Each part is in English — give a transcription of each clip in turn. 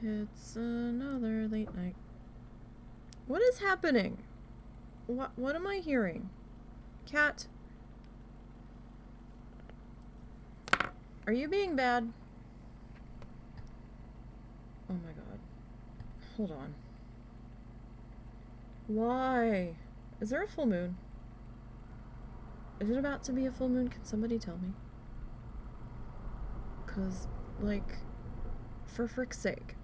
It's another late night. What is happening? What am I hearing? Cat? Are you being bad? Oh my god. Hold on. Why? Is there a full moon? Is it about to be a full moon? Can somebody tell me? 'Cause, like, for frick's sake.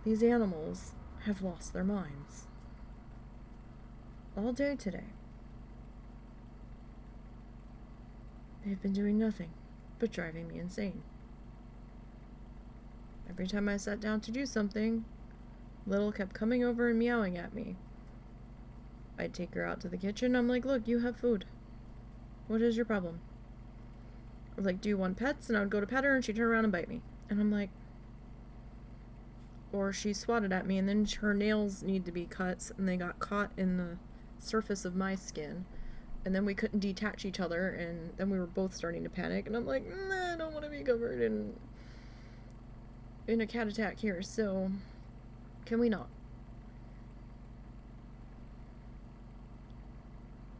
These animals have lost their minds. All day today. They've been doing nothing but driving me insane. Every time I sat down to do something, Little kept coming over and meowing at me. I'd take her out to the kitchen. I'm like, look, you have food. What is your problem? I was like, do you want pets? And I would go to pet her and she'd turn around and bite me. And I'm like, or she swatted at me and then her nails need to be cut and they got caught in the surface of my skin. And then we couldn't detach each other and then we were both starting to panic. And I'm like, nah, I don't want to be covered in a cat attack here. So, can we not?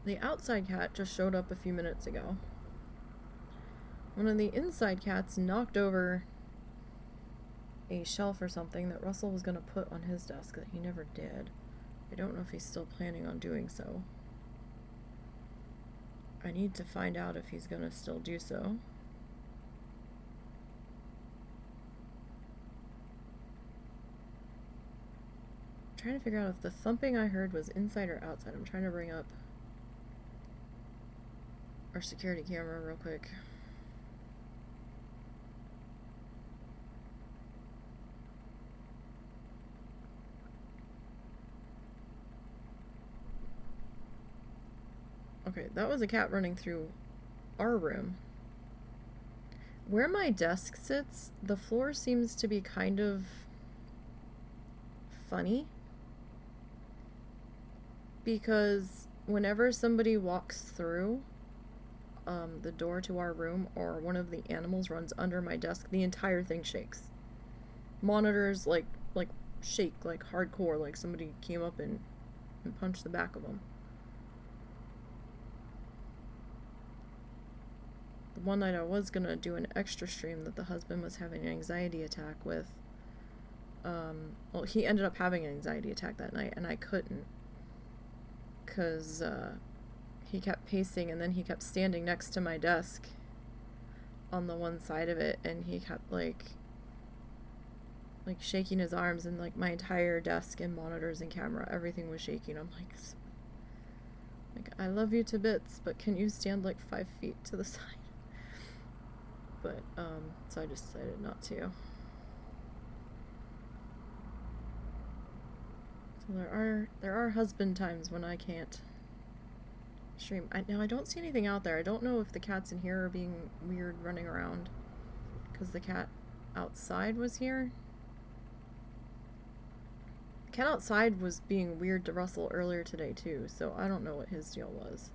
The outside cat just showed up a few minutes ago. One of the inside cats knocked over a shelf or something that Russell was going to put on his desk that he never did. I don't know if he's still planning on doing so. I need to find out if he's going to still do so. I'm trying to figure out if the thumping I heard was inside or outside. I'm trying to bring up our security camera real quick. Okay, that was a cat running through our room. Where my desk sits, the floor seems to be kind of funny. Because whenever somebody walks through the door to our room or one of the animals runs under my desk, the entire thing shakes. Monitors like shake like hardcore, like somebody came up and punched the back of them. The one night I was gonna do an extra stream that the husband was having an anxiety attack with. Well, he ended up having an anxiety attack that night and I couldn't. Because he kept pacing and then he kept standing next to my desk on the one side of it and he kept like shaking his arms and like my entire desk and monitors and camera, everything was shaking. I'm like, I love you to bits, but can you stand like 5 feet to the side? But so I just decided not to. So there are husband times when I can't stream. Now I don't see anything out there. I don't know if the cats in here are being weird running around because the cat outside was here. The cat outside was being weird to Russell earlier today too, so I don't know what his deal was.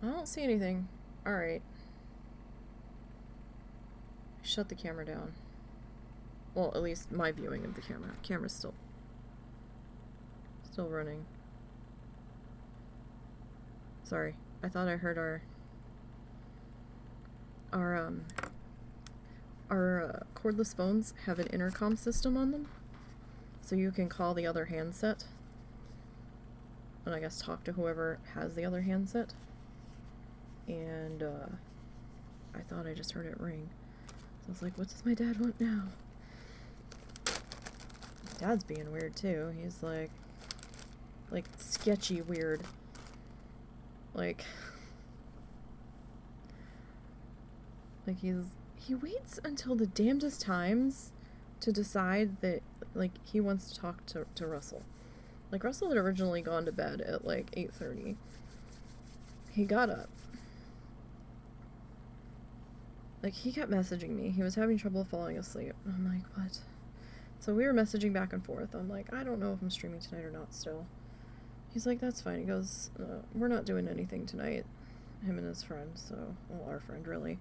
I don't see anything. Alright. Shut the camera down. Well, at least my viewing of the camera. Camera's still running. Sorry. I thought I heard our cordless phones have an intercom system on them. So you can call the other handset. And I guess talk to whoever has the other handset. And I thought I just heard it ring. So I was like, what does my dad want now? Dad's being weird too. He's like sketchy weird. Like he waits until the damnedest times to decide that like he wants to talk to Russell. Like Russell had originally gone to bed at like 8:30. He got up. Like, he kept messaging me. He was having trouble falling asleep. I'm like, what? So we were messaging back and forth. I'm like, I don't know if I'm streaming tonight or not still. He's like, that's fine. He goes, we're not doing anything tonight. Him and his friend, so, well, our friend, really.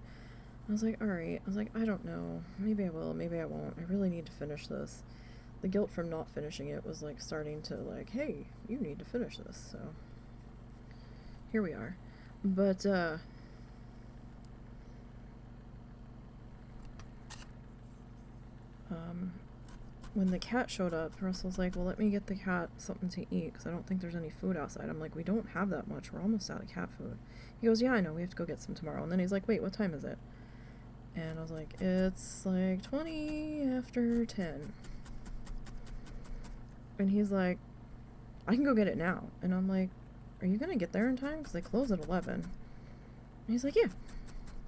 I was like, alright. I was like, I don't know. Maybe I will, maybe I won't. I really need to finish this. The guilt from not finishing it was, like, starting to, like, hey, you need to finish this, so. Here we are. But, when the cat showed up, Russell's like, well, let me get the cat something to eat, because I don't think there's any food outside. I'm like, we don't have that much. We're almost out of cat food. He goes, yeah, I know. We have to go get some tomorrow. And then he's like, wait, what time is it? And I was like, it's like 20 after 10. And he's like, I can go get it now. And I'm like, are you going to get there in time? Because they close at 11. And he's like, yeah.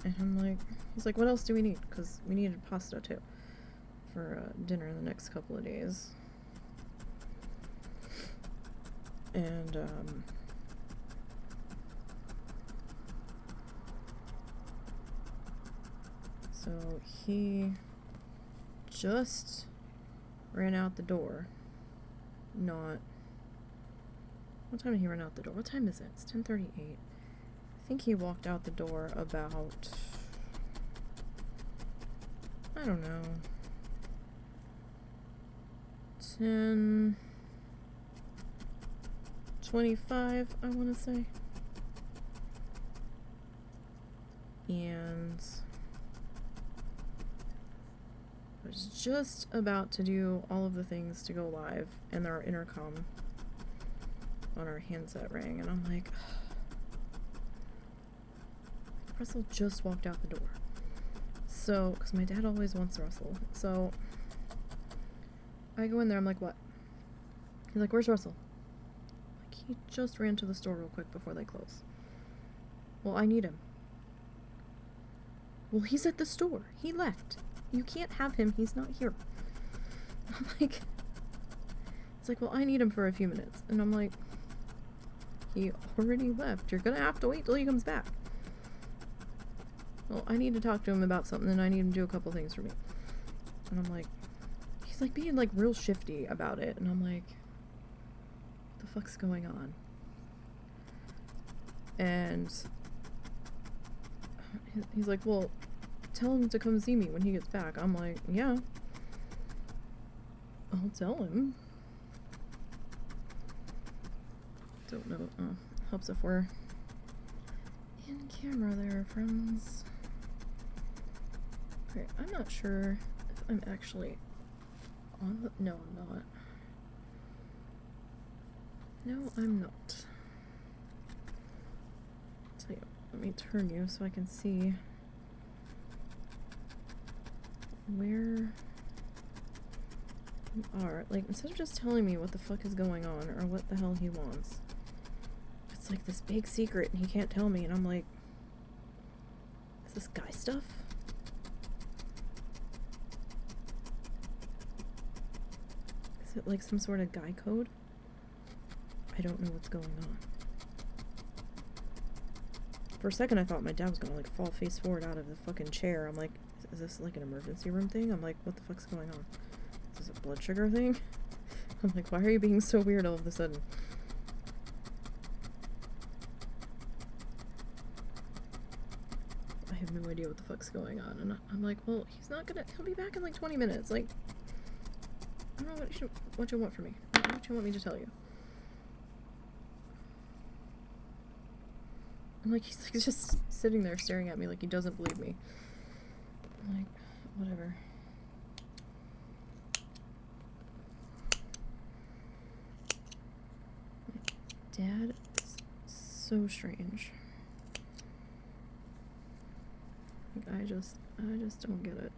And I'm like, he's like, what else do we need? Because we needed pasta, too, for dinner in the next couple of days. And, so he just ran out the door. Not... What time did he run out the door? What time is it? It's 10:38. I think he walked out the door about... I don't know... 10:25, I want to say. And I was just about to do all of the things to go live, and our intercom on our handset rang, and I'm like, Russell just walked out the door. So, because my dad always wants Russell. So, I go in there, I'm like, what? He's like, where's Russell? Like, he just ran to the store real quick before they close. Well, I need him. Well, he's at the store. He left. You can't have him. He's not here. I'm like... It's like, well, I need him for a few minutes. And I'm like... He already left. You're gonna have to wait till he comes back. Well, I need to talk to him about something, and I need him to do a couple things for me. And I'm like... He's like being like real shifty about it. And I'm like... What the fuck's going on? And... He's like, well... Tell him to come see me when he gets back. I'm like, yeah. I'll tell him. Don't know. Helps if we're in camera there, friends. Okay, I'm not sure if I'm actually on the... No, I'm not. No, I'm not. I'll tell you, let me turn you so I can see where you are. Like, instead of just telling me what the fuck is going on or what the hell he wants, it's like this big secret and he can't tell me, and I'm like, is this guy stuff? Is it like some sort of guy code? I don't know what's going on. For a second I thought my dad was gonna like fall face forward out of the fucking chair. I'm like, is this like an emergency room thing? I'm like, what the fuck's going on? Is this a blood sugar thing? I'm like, why are you being so weird all of a sudden? I have no idea what the fuck's going on. And I'm like, well, he'll be back in like 20 minutes. Like, I don't know what you want from me. What you want me to tell you? I'm like, he's like just sitting there staring at me like he doesn't believe me. I'm like, whatever. Dad is so strange. Like, I just don't get it.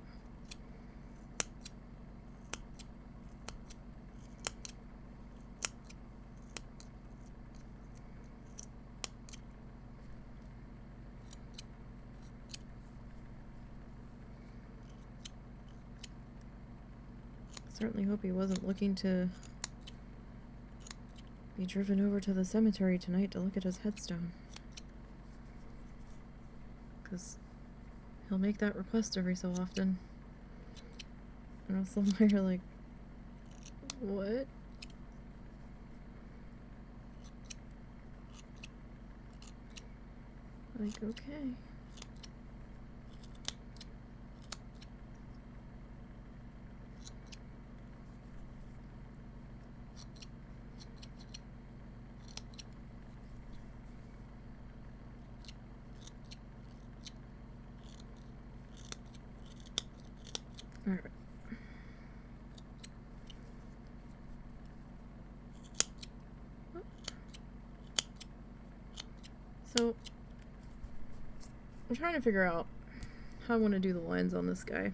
Certainly hope he wasn't looking to be driven over to the cemetery tonight to look at his headstone. 'Cause He'll make that request every so often. And I'm still here like, what? Like, okay. Alright. So, I'm trying to figure out how I want to do the lines on this guy.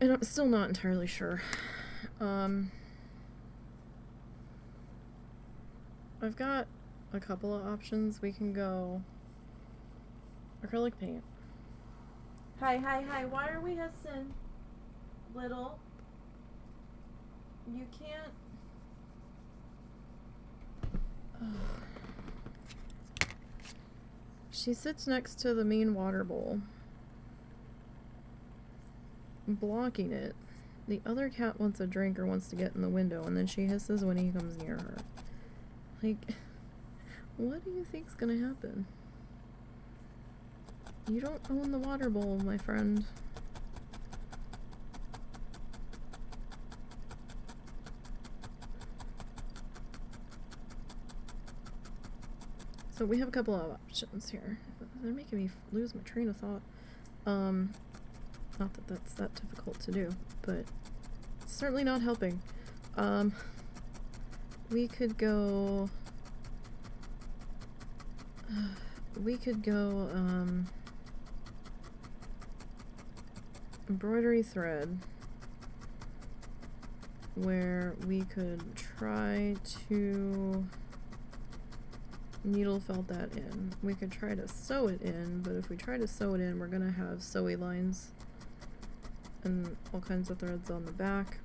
And I'm still not entirely sure. I've got a couple of options. We can go acrylic paint. Hi, why are we hissing? Little. You can't. She sits next to the main water bowl, blocking it. The other cat wants a drink or wants to get in the window, and then she hisses when he comes near her. Like, what do you think's gonna happen? You don't own the water bowl, my friend. So we have a couple of options here. They're making me lose my train of thought. Not that that's that difficult to do, but it's certainly not helping. We could go... embroidery thread, where we could try to needle felt that in. We could try to sew it in, but if we try to sew it in, we're gonna have sewy lines and all kinds of threads on the back.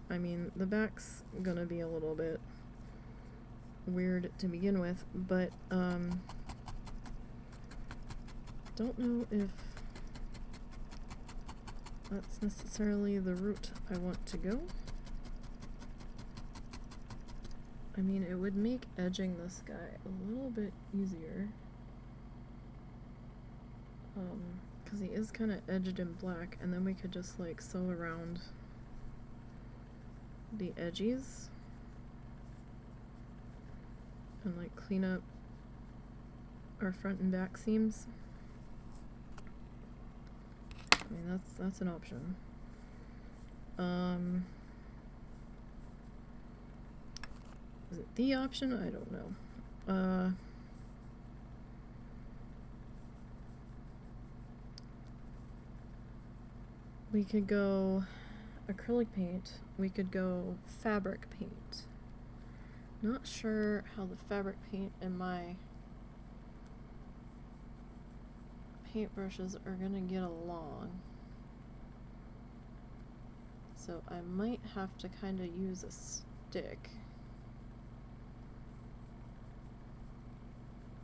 I mean, the back's gonna be a little bit weird to begin with, but don't know if that's necessarily the route I want to go. I mean, it would make edging this guy a little bit easier. Because he is kind of edged in black, and then we could just like sew around the edges and like clean up our front and back seams. I mean, that's an option. Is it the option? I don't know. We could go acrylic paint. We could go fabric paint. Not sure how the fabric paint and my paintbrushes are gonna get along. So I might have to kind of use a stick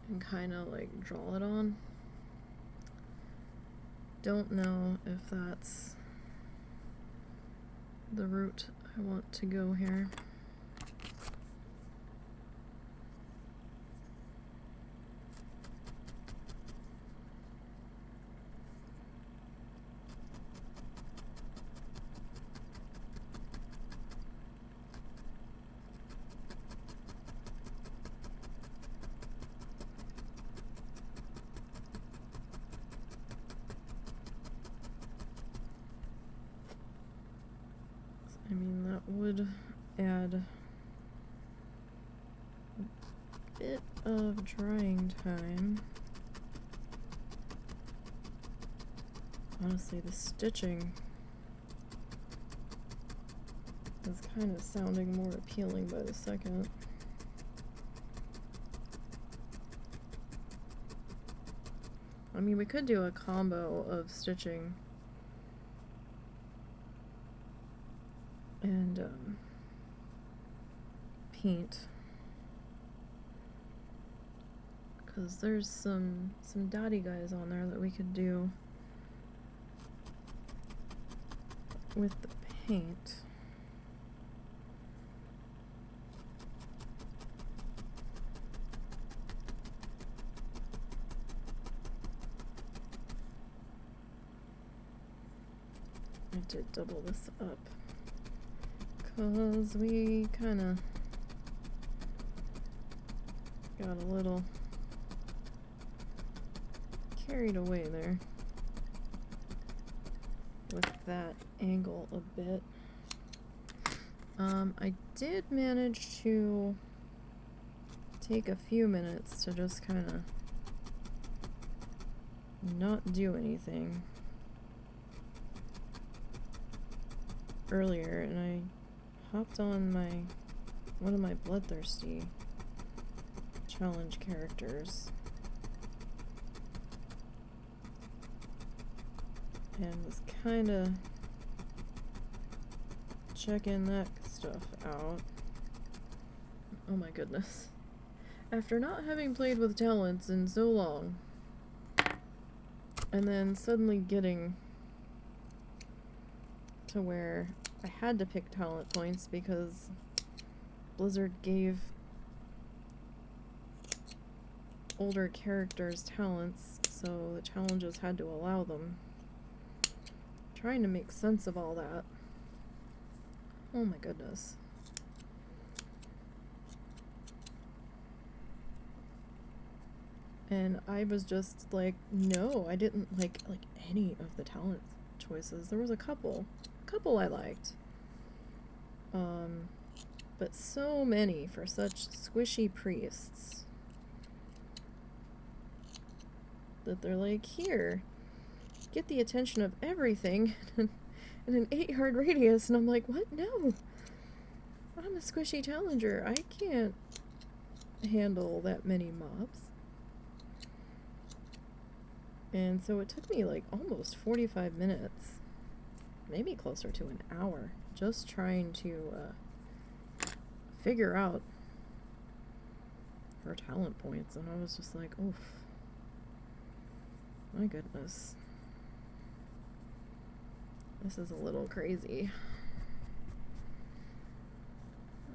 and kind of like draw it on. Don't know if that's the route I want to go here. I mean, that would add a bit of drying time. Honestly, the stitching is kind of sounding more appealing by the second. I mean, we could do a combo of stitching and paint. because there's some dotty guys on there that we could do with the paint. I did double this up because we kind of got a little carried away there with that angle a bit. I did manage to take a few minutes to just kind of not do anything earlier, and I hopped on one of my Bloodthirsty challenge characters and was kind of checking that stuff out. Oh my goodness. After not having played with talents in so long, and then suddenly getting to where I had to pick talent points because Blizzard gave older characters talents, so the challenges had to allow them. Trying to make sense of all that. Oh my goodness. And I was just like, no, I didn't like any of the talent choices. There was a couple I liked. But so many for such squishy priests that they're like, here, get the attention of everything in an 8-yard radius, and I'm like, what? No, I'm a squishy challenger. I can't handle that many mobs. And so it took me like almost 45 minutes, maybe closer to an hour, just trying to figure out her talent points, and I was just like, oof, my goodness. This is a little crazy.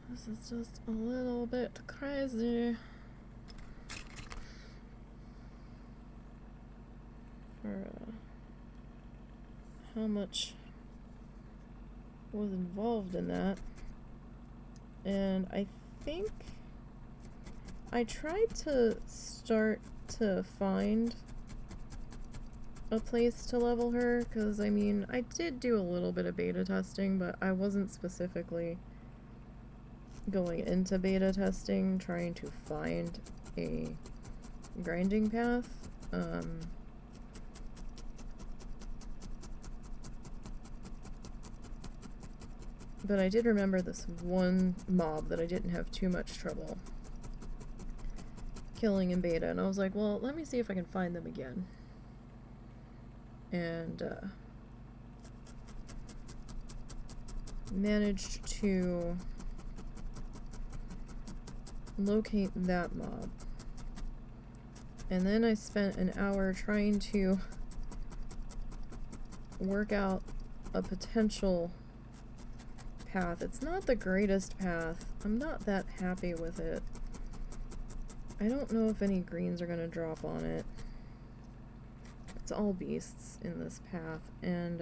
This is just a little bit crazy. For how much was involved in that. And I think I tried to start to find a place to level her, because I mean, I did do a little bit of beta testing, but I wasn't specifically going into beta testing trying to find a grinding path. But I did remember this one mob that I didn't have too much trouble killing in beta, and I was like, well, let me see if I can find them again. And managed to locate that mob. And then I spent an hour trying to work out a potential path. It's not the greatest path. I'm not that happy with it. I don't know if any greens are going to drop on it. It's all beasts in this path, and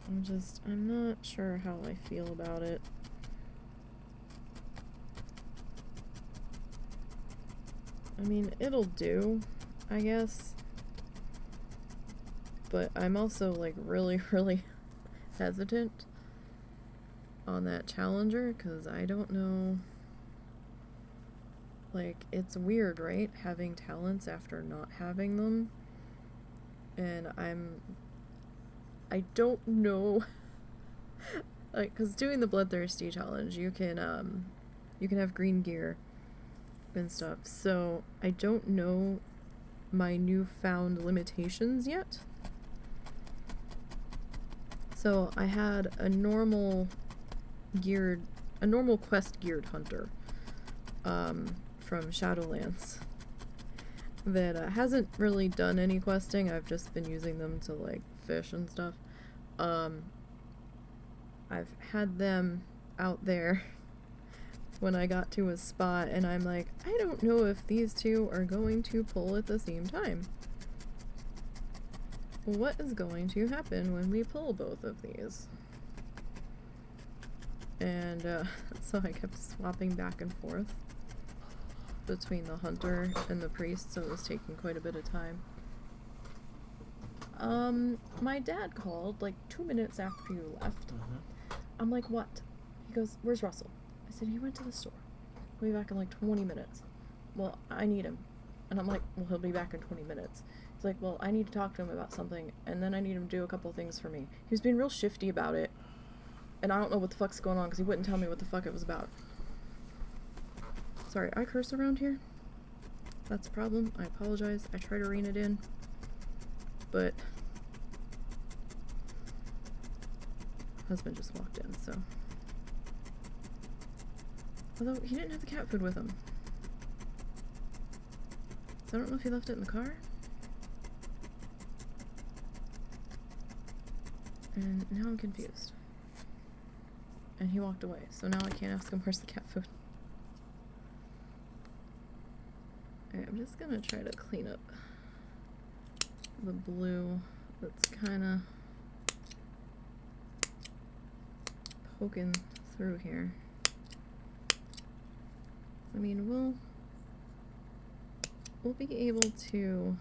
I'm not sure how I feel about it. I mean, it'll do, I guess. But I'm also like really, really hesitant on that challenger, because I don't know. Like, it's weird, right? Having talents after not having them. And I don't know. Like, because doing the Bloodthirsty challenge, you can have green gear and stuff. So, I don't know my newfound limitations yet. So, I had a normal quest geared hunter. From from Shadowlands that hasn't really done any questing. I've just been using them to like fish and stuff. I've had them out there when I got to a spot, and I'm like, I don't know if these two are going to pull at the same time. What is going to happen when we pull both of these? And so I kept swapping back and forth between the hunter and the priest, so it was taking quite a bit of time. My dad called like 2 minutes after you left. I'm like, what? He goes, where's Russell? I said, he went to the store. He'll be back in like 20 minutes. Well, I need him. And I'm like, well, he'll be back in 20 minutes. He's like, well, I need to talk to him about something, and then I need him to do a couple things for me. He was being real shifty about it, and I don't know what the fuck's going on because he wouldn't tell me what the fuck it was about. Sorry, I curse around here. That's a problem. I apologize. I try to rein it in, but husband just walked in, so. Although, he didn't have the cat food with him. So I don't know if he left it in the car. And now I'm confused. And he walked away, so now I can't ask him where's the cat food. Alright, I'm just gonna try to clean up the blue that's kinda poking through here. I mean, we'll be able to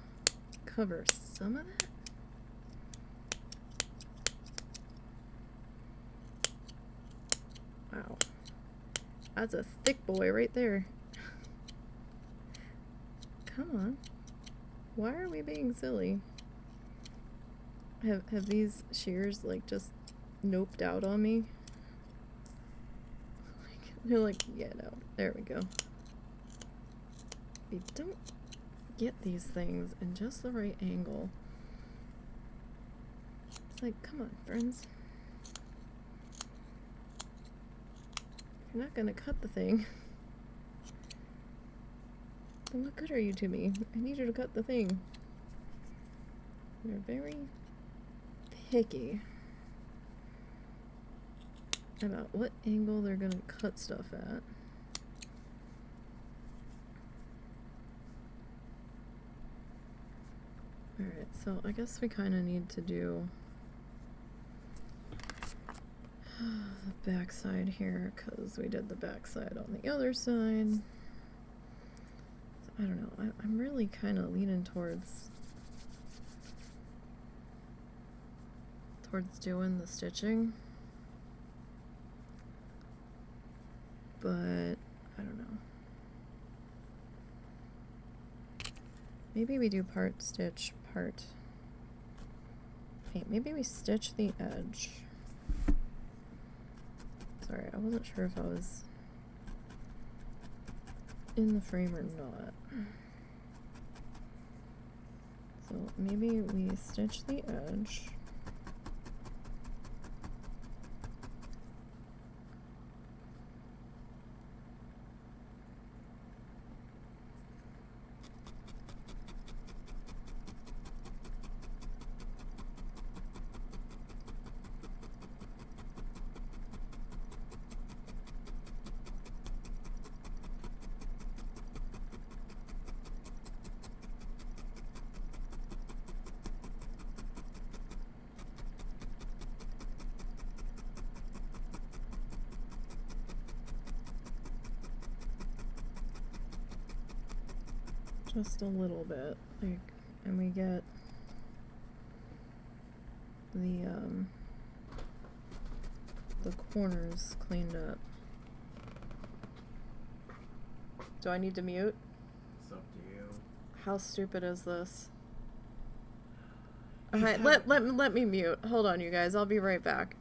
cover some of that. Wow. That's a thick boy right there. Come on. Why are we being silly? Have these shears like just noped out on me? They're like, yeah, no. There we go. You don't get these things in just the right angle. It's like, come on, friends. If you're not gonna cut the thing, then what good are you to me? I need you to cut the thing. You're very picky about what angle they're gonna cut stuff at. Alright, so I guess we kind of need to do the back side here, because we did the back side on the other side. So, I don't know, I'm really kind of leaning towards doing the stitching, but I don't know. Maybe we do part stitch, part paint. Maybe we stitch the edge. Sorry, I wasn't sure if I was in the frame or not. So maybe we stitch the edge. Just a little bit, like, and we get the corners cleaned up. Do I need to mute? It's up to you. How stupid is this? Alright, let me mute. Hold on, you guys. I'll be right back.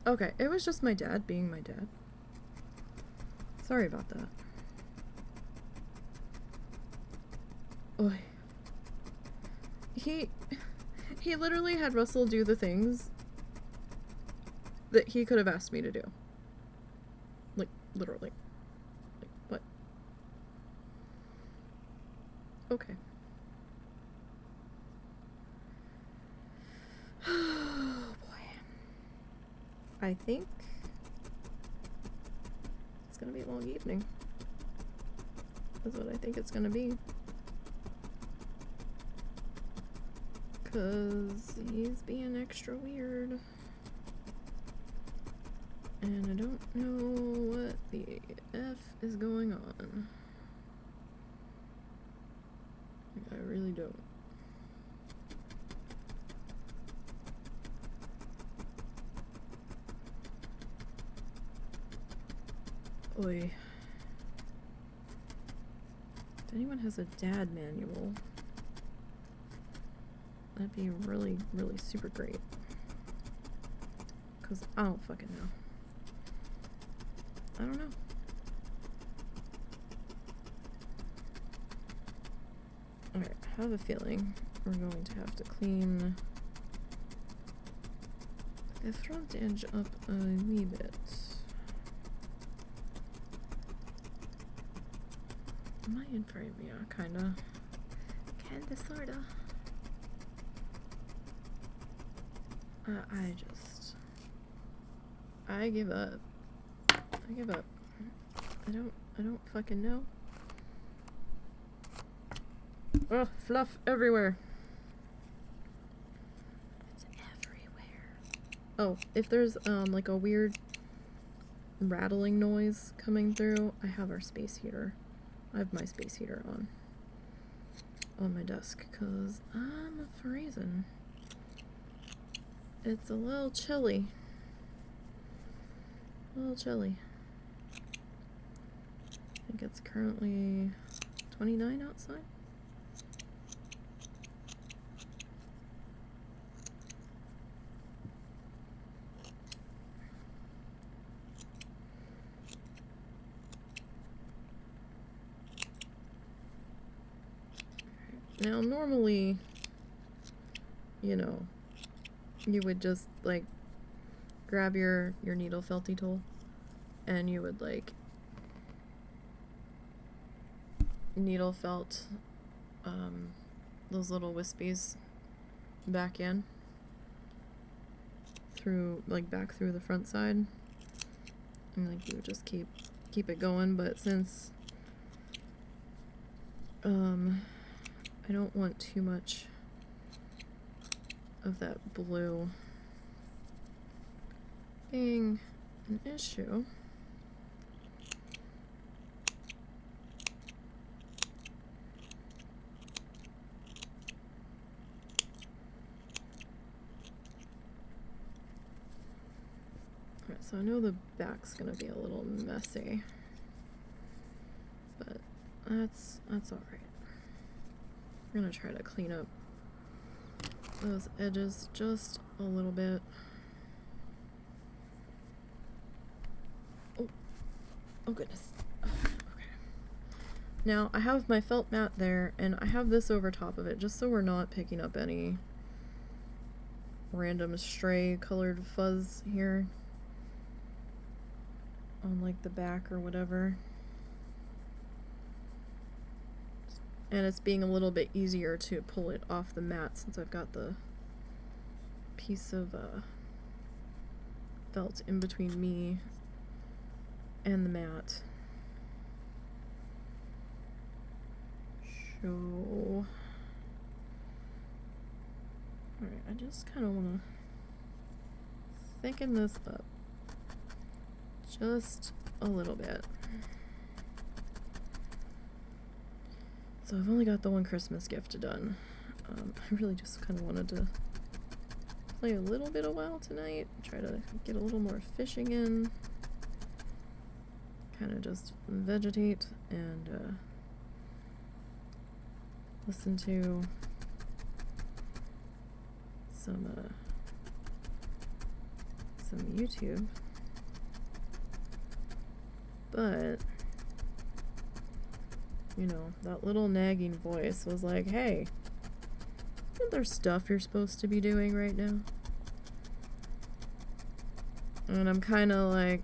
Okay, it was just my dad being my dad. Sorry about that. Oy. He literally had Russell do the things that he could have asked me to do. Like, literally. Like, what? Okay. Oh, boy. I think it's gonna be a long evening. That's what I think it's gonna be. Because he's being extra weird. And I don't know what the F is going on. I really don't. Oy. If anyone has a dad manual, that'd be really, really super great. Because I don't fucking know. I don't know. Alright, I have a feeling we're going to have to clean the front edge up a wee bit. Am I in frame? Yeah, kinda. Kinda, sorta. I give up. I give up. I don't fucking know. Oh, fluff everywhere. It's everywhere. Oh, if there's like a weird rattling noise coming through, I have our space heater. I have my space heater on my desk because I'm freezing. It's a little chilly. A little chilly. I think it's currently 29 outside. Now, normally, you know, you would just, like, grab your needle felty tool and you would, like, needle felt those little wispies back in through, like, back through the front side, and, like, you would just keep it going. But since I don't want too much of that blue being an issue, alright, so I know the back's gonna be a little messy, but that's alright. I'm gonna try to clean up those edges just a little bit. Oh goodness. Oh, okay. Now I have my felt mat there, and I have this over top of it just so we're not picking up any random stray colored fuzz here on, like, the back or whatever. And it's being a little bit easier to pull it off the mat since I've got the piece of felt in between me and the mat. So, alright, I just kind of want to thicken this up just a little bit. So I've only got the one Christmas gift done. I really just kind of wanted to play a little bit of WoW tonight, try to get a little more fishing in, kind of just vegetate and listen to some YouTube. But, you know, that little nagging voice was like, hey, isn't there stuff you're supposed to be doing right now? And I'm kind of like,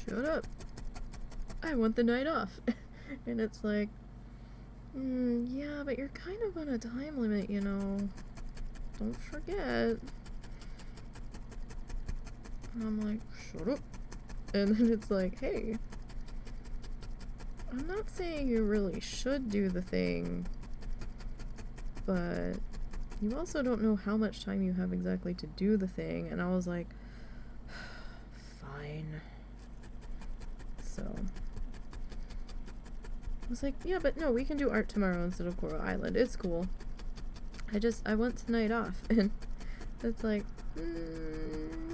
shut up. I want the night off. And it's like, yeah, but you're kind of on a time limit, you know. Don't forget. And I'm like, shut up. And then it's like, hey, I'm not saying you really should do the thing, but you also don't know how much time you have exactly to do the thing. And I was like, fine. So I was like, yeah, but no, we can do art tomorrow instead of Coral Island. It's cool. I want tonight off. And it's like,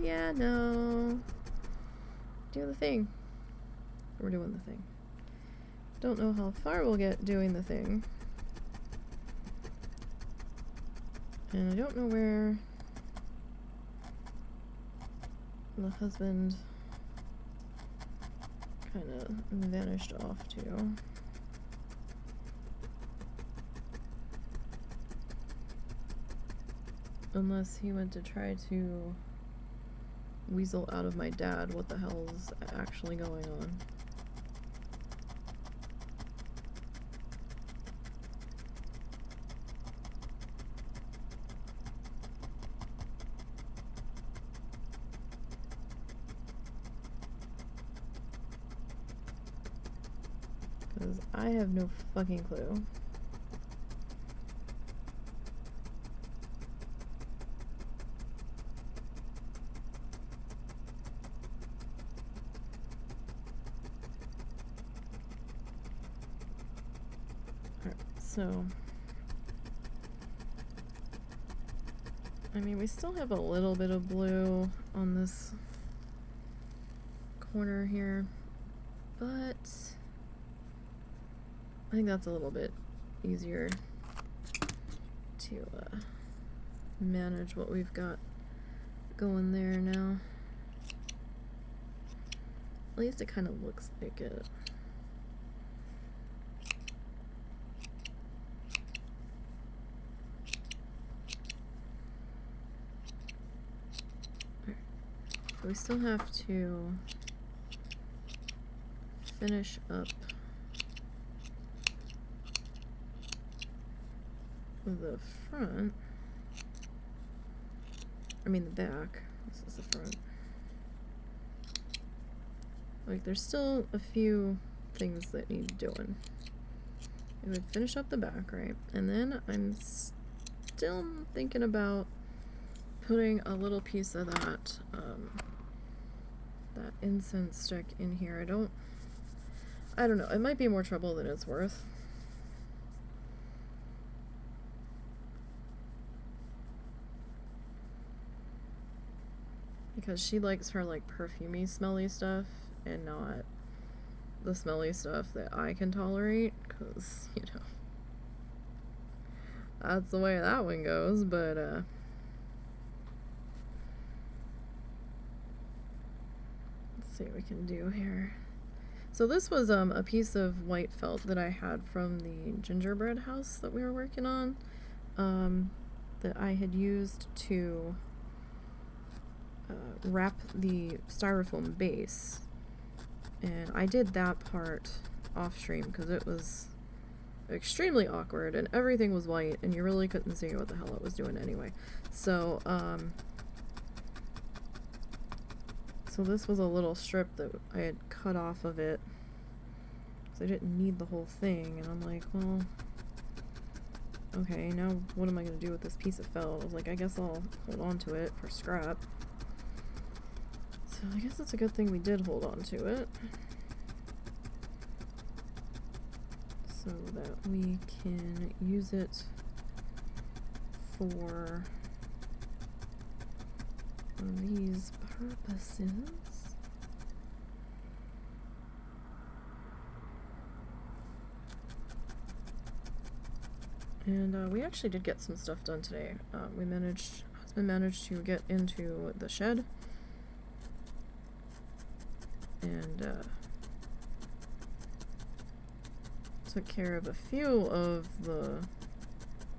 yeah, no. Do the thing. We're doing the thing. Don't know how far we'll get doing the thing. And I don't know where the husband kind of vanished off to. Unless he went to try to weasel out of my dad what the hell's actually going on. Because I have no fucking clue. So, I mean, we still have a little bit of blue on this corner here, but I think that's a little bit easier to manage what we've got going there now. At least it kind of looks like it. We still have to finish up the front. I mean the back. This is the front. Like, there's still a few things that need doing. I would finish up the back, right? And then I'm still thinking about putting a little piece of that that incense stick in here. I don't know. It might be more trouble than it's worth. Because she likes her, like, perfumey, smelly stuff and not the smelly stuff that I can tolerate, because, you know, that's the way that one goes. But let's see what we can do here. So this was a piece of white felt that I had from the gingerbread house that we were working on, that I had used to wrap the styrofoam base. And I did that part off stream because it was extremely awkward and everything was white and you really couldn't see what the hell it was doing anyway. So so this was a little strip that I had cut off of it because I didn't need the whole thing, and I'm like, well, okay, now what am I going to do with this piece of felt? I was like, I guess I'll hold on to it for scrap. So I guess it's a good thing we did hold on to it, so that we can use it for these purposes. And we actually did get some stuff done today. Husband managed to get into the shed and took care of a few of the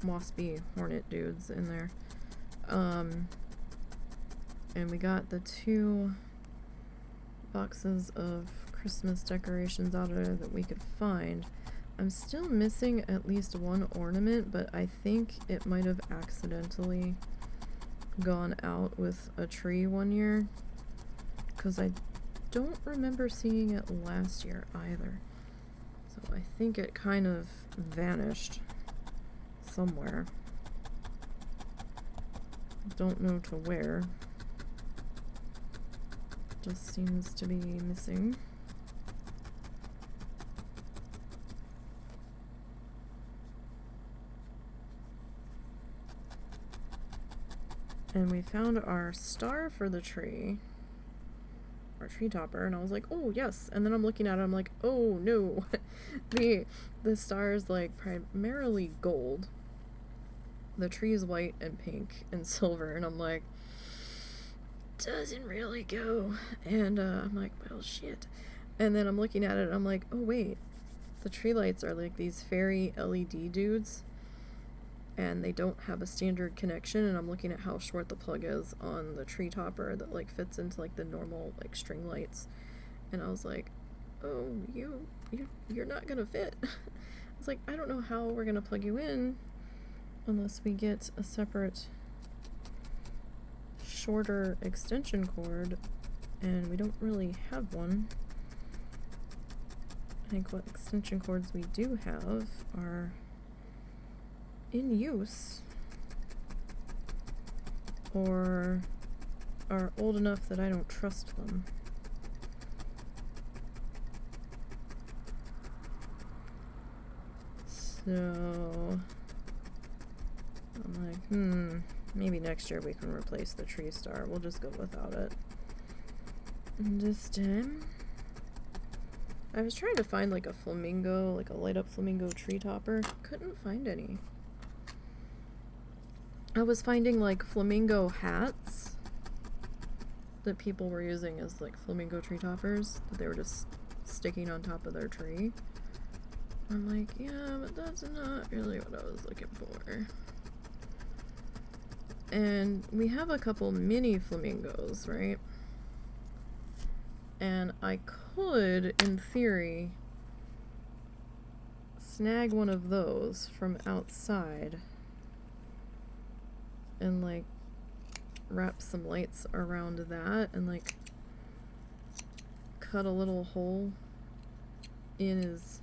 waspy hornet dudes in there. And we got the 2 boxes of Christmas decorations out of there that we could find. I'm still missing at least 1 ornament, but I think it might have accidentally gone out with a tree one year, because I don't remember seeing it last year either. So I think it kind of vanished somewhere. Don't know to where. Just seems to be missing. And we found our star for the tree, our tree topper, and I was like, oh yes. And then I'm looking at it, I'm like, oh no. the star is like primarily gold. The tree is white and pink and silver, and I'm like, doesn't really go. And I'm like, well shit. And then I'm looking at it and I'm like, oh wait, the tree lights are like these fairy LED dudes, and they don't have a standard connection. And I'm looking at how short the plug is on the tree topper that like fits into like the normal like string lights, and I was like, oh, you're not gonna fit. I was like, I don't know how we're gonna plug you in unless we get a separate shorter extension cord, and we don't really have one. I think what extension cords we do have are in use or are old enough that I don't trust them. So I'm like, maybe next year we can replace the tree star. We'll just go without it. And this time, I was trying to find like a flamingo, like a light up flamingo tree topper. Couldn't find any. I was finding like flamingo hats that people were using as like flamingo tree toppers that they were just sticking on top of their tree. I'm like, yeah, but that's not really what I was looking for. And we have a couple mini flamingos, right? And I could, in theory, snag one of those from outside and like wrap some lights around that and like cut a little hole in his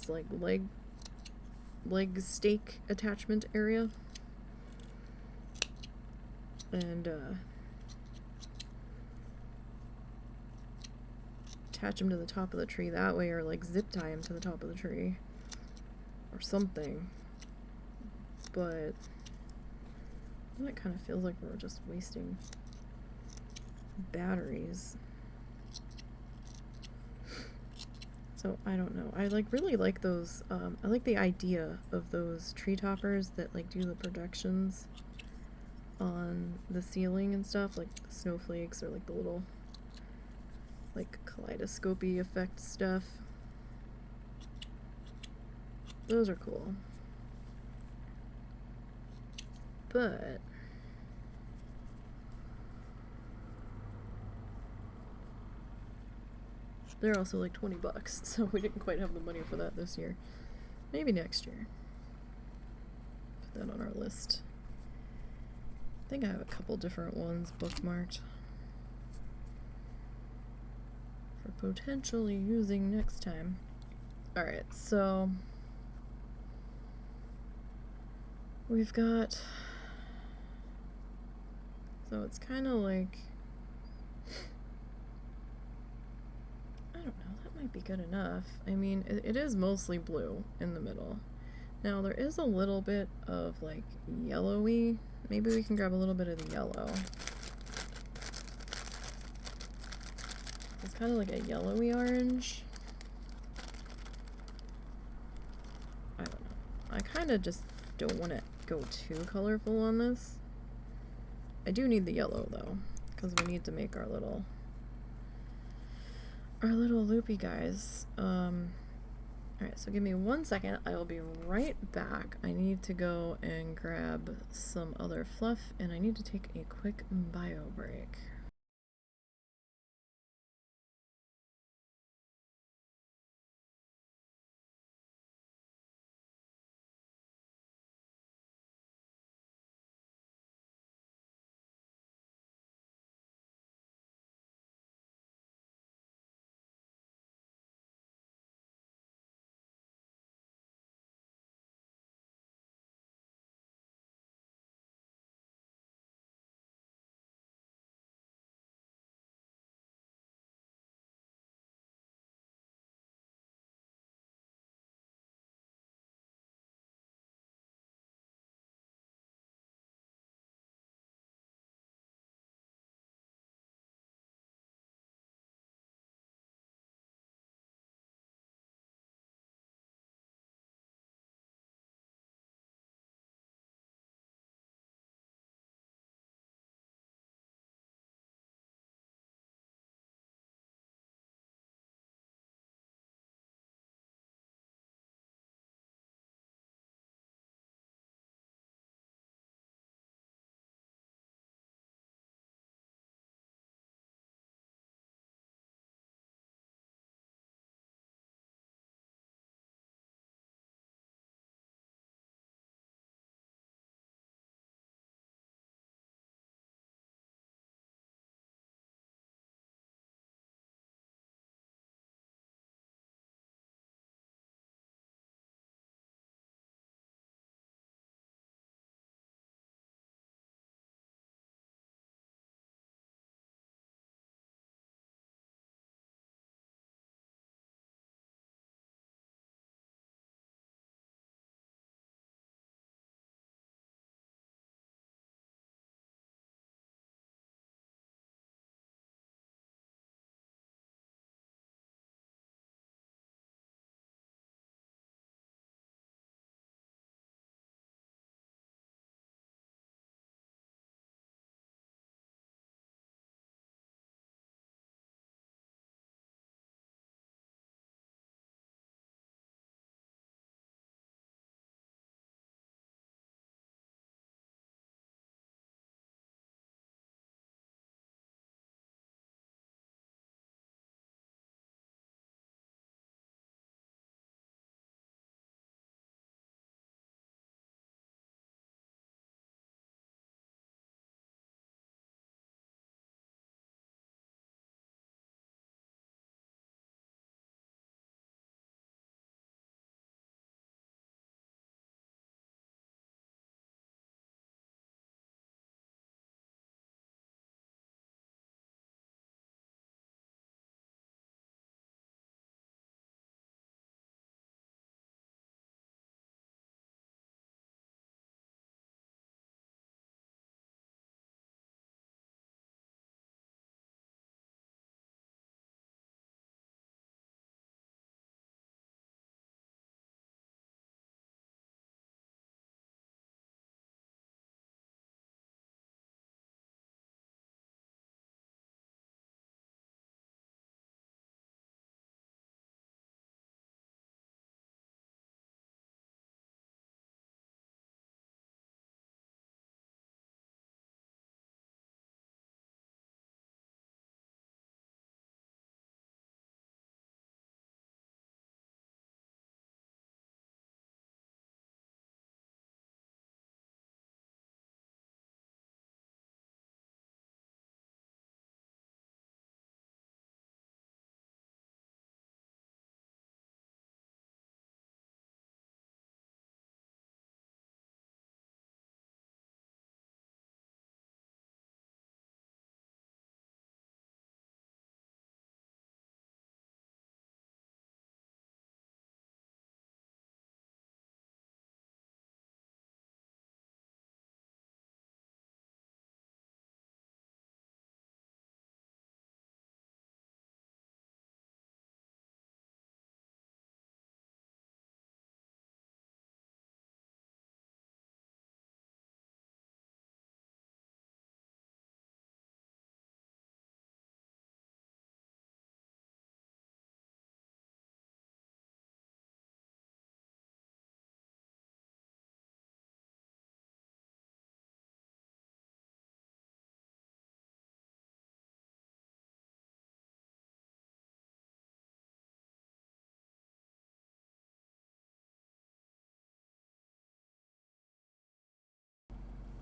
like leg stake attachment area, and attach him to the top of the tree that way, or like zip tie him to the top of the tree or something. But then it kind of feels like we're just wasting batteries. So I don't know. I like really like those. I like the idea of those tree toppers that like do the projections on the ceiling and stuff, like the snowflakes or like the little like kaleidoscopy effect stuff. Those are cool. But they're also like $20, so we didn't quite have the money for that this year. Maybe next year. Put that on our list. I think I have a couple different ones bookmarked for potentially using next time. Alright, so we've got, so it's kind of like, I don't know, that might be good enough. I mean, it is mostly blue in the middle. Now there is a little bit of like yellowy. Maybe we can grab a little bit of the yellow. It's kind of like a yellowy orange. I don't know. I kind of just don't want to go too colorful on this. I do need the yellow though, because we need to make our little loopy guys. Alright, so give me 1 second. I will be right back. I need to go and grab some other fluff, and I need to take a quick bio break.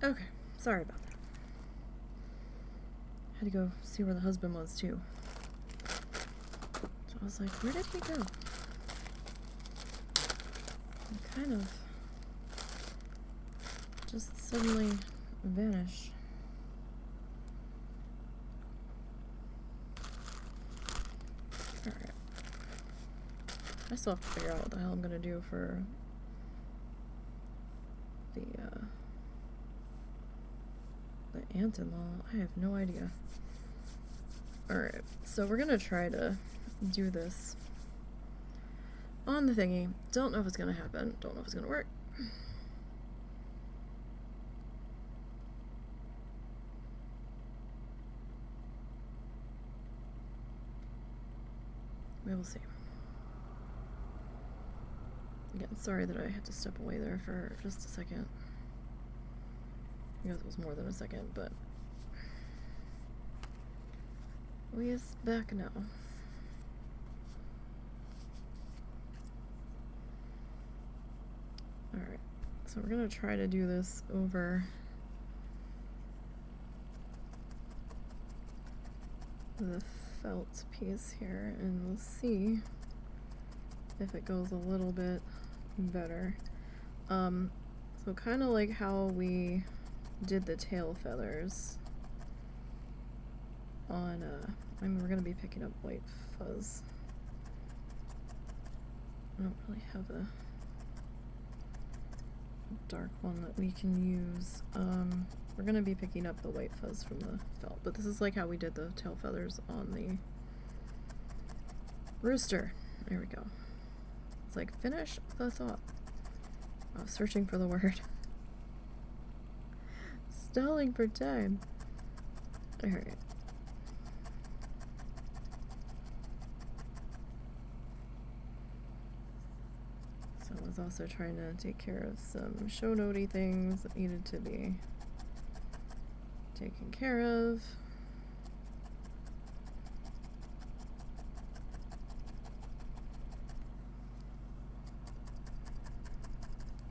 Okay, sorry about that. Had to go see where the husband was too. So I was like, where did he go? He kind of just suddenly vanished. Alright. I still have to figure out what the hell I'm gonna do for the aunt-in-law. I have no idea. Alright, so we're gonna try to do this on the thingy. Don't know if it's gonna happen. Don't know if it's gonna work. We will see. Again, sorry that I had to step away there for just a second. I guess it was more than a second, but we is back now. Alright, so we're gonna try to do this over the felt piece here, and we'll see if it goes a little bit better. So kind of like how we did the tail feathers on, I mean, we're gonna be picking up white fuzz. I don't really have a dark one that we can use. We're gonna be picking up the white fuzz from the felt, but this is like how we did the tail feathers on the rooster. There we go. It's like, finish the thought. I was searching for the word. Stalling for time. Alright. So I was also trying to take care of some show notey things that needed to be taken care of.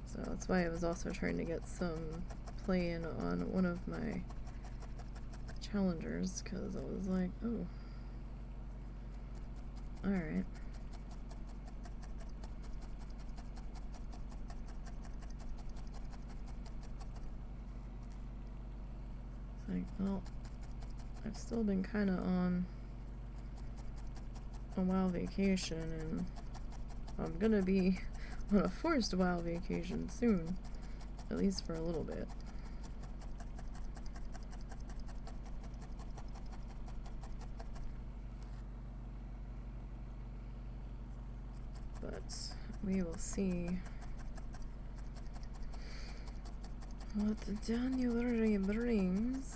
So that's why I was also trying to get some play in on one of my challengers, because I was like, oh, alright. It's like, well, I've still been kind of on a WoW vacation, and I'm gonna be on a forced WoW vacation soon, at least for a little bit. But we will see what the January brings.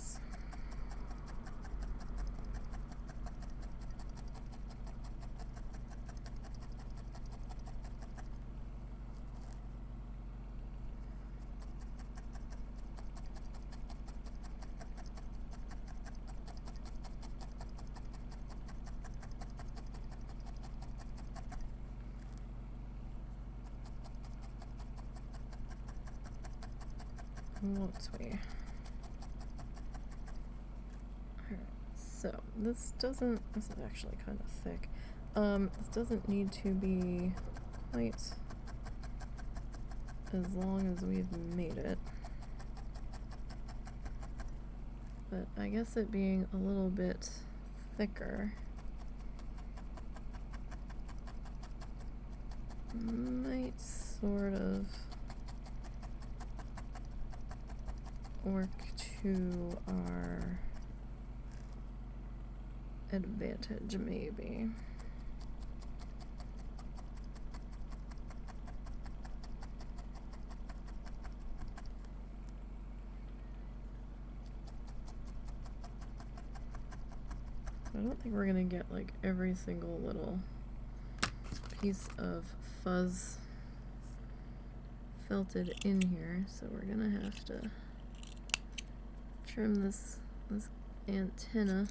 Won't we? Alright, so this is actually kind of thick. This doesn't need to be quite as long as we've made it. But I guess it being a little bit thicker might sort of work to our advantage, maybe. I don't think we're gonna get like every single little piece of fuzz felted in here, so we're gonna have to trim this antenna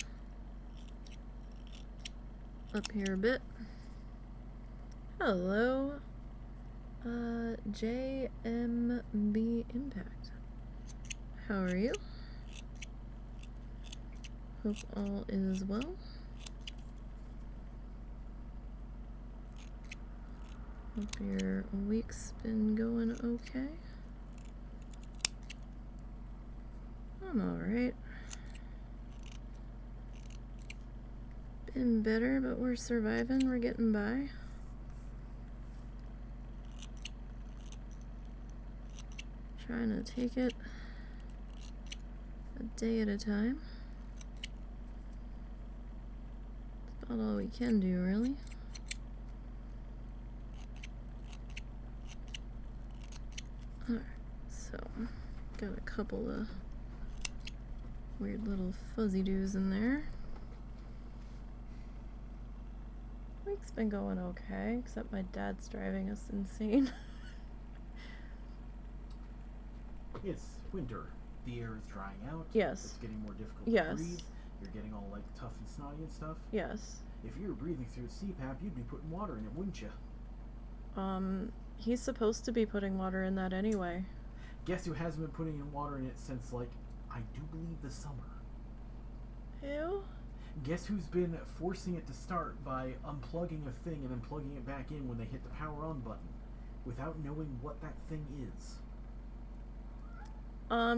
up here a bit. Hello, JMB Impact. How are you? Hope all is well. Hope your week's been going okay. I'm alright. Been better, but we're surviving. We're getting by. Trying to take it a day at a time. That's about all we can do, really. Alright, so got a couple of weird little fuzzy doos in there. Week's been going okay, except my dad's driving us insane. It's winter. The air is drying out. Yes. It's getting more difficult Yes. to breathe. You're getting all like tough and snotty and stuff. Yes. If you were breathing through a CPAP, you'd be putting water in it, wouldn't you? He's supposed to be putting water in that anyway. Guess who hasn't been putting in water in it since, like, I do believe the summer? Ew. Guess who's been forcing it to start by unplugging a thing and then plugging it back in when they hit the power on button without knowing what that thing is?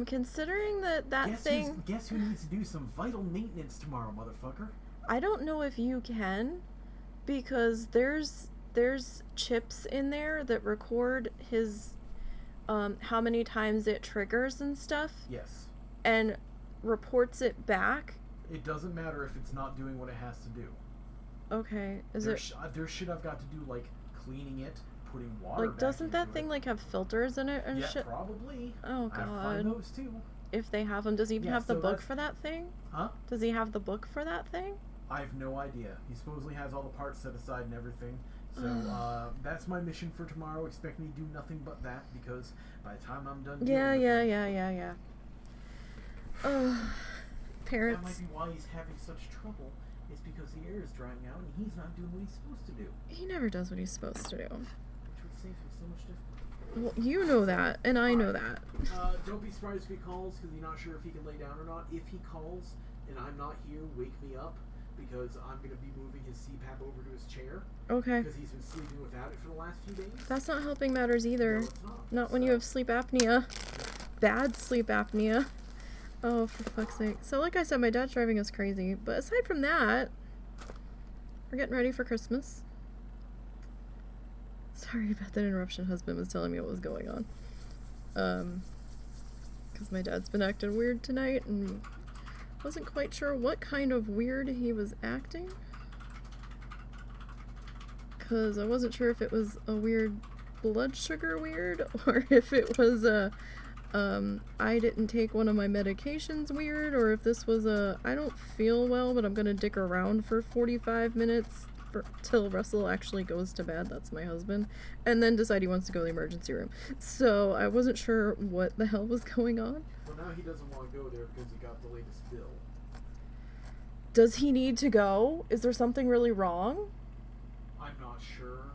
Considering that thing... Guess who needs to do some vital maintenance tomorrow, motherfucker? I don't know if you can, because there's chips in there that record his, how many times it triggers and stuff. Yes. And reports it back. It doesn't matter if it's not doing what it has to do. Okay, There should have got to do, like, cleaning it, putting water like, back doesn't that into thing, it. like, have filters in it and Yeah, shit? probably. Oh, God. I find those, too. If they have them, does he even have the book for that thing? Huh? Does he have the book for that thing? I have no idea. He supposedly has all the parts set aside and everything. So, that's my mission for tomorrow. Expect me to do nothing but that, because by the time I'm done Yeah. Parents. That might be why he's having such trouble, is because the air is drying out and he's not doing what he's supposed to do. He never does what he's supposed to do. Which would save him so much difficulty. Well, you know that, and I know that. Don't be surprised if he calls, because you're not sure if he can lay down or not. If he calls and I'm not here, wake me up, because I'm going to be moving his CPAP over to his chair. Okay. Because he's been sleeping without it for the last few days. That's not helping matters either. No, it's not. Not when you have sleep apnea. Bad sleep apnea. Oh, for fuck's sake. So, like I said, my dad's driving us crazy. But aside from that, we're getting ready for Christmas. Sorry about that interruption. Husband was telling me what was going on. Because my dad's been acting weird tonight and wasn't quite sure what kind of weird he was acting. Because I wasn't sure if it was a weird blood sugar weird or if it was a I didn't take one of my medications weird, or if this was a I don't feel well but I'm gonna dick around for 45 minutes till Russell actually goes to bed, that's my husband, and then decide he wants to go to the emergency room. So I wasn't sure what the hell was going on. Well, now he doesn't want to go there because he got the latest bill. Does he need to go? Is there something really wrong? I'm not sure.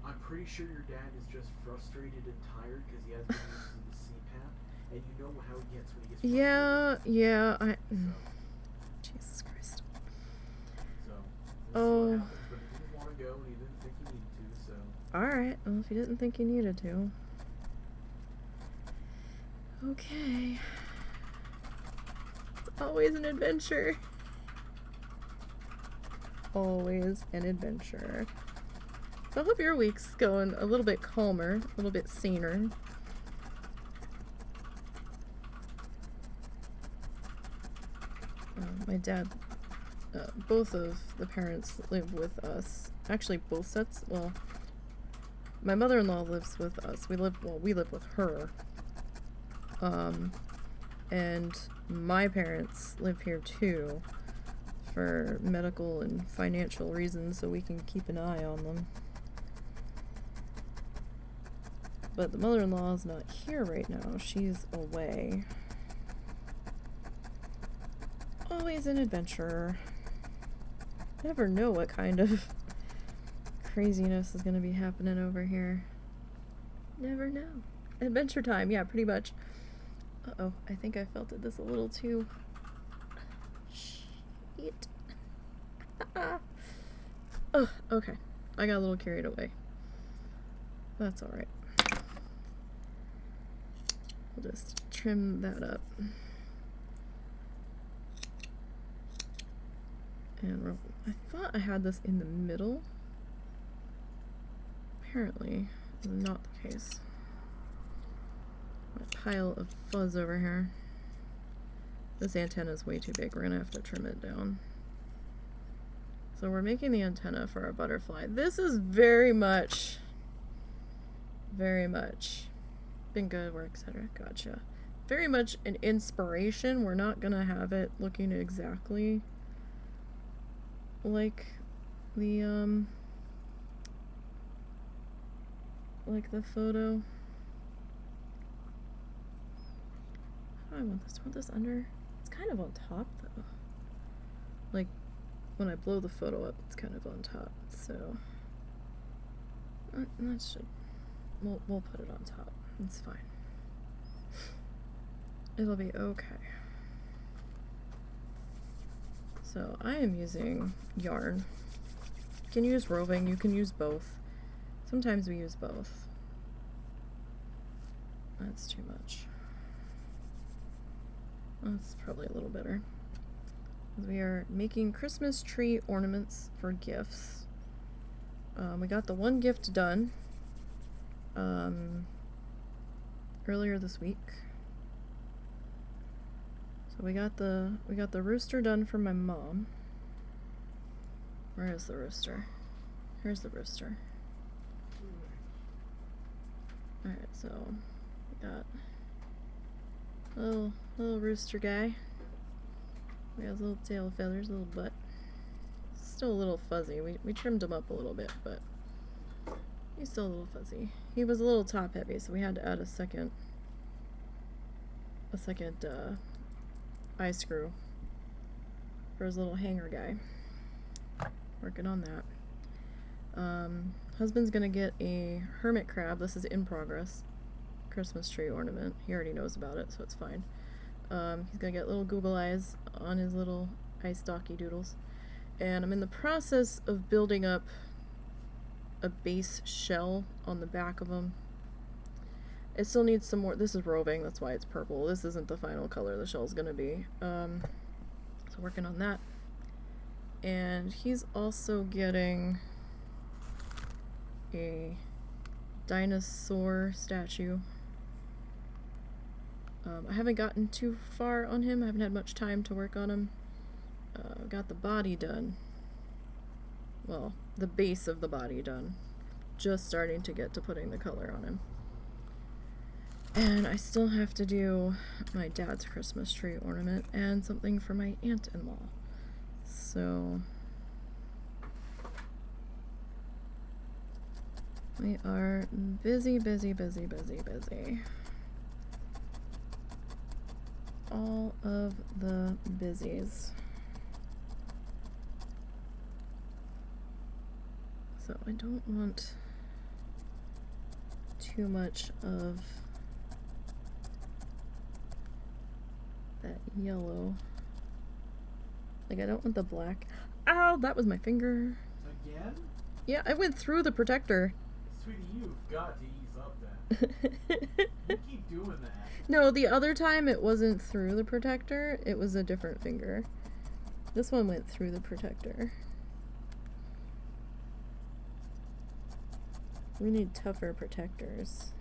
I'm pretty sure your dad is just frustrated and tired because he hasn't been using the CPAP, and you know how he gets when he gets frustrated. Yeah, So, Jesus Christ. so Oh. what happens, but he didn't want to go and he didn't think he needed to, so. Alright, well, if you didn't think you needed to. Okay. It's always an adventure. Always an adventure. So I hope your week's going a little bit calmer, a little bit saner. My dad, both of the parents live with us. Actually, both sets. Well, my mother-in-law lives with us. We live with her. And my parents live here too, for medical and financial reasons, so we can keep an eye on them. But the mother-in-law is not here right now. She's away. Always an adventure. Never know what kind of craziness is going to be happening over here. Never know. Adventure time, yeah, pretty much. Uh-oh, I think I felted this a little too. Shit. Oh, okay. I got a little carried away. That's alright. We'll just trim that up. And I thought I had this in the middle. Apparently, not the case. A pile of fuzz over here. This antenna is way too big. We're gonna have to trim it down. So we're making the antenna for our butterfly. This is very much been good work, etc. Gotcha. Very much an inspiration. We're not gonna have it looking exactly like the photo. How do I want this? Do I want this under? It's kind of on top though. Like when I blow the photo up, it's kind of on top. So that should we'll put it on top. It's fine. It'll be okay. So I am using yarn. You can use roving, you can use both. Sometimes we use both. That's too much. That's probably a little better. We are making Christmas tree ornaments for gifts. We got the one gift done earlier this week. So we got the rooster done for my mom. Where is the rooster? Here's the rooster. Alright, so we got little rooster guy. We got his little tail feathers, little butt. Still a little fuzzy. We trimmed him up a little bit, but he's still a little fuzzy. He was a little top heavy, so we had to add a second eye screw for his little hanger guy. Working on that. Husband's gonna get a hermit crab. This is in progress. Christmas tree ornament. He already knows about it, so it's fine. He's gonna get little Google eyes on his little ice docky doodles. And I'm in the process of building up a base shell on the back of them. It still needs some more. This is roving, that's why it's purple. This isn't the final color the shell's gonna be. So working on that. And he's also getting a dinosaur statue. I haven't gotten too far on him. I haven't had much time to work on him. Got the body done. Well, the base of the body done. Just starting to get to putting the color on him. And I still have to do my dad's Christmas tree ornament and something for my aunt-in-law. So we are busy. All of the busies. So I don't want too much of that yellow. Like I don't want the black. Ow, that was my finger. Again? Yeah, I went through the protector. Sweetie, you've got to ease up that. You keep doing that. No, the other time it wasn't through the protector. It was a different finger. This one went through the protector. We need tougher protectors.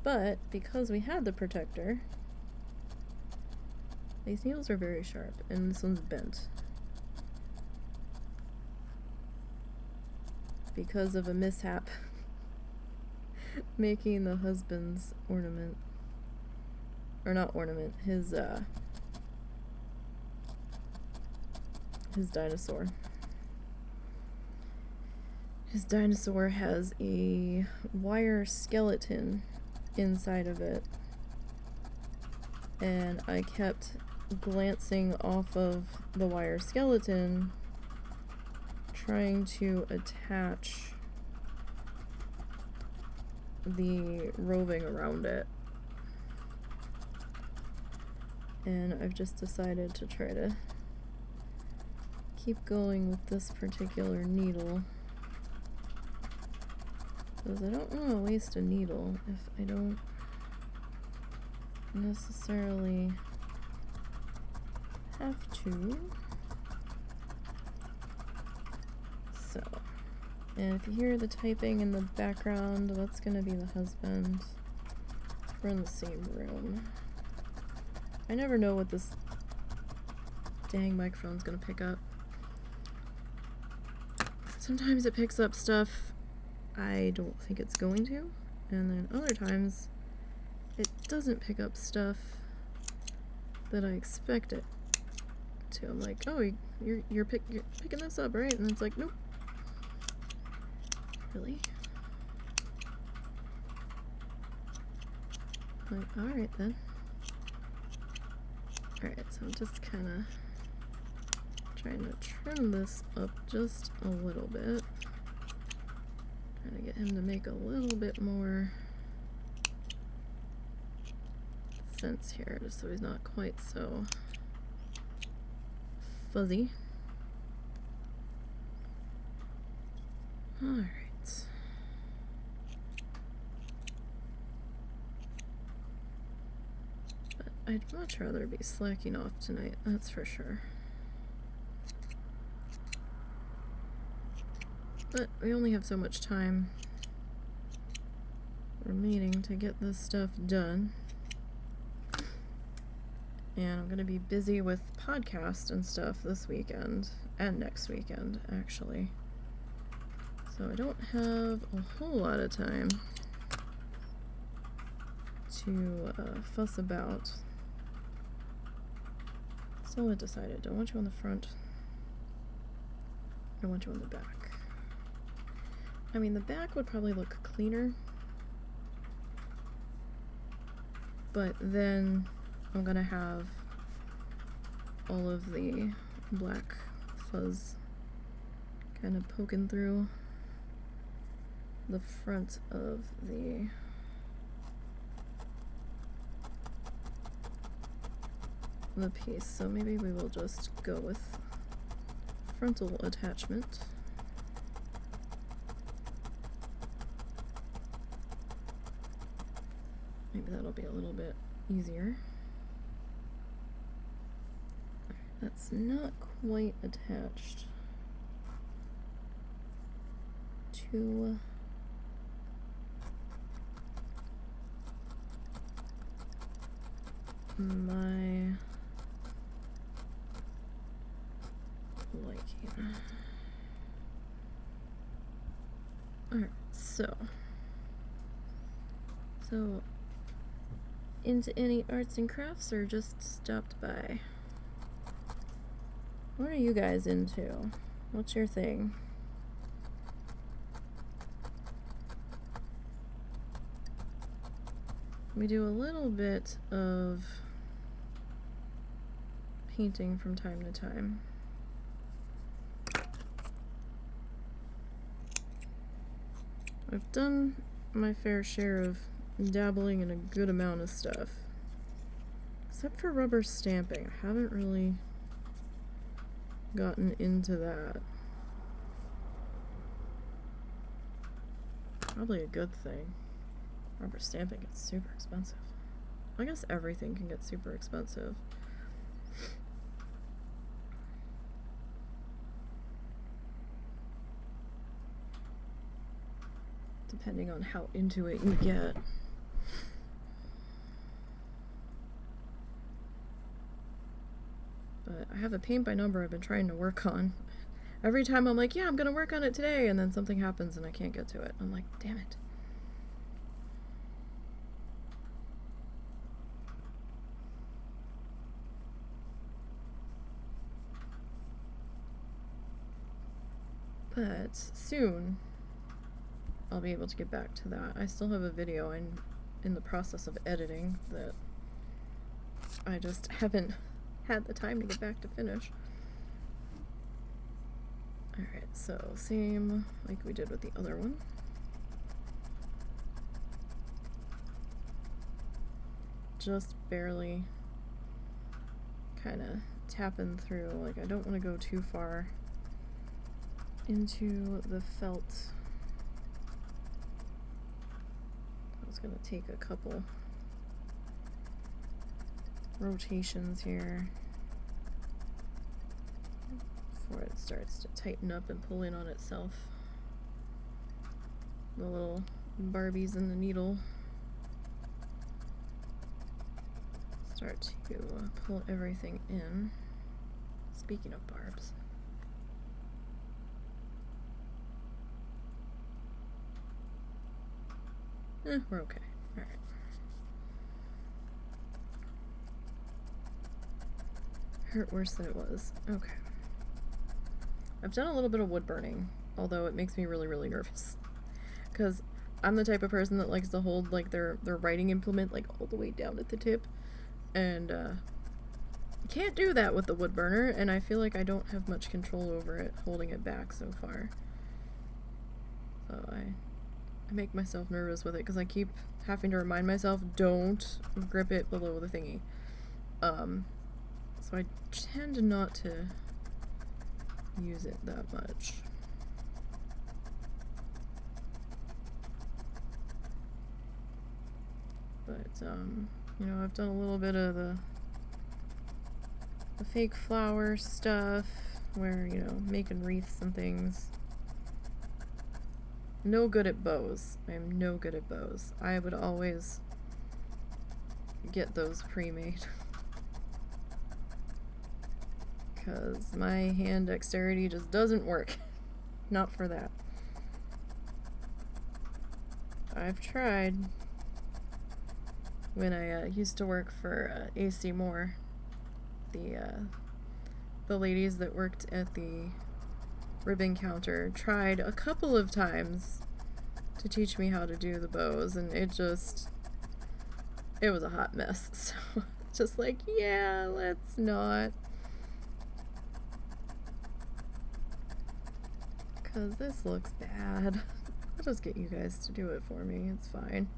But because we had the protector, these needles are very sharp, and this one's bent. Because of a mishap making the husband's ornament, or not ornament, his dinosaur. His dinosaur has a wire skeleton inside of it, and I kept glancing off of the wire skeleton trying to attach the roving around it. And I've just decided to try to keep going with this particular needle, because I don't want to waste a needle if I don't necessarily have to. So, and if you hear the typing in the background, that's gonna be the husband. We're in the same room. I never know what this dang microphone's gonna pick up. Sometimes it picks up stuff I don't think it's going to, and then other times it doesn't pick up stuff that I expect it to. I'm like, oh, you're picking this up, right? And it's like, nope. Really? I'm like, alright then. Alright, so I'm just kind of trying to trim this up just a little bit. Trying to get him to make a little bit more sense here, just so he's not quite so fuzzy. Alright. But I'd much rather be slacking off tonight, that's for sure. But we only have so much time remaining to get this stuff done. And I'm gonna be busy with podcast and stuff this weekend, and next weekend, actually. So I don't have a whole lot of time to fuss about. So I decided, do I want you on the front? I want you on the back. I mean, the back would probably look cleaner, but then I'm gonna have all of the black fuzz kind of poking through the front of the piece, so maybe we will just go with frontal attachment. Maybe that'll be a little bit easier. That's not quite attached to my liking. Alright, so into any arts and crafts, or just stopped by? What are you guys into? What's your thing? We do a little bit of painting from time to time. I've done my fair share of dabbling in a good amount of stuff. Except for rubber stamping. I haven't really gotten into that. Probably a good thing. Rubber stamping gets super expensive. I guess everything can get super expensive. Depending on how into it you get. But I have a paint by number I've been trying to work on. Every time I'm like, yeah, I'm gonna work on it today, and then something happens and I can't get to it. I'm like, damn it. But soon I'll be able to get back to that. I still have a video I'm in the process of editing that I just haven't had the time to get back to finish. Alright, so same like we did with the other one. just barely kind of tapping through. Like, I don't want to go too far into the felt. I was going to take a couple rotations here before it starts to tighten up and pull in on itself. The little Barbies in the needle start to pull everything in. Speaking of barbs. We're okay. Alright. Hurt worse than it was. Okay. I've done a little bit of wood burning, although it makes me really, really nervous. Because I'm the type of person that likes to hold like their writing implement like all the way down at the tip. And you can't do that with the wood burner, and I feel like I don't have much control over it holding it back so far. So I make myself nervous with it because I keep having to remind myself, don't grip it below the thingy. So I tend not to use it that much. But, you know, I've done a little bit of the fake flower stuff where, you know, making wreaths and things. No good at bows. I am no good at bows. I would always get those pre-made. Because my hand dexterity just doesn't work. Not for that. I've tried. When I used to work for AC Moore, the ladies that worked at the ribbon counter tried a couple of times to teach me how to do the bows, and it was a hot mess. So just like, yeah, let's not, because this looks bad. I'll just get you guys to do it for me, it's fine.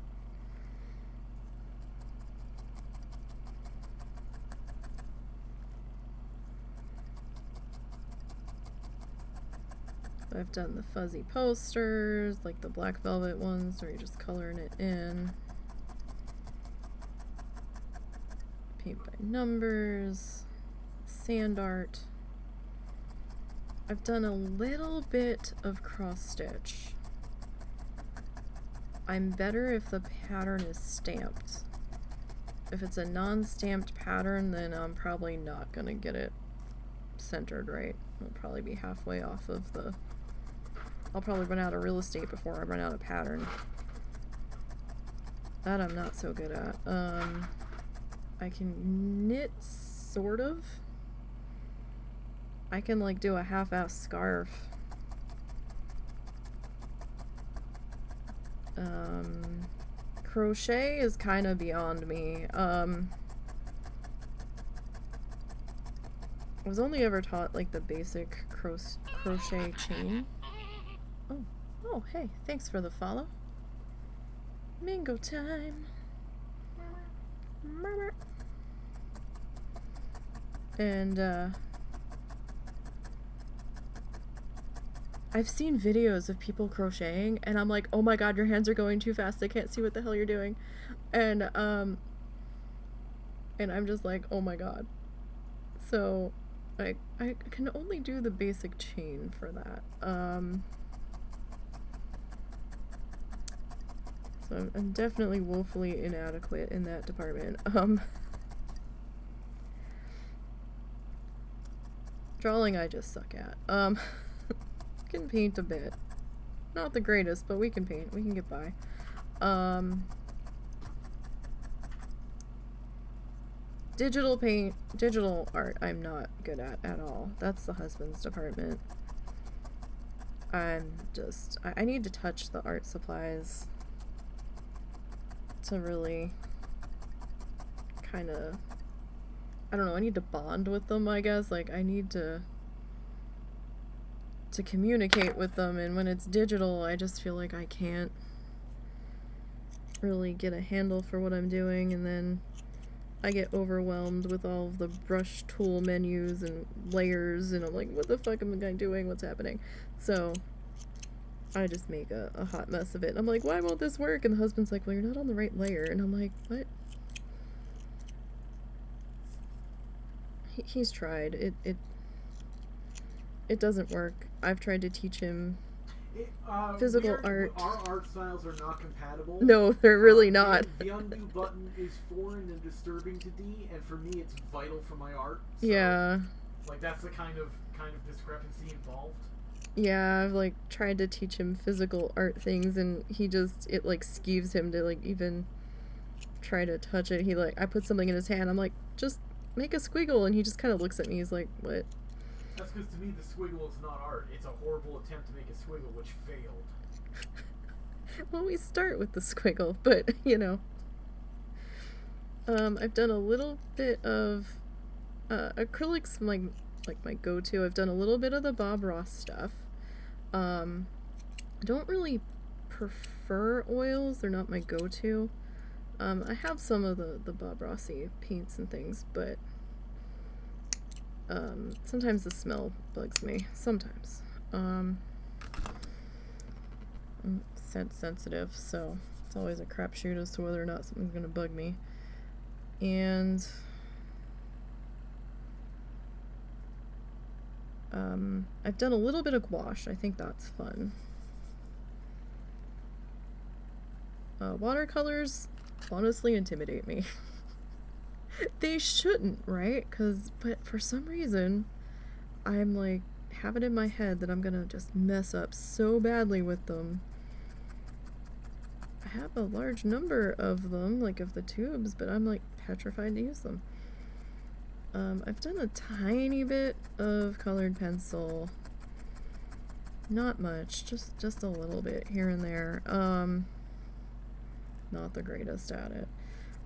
I've done the fuzzy posters, like the black velvet ones where you're just coloring it in. Paint by numbers, sand art. I've done a little bit of cross stitch. I'm better if the pattern is stamped. If it's a non-stamped pattern, then I'm probably not gonna get it centered right. It'll probably be halfway off of the... I'll probably run out of real estate before I run out of pattern. That I'm not so good at. I can knit, sort of. I can like do a half-ass scarf. Crochet is kind of beyond me. I was only ever taught like the basic crochet chain. Oh, hey, thanks for the follow. Mango time. And, I've seen videos of people crocheting, and I'm like, oh my god, your hands are going too fast, I can't see what the hell you're doing. And I'm just like, oh my god. So, I can only do the basic chain for that. So I'm definitely woefully inadequate in that department. Drawing I just suck at. Can paint a bit. Not the greatest, but we can paint. We can get by. Digital art I'm not good at all. That's the husband's department. I need to touch the art supplies to really kind of, I don't know, I need to bond with them, I guess. Like, I need to communicate with them, and when it's digital, I just feel like I can't really get a handle for what I'm doing, and then I get overwhelmed with all of the brush tool menus and layers, and I'm like, what the fuck am I doing? What's happening? So I just make a hot mess of it. And I'm like, why won't this work? And the husband's like, well, you're not on the right layer. And I'm like, what? He's tried. It doesn't work. I've tried to teach him physical art. Our art styles are not compatible. No, they're really not. The undo button is foreign and disturbing to D, and for me, it's vital for my art. So, yeah. Like, that's the kind of discrepancy involved. Yeah, I've like tried to teach him physical art things, and it like skeeves him to like even try to touch it. I put something in his hand. I'm like, just make a squiggle, and he just kind of looks at me. He's like, what? That's because to me the squiggle is not art. It's a horrible attempt to make a squiggle, which failed. Well, we start with the squiggle, but you know. I've done a little bit of acrylics, like my go-to. I've done a little bit of the Bob Ross stuff. I don't really prefer oils. They're not my go-to. I have some of the Bob Rossy paints and things, but sometimes the smell bugs me. Sometimes. I'm scent sensitive, so it's always a crapshoot as to whether or not something's gonna bug me. And I've done a little bit of gouache. I think that's fun. Watercolors honestly intimidate me. They shouldn't, right? But for some reason, I'm like, have it in my head that I'm gonna just mess up so badly with them. I have a large number of them, like of the tubes, but I'm like petrified to use them. I've done a tiny bit of colored pencil. Not much, just a little bit here and there. Not the greatest at it.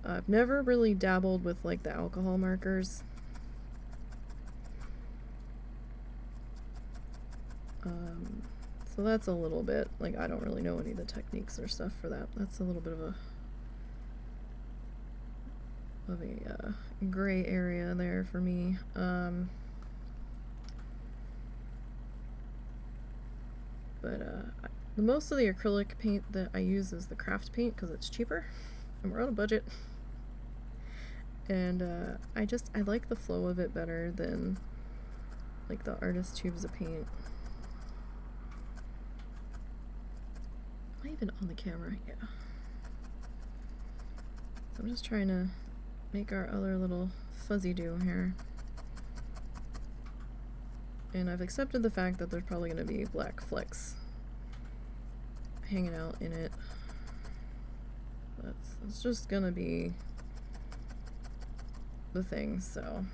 I've never really dabbled with like the alcohol markers. So that's a little bit, like, I don't really know any of the techniques or stuff for that. That's a little bit of a gray area there for me. Most of the acrylic paint that I use is the craft paint because it's cheaper and we're on a budget. And I like the flow of it better than like the artist tubes of paint. Am I even on the camera? Yeah. So I'm just trying to make our other little fuzzy do here. And I've accepted the fact that there's probably going to be black flecks hanging out in it. It's just going to be the thing, so.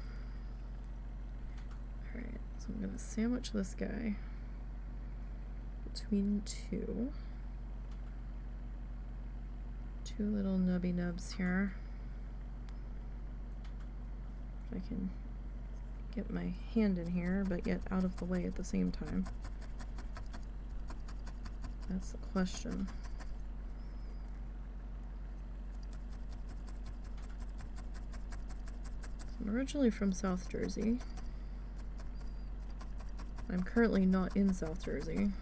Alright, so I'm going to sandwich this guy between two little nubby nubs here. If I can get my hand in here, but yet out of the way at the same time. That's the question. So I'm originally from South Jersey. I'm currently not in South Jersey.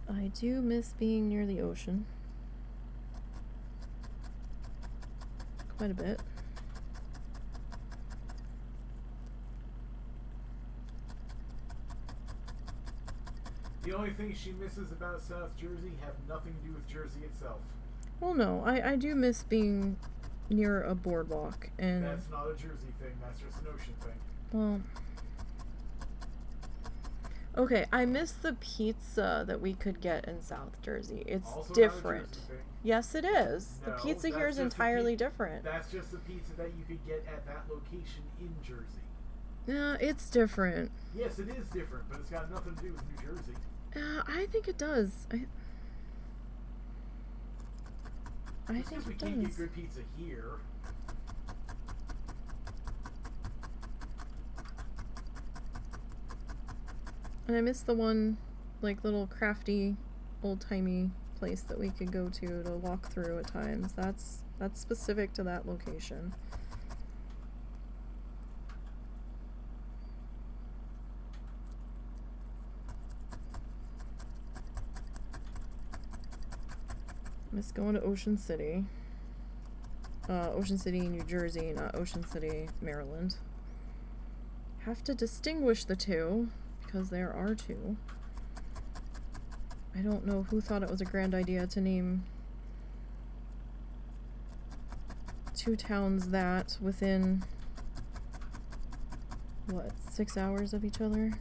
I do miss being near the ocean. Quite a bit. The only thing she misses about South Jersey have nothing to do with Jersey itself. Well, no, I do miss being near a boardwalk, and that's not a Jersey thing, that's just an ocean thing. Well, okay, I miss the pizza that we could get in South Jersey. It's also different. Not a Jersey thing. Yes, it is. No, the pizza here is entirely different. That's just the pizza that you could get at that location in Jersey. Yeah, it's different. Yes, it is different, but it's got nothing to do with New Jersey. I think it does. I think it we does. Can't get good pizza here. And I miss the one, like, little crafty old-timey place that we could go to walk through at times. That's specific to that location. Miss going to Ocean City. Ocean City, New Jersey, not Ocean City, Maryland. Have to distinguish the two, because there are two. I don't know who thought it was a grand idea to name two towns that within, what, 6 hours of each other?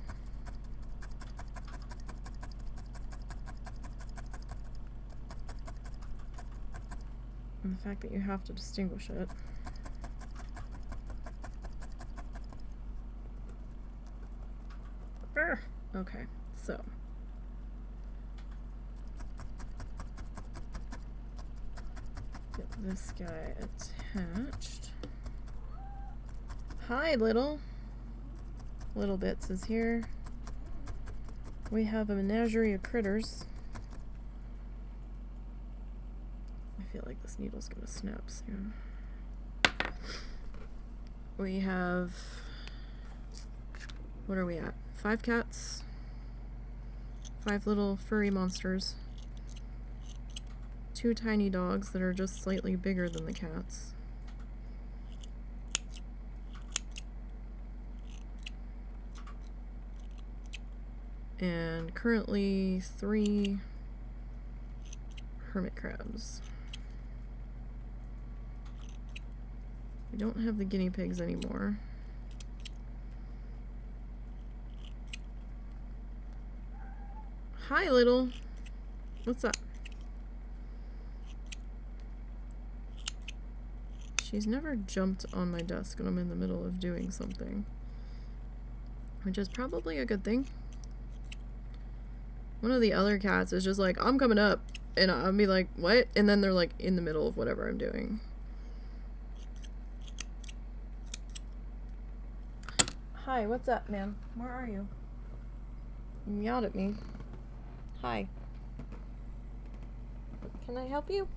And the fact that you have to distinguish it. Okay, so. Get this guy attached. Hi, Little. Little Bits is here. We have a menagerie of critters. I feel like this needle's gonna snap soon. We have, what are we at? 5 cats, 5 little furry monsters, 2 tiny dogs that are just slightly bigger than the cats, and currently 3 hermit crabs. We don't have the guinea pigs anymore. Hi, Little. What's up? She's never jumped on my desk when I'm in the middle of doing something, which is probably a good thing. One of the other cats is just like, I'm coming up, and I'll be like, what? And then they're like in the middle of whatever I'm doing. Hi, what's up, ma'am? Where are you? You meowed at me. Hi. Can I help you?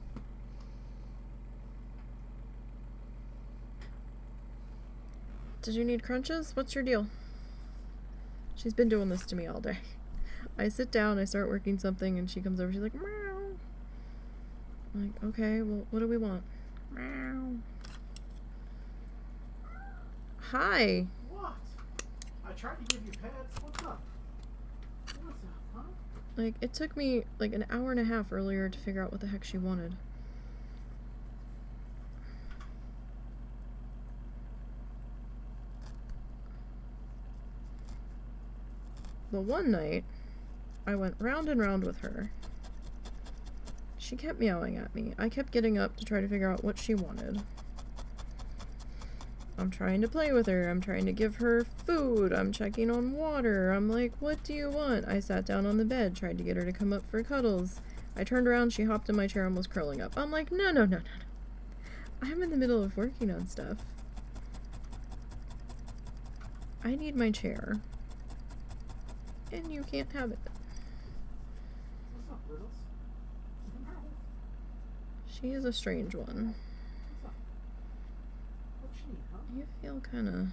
Did you need crunches? What's your deal? She's been doing this to me all day. I sit down, I start working something, and she comes over, she's like, meow. I'm like, okay, well, what do we want? Meow. Hi. What? I tried to give you pets. What's up? What's up, huh? Like, it took me like an hour and a half earlier to figure out what the heck she wanted. The one night, I went round and round with her. She kept meowing at me. I kept getting up to try to figure out what she wanted. I'm trying to play with her. I'm trying to give her food. I'm checking on water. I'm like, what do you want? I sat down on the bed, tried to get her to come up for cuddles. I turned around, she hopped in my chair and was curling up. I'm like, no, no, no, no, no. I'm in the middle of working on stuff. I need my chair. And you can't have it. What's up, Littles? She is a strange one. What's up? What you need, huh? You feel kinda...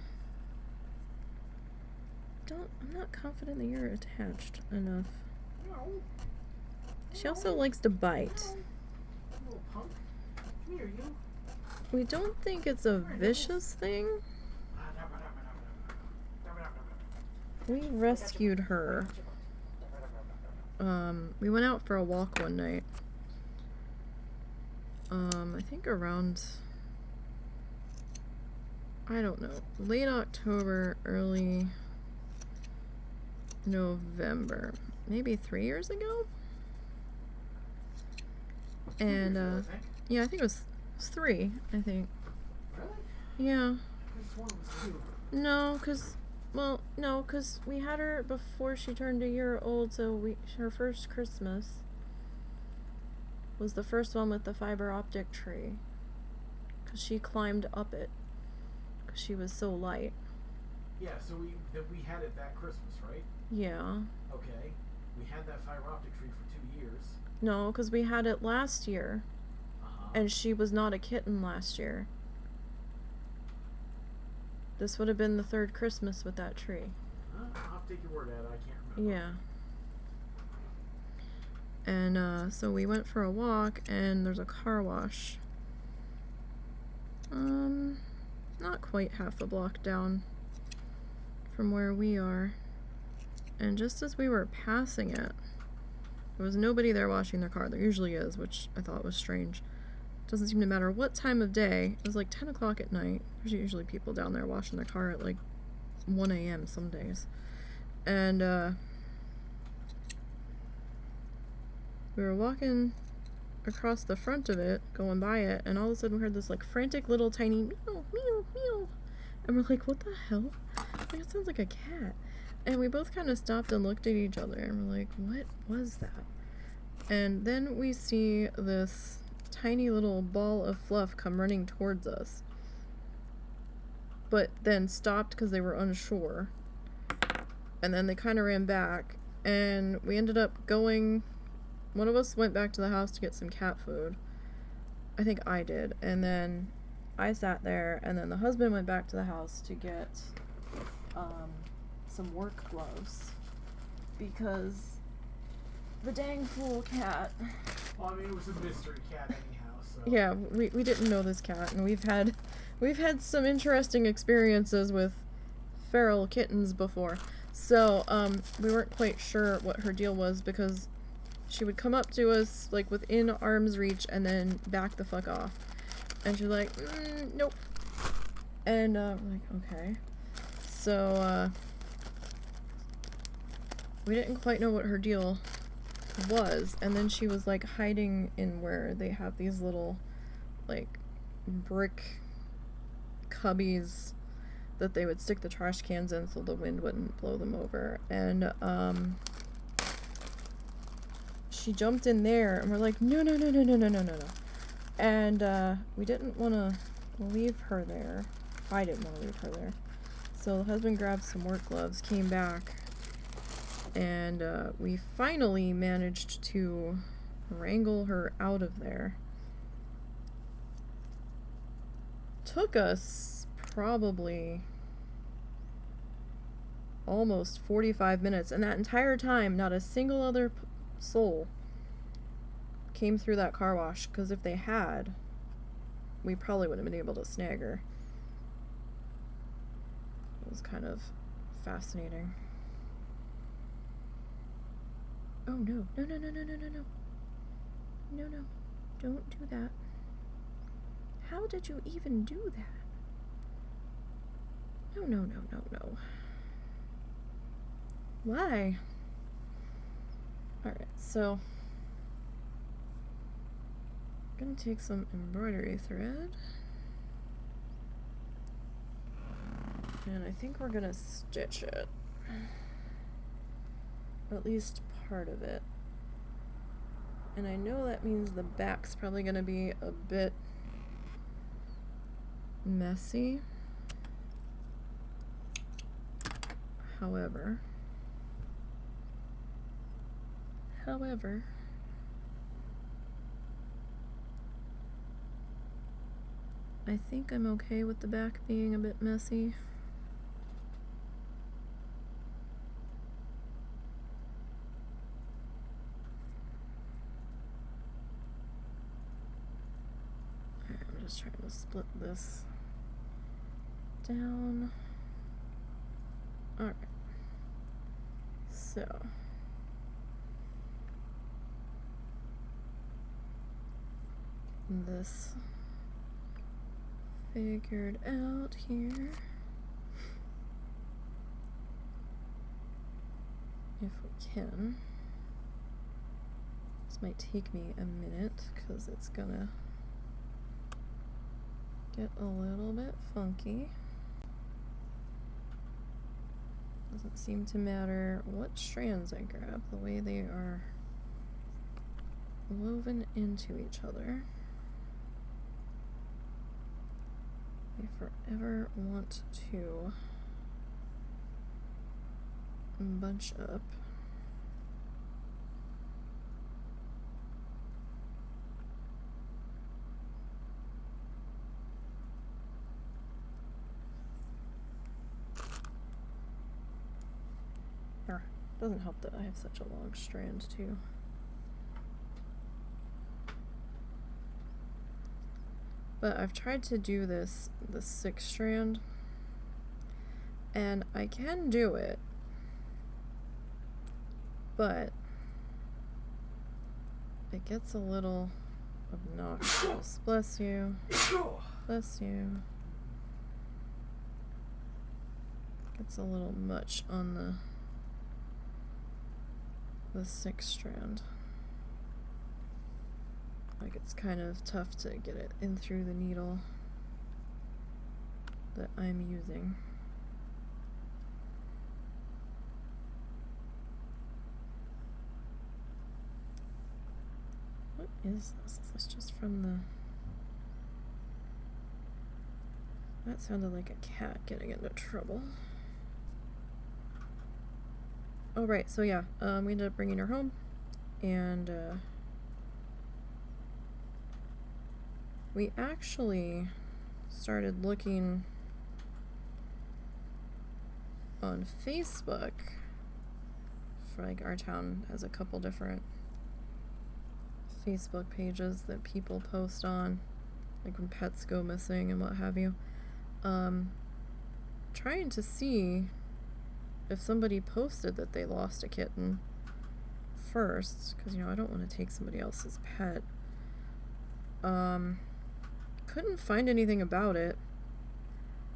I'm not confident that you're attached enough. No. She also likes to bite. No. Little punk. Come here, you. We don't think it's a vicious thing. We rescued her. We went out for a walk one night. I think around, I don't know, late October, early November, maybe 3 years ago. And yeah, I think it was 3. I think. Really? Yeah. I just one was 2. No, cause we had her before she turned a year old, so her first Christmas was the first one with the fiber optic tree, cause she climbed up it, cause she was so light. Yeah, so we had it that Christmas, right? Yeah. Okay. We had that fiber optic tree for years. No, because we had it last year. And she was not a kitten last year. This would have been the third Christmas with that tree. I'll have to take your word at it. I can't remember. Yeah. And so we went for a walk, and there's a car wash. Not quite half a block down from where we are. And just as we were passing it, there was nobody there washing their car. There usually is, which I thought was strange. Doesn't seem to matter what time of day. It was like 10 o'clock at night. There's usually people down there washing their car at like 1 a.m. some days. And we were walking across the front of it, going by it, and all of a sudden we heard this like frantic little tiny meow, meow, meow. And we're like, what the hell? Like, it sounds like a cat. And we both kind of stopped and looked at each other, and we're like, what was that? And then we see this tiny little ball of fluff come running towards us, but then stopped because they were unsure, and then they kind of ran back, and we ended up going. One of us went back to the house to get some cat food. I think I did, and then I sat there, and then the husband went back to the house to get some work gloves, because the dang fool cat. Well, I mean, it was a mystery cat anyhow, so. Yeah, we didn't know this cat, and we've had some interesting experiences with feral kittens before. So, we weren't quite sure what her deal was, because she would come up to us, like, within arm's reach, and then back the fuck off. And she's like, nope. And, we're like, okay. So, we didn't quite know what her deal was, and then she was, like, hiding in where they have these little, like, brick cubbies that they would stick the trash cans in so the wind wouldn't blow them over. And, she jumped in there, and we're like, no. And, we didn't want to leave her there. I didn't want to leave her there. So the husband grabbed some work gloves, came back, and, we finally managed to wrangle her out of there. Took us probably almost 45 minutes, and that entire time, not a single other soul came through that car wash, because if they had, we probably wouldn't have been able to snag her. It was kind of fascinating. Oh no. No, don't do that. How did you even do that? No. Why? Alright, so I'm gonna take some embroidery thread, and I think we're gonna stitch it, or at least part of it. And I know that means the back's probably gonna be a bit messy. However, I think I'm okay with the back being a bit messy. Alright, I'm just trying to split this down. Alright. So this figured out here. If we can. This might take me a minute because it's gonna get a little bit funky. Doesn't seem to matter what strands I grab, the way they are woven into each other. I forever want to bunch up. Doesn't help that I have such a long strand too. But I've tried to do the 6 strand, and I can do it, but it gets a little obnoxious. Bless you. Bless you. Gets a little much on the 6 strand. Like, it's kind of tough to get it in through the needle that I'm using. What is this? Is this just from the... That sounded like a cat getting into trouble. Oh, right, so yeah, we ended up bringing her home, and we actually started looking on Facebook for, like, our town has a couple different Facebook pages that people post on, like when pets go missing and what have you. Trying to see if somebody posted that they lost a kitten first, because, you know, I don't want to take somebody else's pet. Couldn't find anything about it.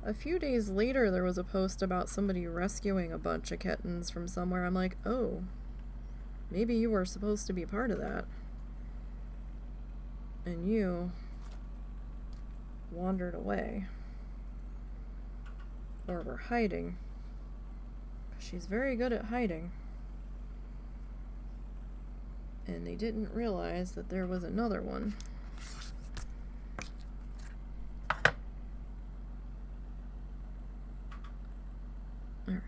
A few days later, there was a post about somebody rescuing a bunch of kittens from somewhere. I'm like, oh, maybe you were supposed to be part of that. And you wandered away. Or were hiding. She's very good at hiding. And they didn't realize that there was another one. Alright.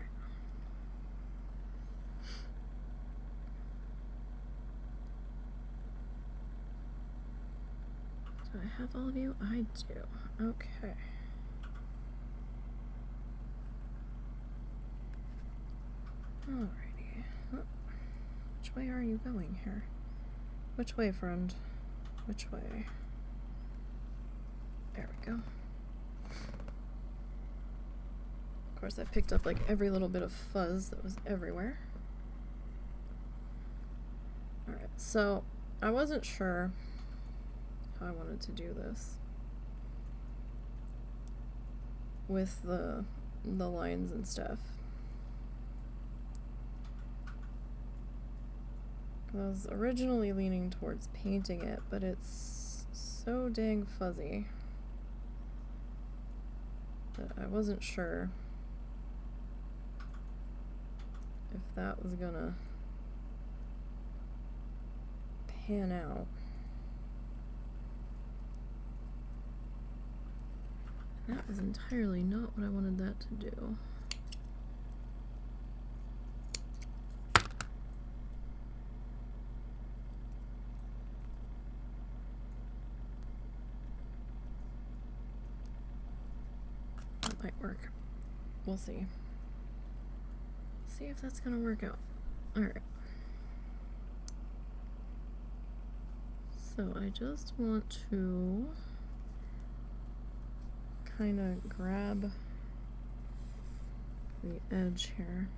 Do I have all of you? I do. Okay. Alrighty. Oh. Which way are you going here? Which way, friend? Which way? There we go. Of course, I picked up like every little bit of fuzz that was everywhere. Alright, so I wasn't sure how I wanted to do this with the lines and stuff. I was originally leaning towards painting it, but it's so dang fuzzy that I wasn't sure if that was gonna pan out. And that was entirely not what I wanted that to do. Might work. We'll see. See if that's gonna work out. Alright. So I just want to kind of grab the edge here.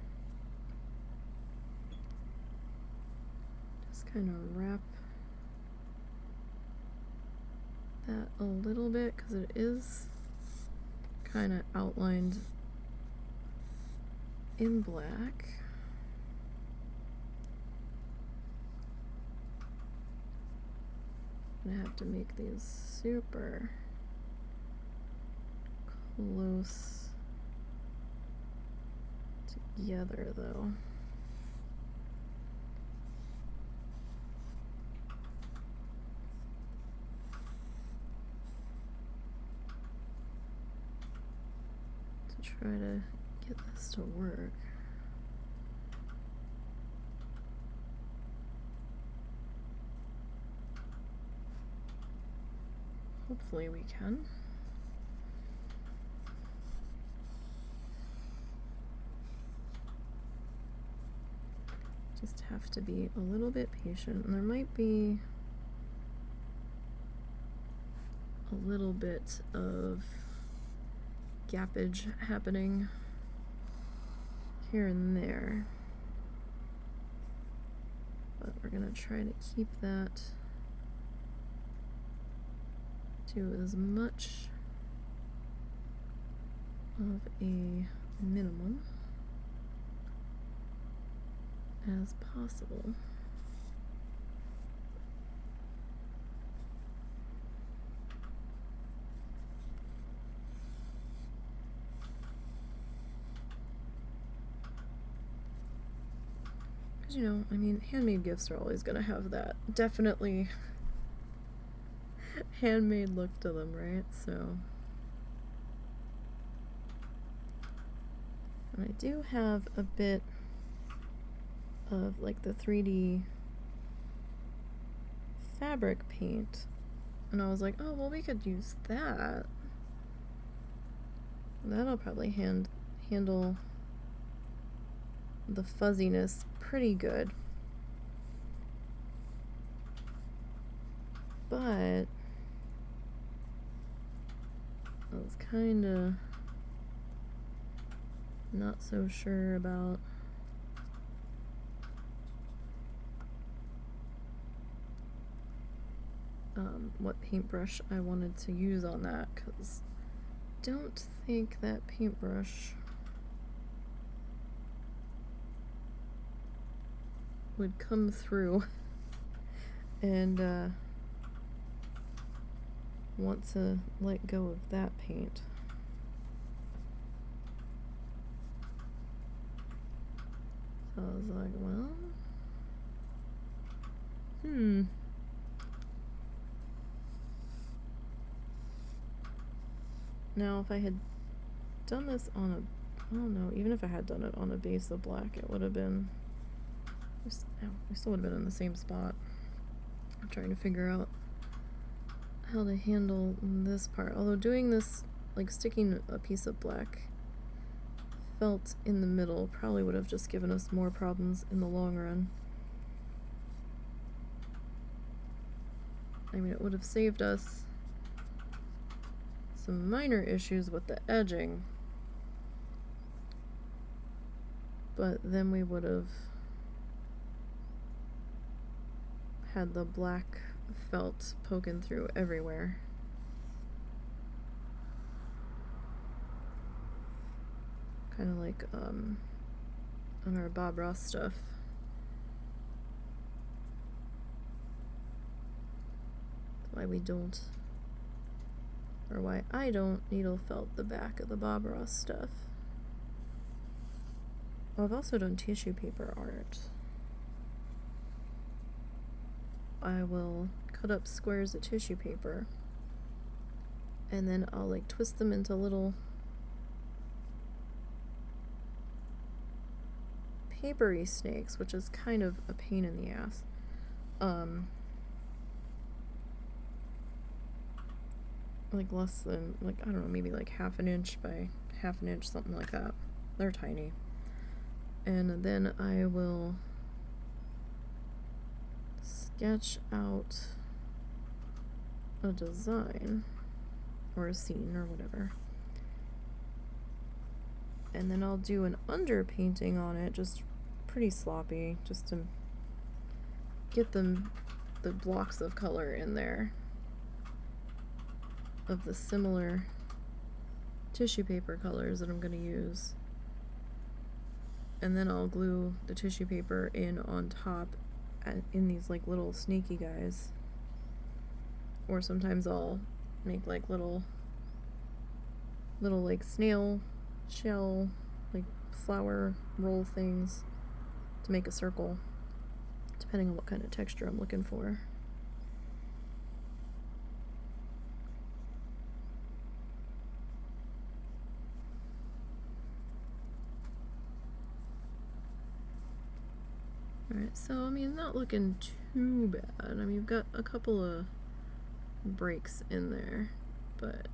Just kind of wrap that a little bit because it is kind of outlined in black. I'm gonna have to make these super close together though. Try to get this to work. Hopefully we can. Just have to be a little bit patient, and there might be a little bit of gappage happening here and there, but we're gonna try to keep that to as much of a minimum as possible. Because, you know, I mean, handmade gifts are always going to have that definitely handmade look to them, right? So, and I do have a bit of like the 3D fabric paint, and I was like, oh well, we could use that. That'll probably handle the fuzziness pretty good. But I was kinda not so sure about what paintbrush I wanted to use on that, because I don't think that paintbrush would come through and want to let go of that paint. So I was like, well, Now, if I had done this on a, I don't know, even if I had done it on a base of black, it would have been, we still would have been in the same spot. I'm trying to figure out how to handle this part. Although doing this, like sticking a piece of black felt in the middle, probably would have just given us more problems in the long run. I mean, it would have saved us some minor issues with the edging, but then we would have had the black felt poking through everywhere. Kind of like on our Bob Ross stuff. That's why we don't, or why I don't needle felt the back of the Bob Ross stuff. Well, I've also done tissue paper art. I will cut up squares of tissue paper, and then I'll like twist them into little papery snakes, which is kind of a pain in the ass. Like less than, like, I don't know, maybe like 1/2 inch by 1/2 inch, something like that. They're tiny. And then I will sketch out a design or a scene or whatever. And then I'll do an underpainting on it, just pretty sloppy, just to get the blocks of color in there of the similar tissue paper colors that I'm going to use. And then I'll glue the tissue paper in on top in these like little snaky guys. Or sometimes I'll make like little like snail shell, like flower roll things to make a circle, depending on what kind of texture I'm looking for. Alright, so I mean, not looking too bad. I mean, you've got a couple of breaks in there, but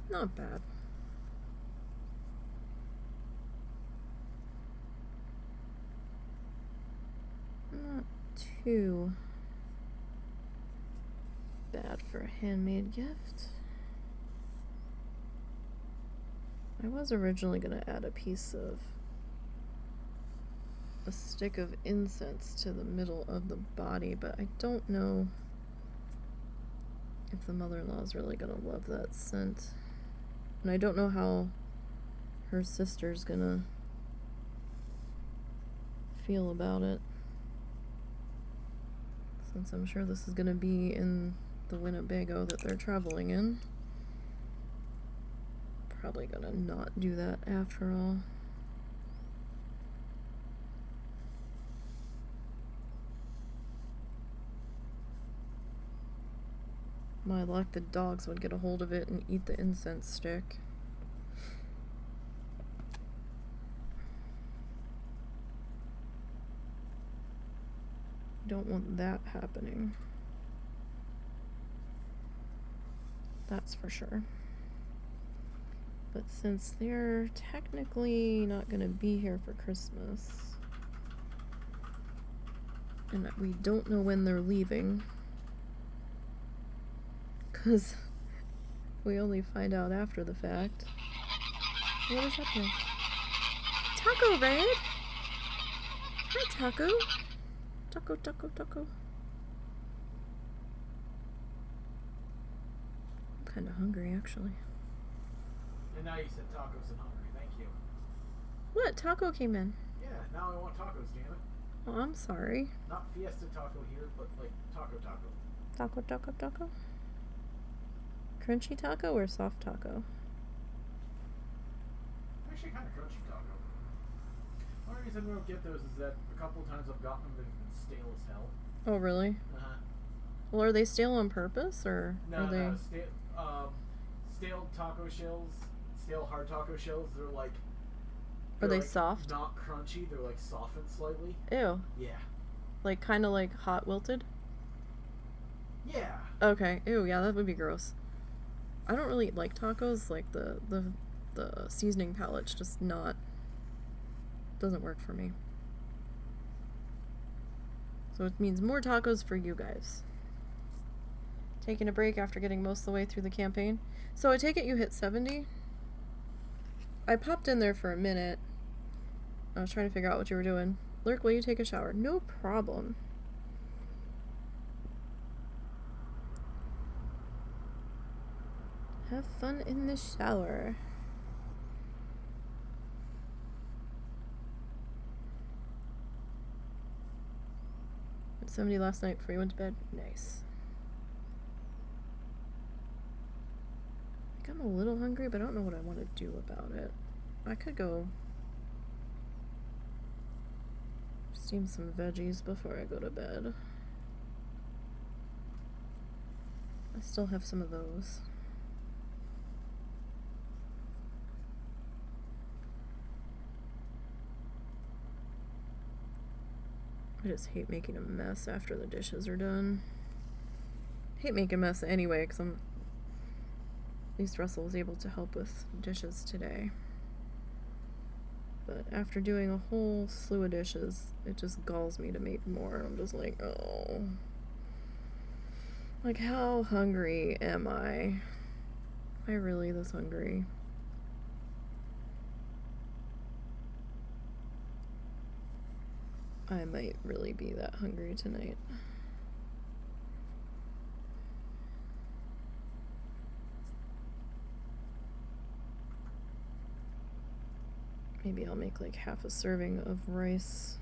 not bad. too bad for a handmade gift. I was originally going to add a stick of incense to the middle of the body, but I don't know if the mother-in-law is really going to love that scent. And I don't know how her sister's going to feel about it, since I'm sure this is going to be in the Winnebago that they're traveling in. Probably going to not do that after all. My luck, the dogs would get a hold of it and eat the incense stick. Don't want that happening. That's for sure. But since they're technically not gonna be here for Christmas, and that we don't know when they're leaving, because we only find out after the fact. What is happening? Taco Raid! Hi, Taco! Taco, taco, taco. I'm kind of hungry, actually. And now you said tacos and hungry. Thank you. What? Taco came in. Yeah, now I want tacos, damn it. Oh, I'm sorry. Not fiesta taco here, but like taco taco. Taco, taco, taco? Crunchy taco or soft taco? Actually, kind of crunchy taco. The only reason we don't get those is that a couple times I've gotten them, they've been stale as hell. Oh, really? Uh-huh. Well, are they stale on purpose, or No, are they... no, stale taco shells, stale hard taco shells, they're like... Are they like soft? Not crunchy, they're like softened slightly. Ew. Yeah. Like, kind of like hot wilted? Yeah. Okay. Ew, yeah, that would be gross. I don't really like tacos, like the seasoning palette's just not... doesn't work for me. So it means more tacos for you guys. Taking a break after getting most of the way through the campaign. So I take it you hit 70? I popped in there for a minute. I was trying to figure out what you were doing. Lurk, will you take a shower? No problem. Have fun in the shower. Hit 70 last night before you went to bed. Nice. I think I'm a little hungry, but I don't know what I want to do about it. I could go steam some veggies before I go to bed. I still have some of those. I just hate making a mess after the dishes are done. I hate making a mess anyway, because at least Russell was able to help with dishes today. But after doing a whole slew of dishes, it just galls me to make more. I'm just like, oh. Like, how hungry am I? Am I really this hungry? I might really be that hungry tonight. Maybe I'll make like half a serving of rice.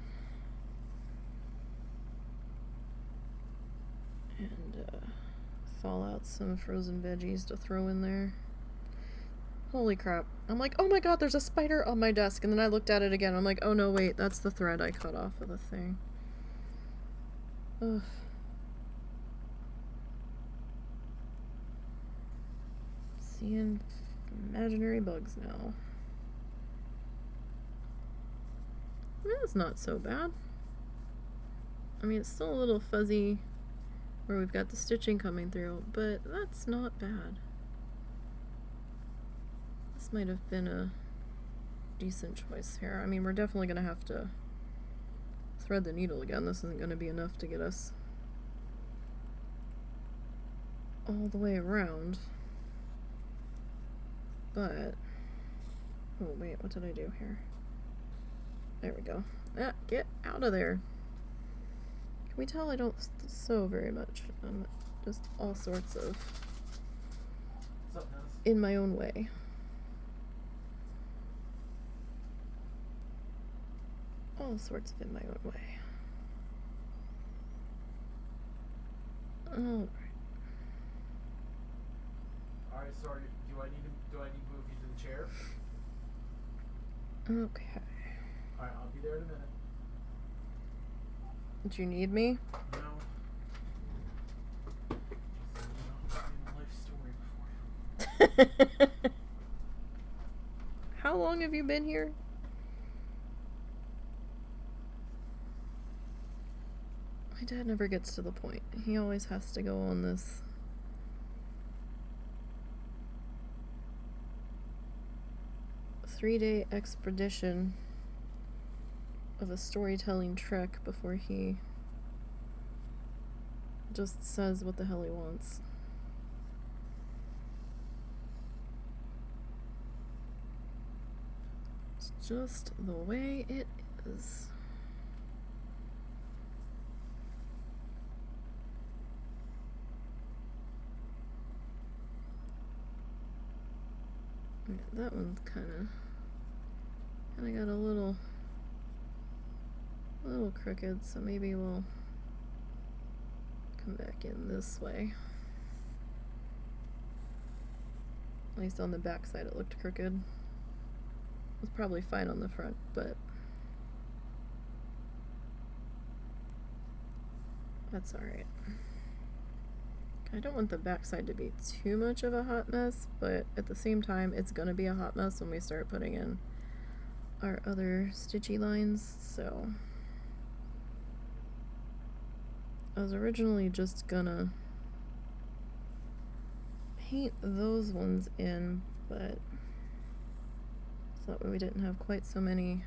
And thaw out some frozen veggies to throw in there. Holy crap. I'm like, oh my god, there's a spider on my desk. And then I looked at it again. I'm like, oh no, wait, that's the thread I cut off of the thing. Ugh. Seeing imaginary bugs now. That's not so bad. I mean, it's still a little fuzzy where we've got the stitching coming through, but that's not bad. This might have been a decent choice here. I mean, we're definitely going to have to thread the needle again. This isn't going to be enough to get us all the way around. But, oh wait, what did I do here? There we go. Ah, get out of there. Can we tell I don't sew very much? I'm just all sorts of in my own way. All sorts of in my own way. Alright. Alright, sorry. Do I need to move you to the chair? Okay. Alright, I'll be there in a minute. Do you need me? No. Just, life story before you. How long have you been here? My dad never gets to the point. He always has to go on this three-day expedition of a storytelling trek before he just says what the hell he wants. It's just the way it is. Yeah, that one's kind of got a little crooked, so maybe we'll come back in this way. At least on the back side it looked crooked. It was probably fine on the front, but that's alright. I don't want the back side to be too much of a hot mess, but at the same time it's gonna be a hot mess when we start putting in our other stitchy lines, so I was originally just gonna paint those ones in, but so that way we didn't have quite so many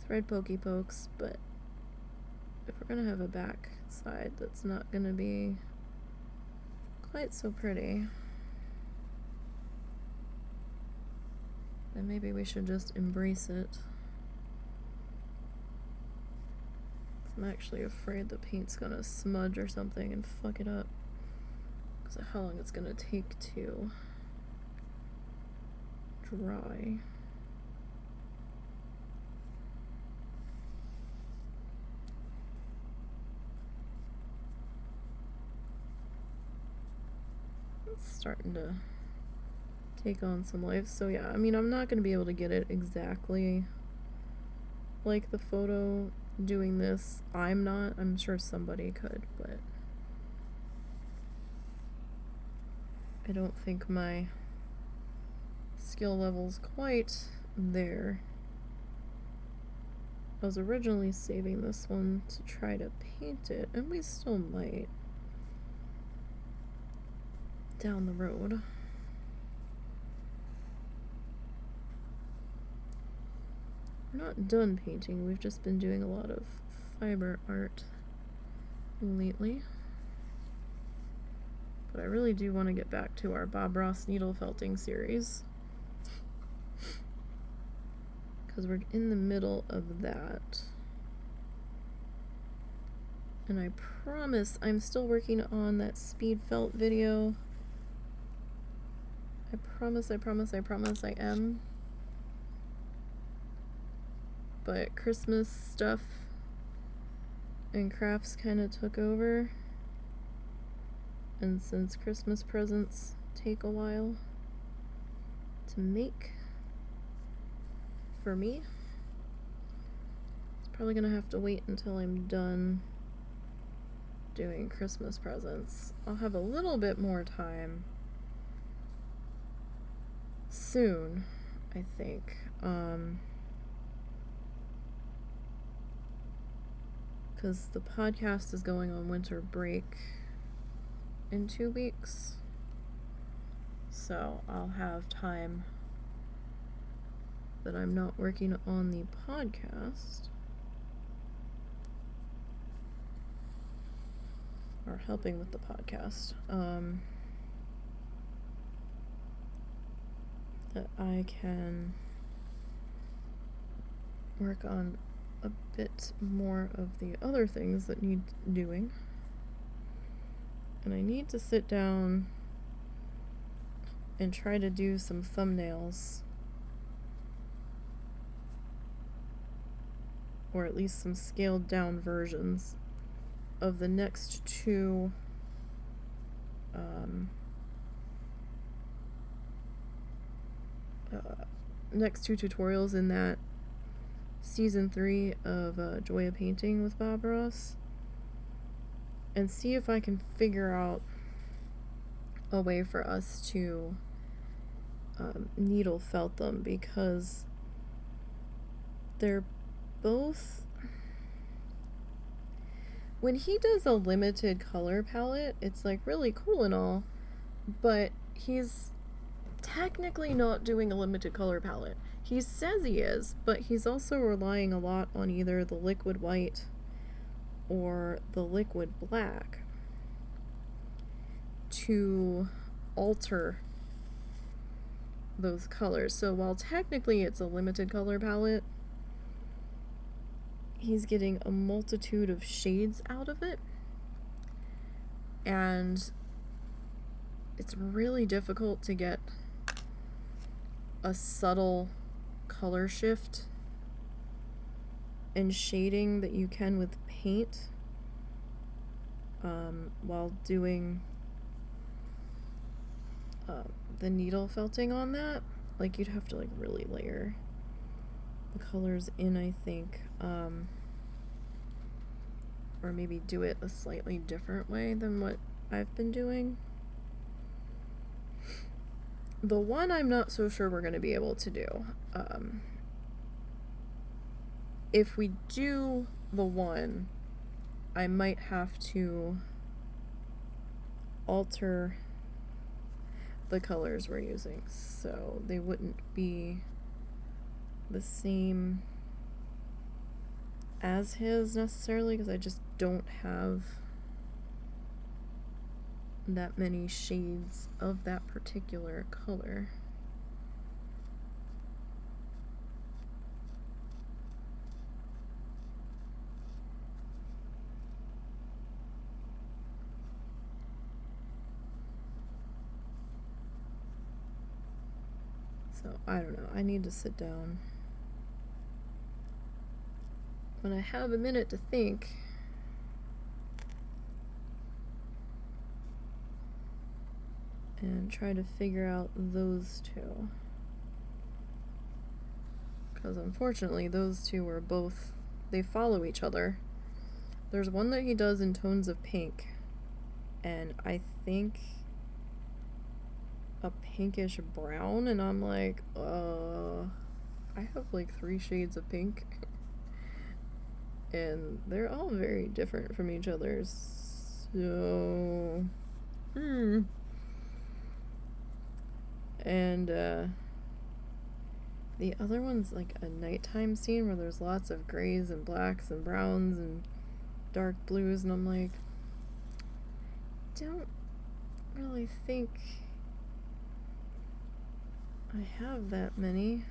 thread pokey pokes. But if we're gonna have a back side that's not gonna be quite so pretty, then maybe we should just embrace it. I'm actually afraid the paint's gonna smudge or something and fuck it up because of how long it's gonna take to dry. It's starting to take on some life. So yeah, I mean, I'm not gonna be able to get it exactly like the photo doing this. I'm sure somebody could, but I don't think my skill level's quite there. I was originally saving this one to try to paint it, and we still might down the road. We're not done painting, we've just been doing a lot of fiber art lately. But I really do want to get back to our Bob Ross needle felting series, because we're in the middle of that. And I promise I'm still working on that speed felt video. I promise I am. But Christmas stuff and crafts kind of took over. And since Christmas presents take a while to make for me, it's probably gonna have to wait until I'm done doing Christmas presents. I'll have a little bit more time soon, I think. Because the podcast is going on winter break in 2 weeks, so I'll have time that I'm not working on the podcast or helping with the podcast, that I can work on a bit more of the other things that need doing. And I need to sit down and try to do some thumbnails, or at least some scaled down versions of the next two tutorials in that season 3 of Joy of Painting with Bob Ross, and see if I can figure out a way for us to needle felt them, because they're both, when he does a limited color palette, it's like really cool and all, but he's technically not doing a limited color palette. He says he is, but he's also relying a lot on either the liquid white or the liquid black to alter those colors. So while technically it's a limited color palette, he's getting a multitude of shades out of it, and it's really difficult to get a subtle color shift and shading that you can with paint while doing the needle felting on that. Like, you'd have to like really layer the colors in, I think, or maybe do it a slightly different way than what I've been doing. The one I'm not so sure we're going to be able to do. If we do the one, I might have to alter the colors we're using so they wouldn't be the same as his necessarily, because I just don't have that many shades of that particular color. So I don't know, I need to sit down when I have a minute to think and try to figure out those two, because unfortunately those two are both, they follow each other. There's one that he does in tones of pink, and I think a pinkish brown, and I'm like, I have like 3 shades of pink and they're all very different from each other, so and the other one's like a nighttime scene where there's lots of grays and blacks and browns and dark blues, and I'm like, don't really think I have that many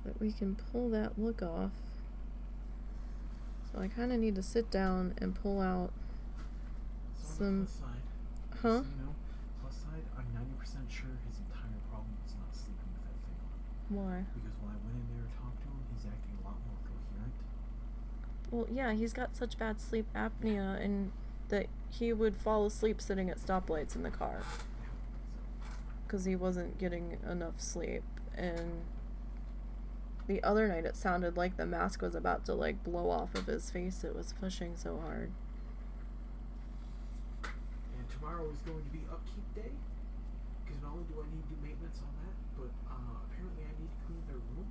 that we can pull that look off. So I kind of need to sit down and pull out some. Plus side, Huh? so you know, plus side, I'm 90% sure his entire problem is not sleeping with that thing on. Why? Because when I went in there to talk to him, he's acting a lot more coherent. Well, yeah, he's got such bad sleep apnea, and that he would fall asleep sitting at stoplights in the car because he wasn't getting enough sleep. And the other night it sounded like the mask was about to like blow off of his face. It was pushing so hard. And tomorrow is going to be upkeep day, because not only do I need to do maintenance on that, but apparently I need to clean their room.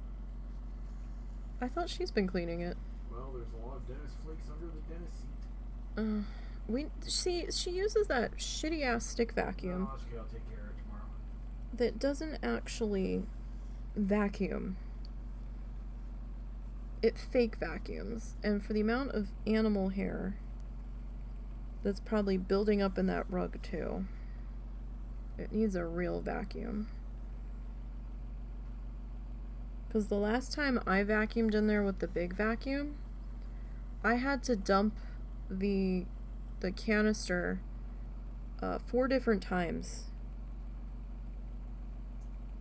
I thought she's been cleaning it. Well, there's a lot of dentist flakes under the dentist seat. She uses that shitty ass stick vacuum. Oh, that's okay, I'll take care of it tomorrow. That doesn't actually vacuum. It fake vacuums, and for the amount of animal hair that's probably building up in that rug too. It needs a real vacuum. Because the last time I vacuumed in there with the big vacuum, I had to dump the canister 4 different times.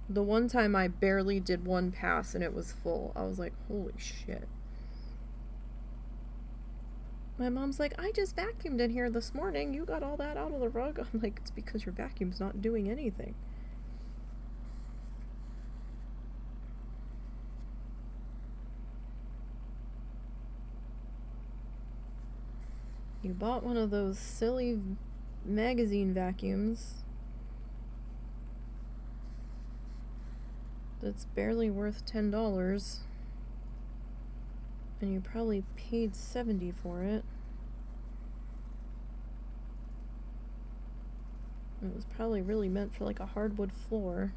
The one time I barely did 1 pass and it was full. I was like, holy shit. My mom's like, I just vacuumed in here this morning. You got all that out of the rug? I'm like, it's because your vacuum's not doing anything. You bought one of those silly magazine vacuums that's barely worth $10, and you probably paid $70 for it. It was probably really meant for like a hardwood floor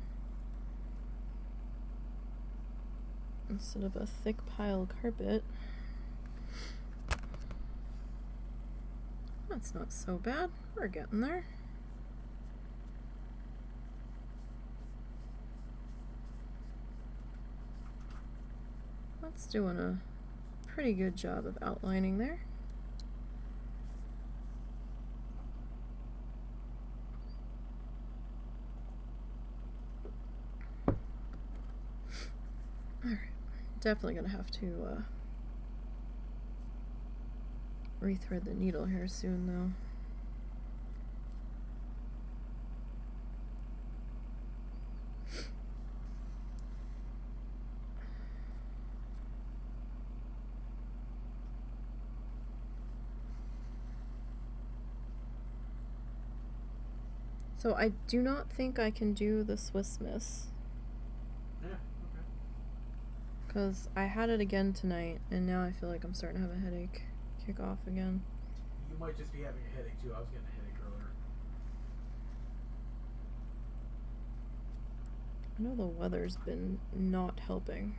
instead of a thick pile carpet. That's not so bad. We're getting there. That's doing a pretty good job of outlining there. Alright, definitely gonna have to rethread the needle here soon though. So I do not think I can do the Swiss Miss. Yeah, okay. Because I had it again tonight, and now I feel like I'm starting to have a headache kick off again. You might just be having a headache too. I was getting a headache earlier. I know the weather's been not helping.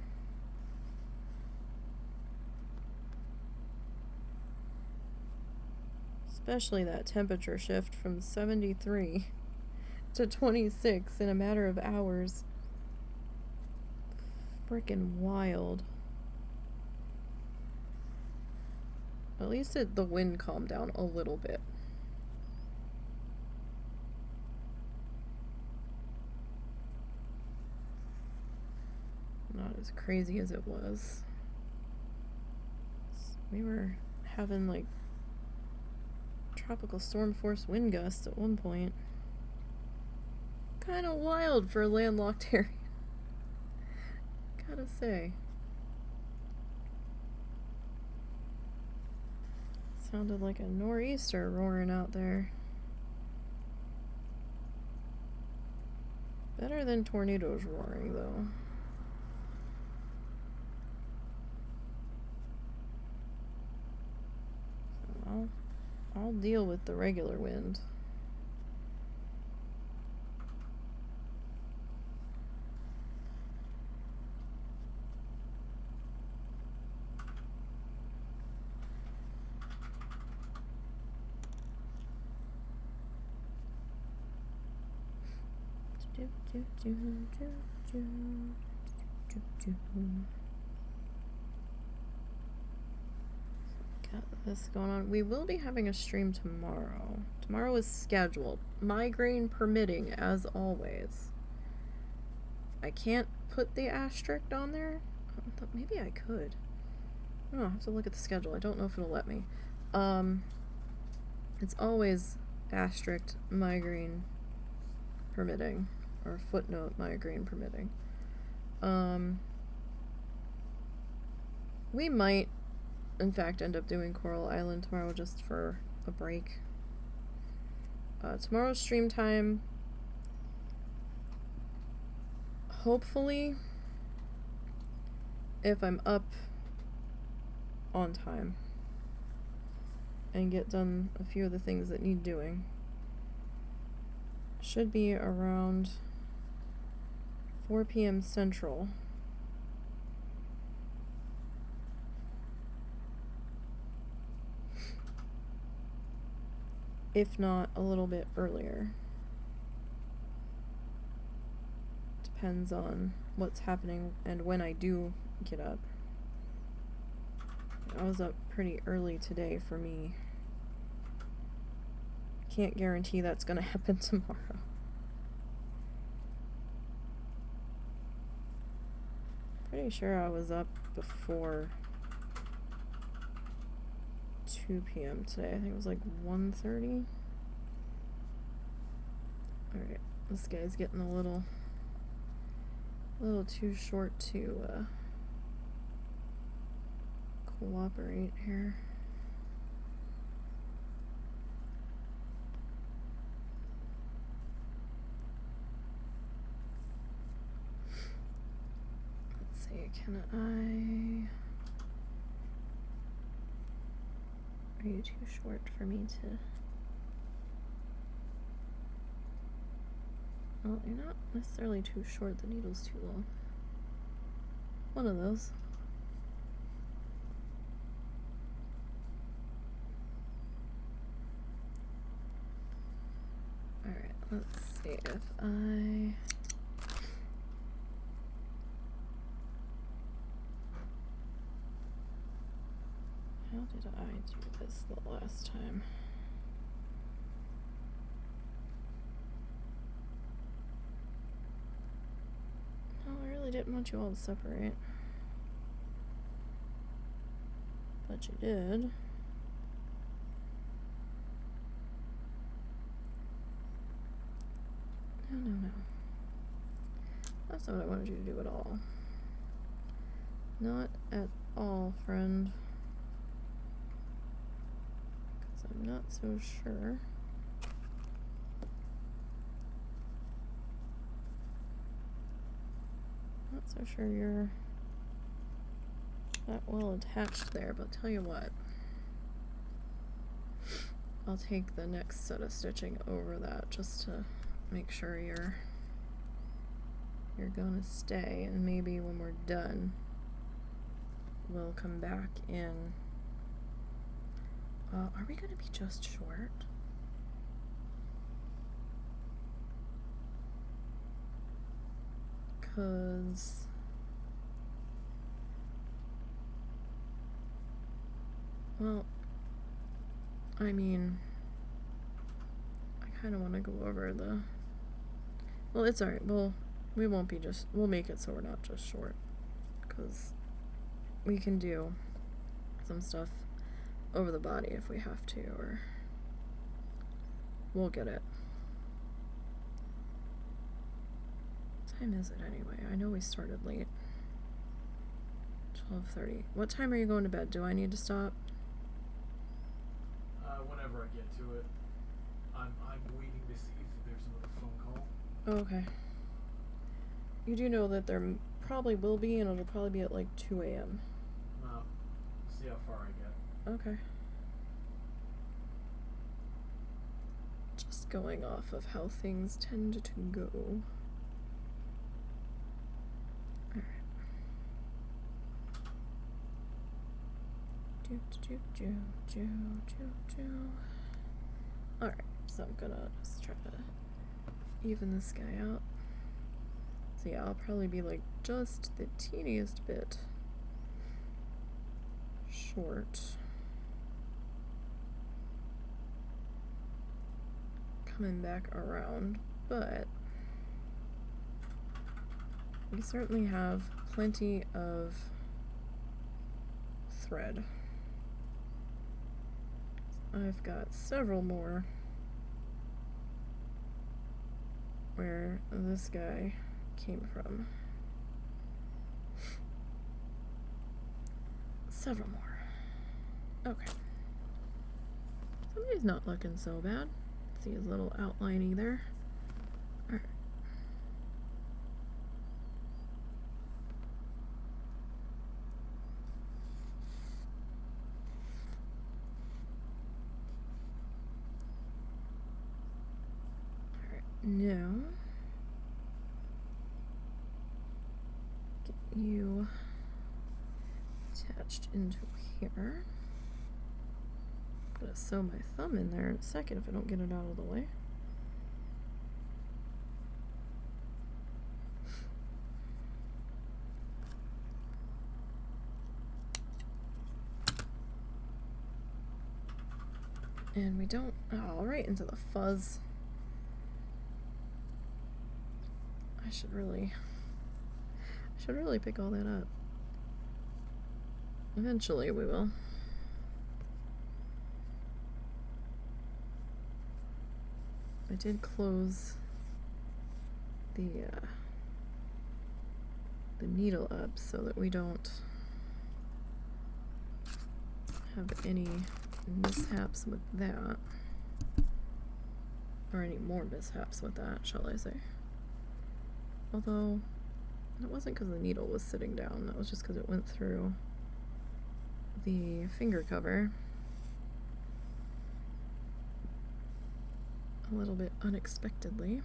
Especially that temperature shift from 73 to 26 in a matter of hours. Frickin' wild. At least the wind calmed down a little bit. Not as crazy as it was. We were having like tropical storm force wind gusts at one point. Kind of wild for a landlocked area. Gotta say. Sounded like a nor'easter roaring out there. Better than tornadoes roaring, though. So I'll deal with the regular wind. Got this going on. We will be having a stream tomorrow. Tomorrow is scheduled. Migraine permitting, as always. I can't put the asterisk on there. Maybe I could. I don't know. I have to look at the schedule. I don't know if it'll let me. It's always asterisk migraine permitting, or footnote migraine permitting. We might, in fact, end up doing Coral Island tomorrow just for a break. Tomorrow's stream time, hopefully, if I'm up on time and get done a few of the things that need doing, should be around 4 p.m. Central. if not a little bit earlier. Depends on what's happening and when I do get up. I was up pretty early today for me. Can't guarantee that's gonna happen tomorrow. Pretty sure I was up before 2 p.m. today. I think it was like 1:30. Alright, this guy's getting a little too short to cooperate here. Let's see, can I... Are you too short for me to... Well, you're not necessarily too short, the needle's too long. One of those. Alright, let's see if I... How did I do this the last time? No, I really didn't want you all to separate. But you did. No. That's not what I wanted you to do at all. Not at all, friend. Because I'm not so sure. Not so sure you're that well attached there, but tell you what. I'll take the next set of stitching over that just to make sure you're gonna stay, and maybe when we're done we'll come back in. Are we gonna be just short? Cause well, I mean, I kind of want to go over the... Well, it's alright. Well, we won't be just... We'll make it so we're not just short. Because we can do some stuff over the body if we have to, or... We'll get it. What time is it anyway? I know we started late. 12:30. What time are you going to bed? Do I need to stop? Whenever I get to it. I'm waiting to see if there's another phone call. Oh, okay. You do know that there probably will be, and it'll probably be at like 2 a.m. Well, see how far I get. Okay. Just going off of how things tend to go. Alright, so I'm gonna just try to even this guy out. So yeah, I'll probably be like just the teeniest bit short. Coming back around, but we certainly have plenty of thread. I've got several more where this guy came from. Several more. Okay. Somebody's not looking so bad. See his little outline either. Alright. Now, get you attached into here. I'm gonna sew my thumb in there in a second if I don't get it out of the way. And we don't, oh, right into the fuzz. I should really pick all that up. Eventually we will. I did close the needle up so that we don't have any mishaps with that, or any more mishaps with that, shall I say. Although it wasn't because the needle was sitting down, that was just because it went through the finger cover a little bit unexpectedly.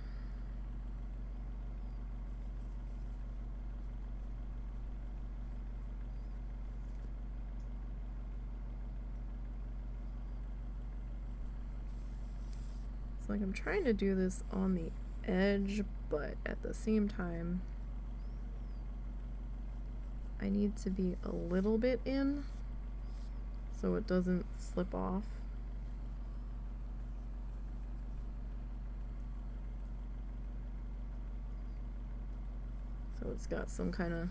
It's like I'm trying to do this on the edge, but at the same time I need to be a little bit in so it doesn't slip off. So it's got some kind of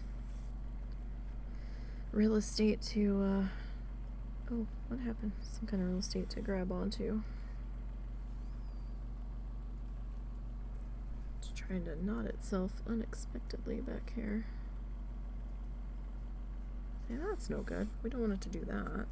real estate to oh, what happened? Some kind of real estate to grab onto. It's trying to knot itself unexpectedly back here. Yeah, that's no good. We don't want it to do that.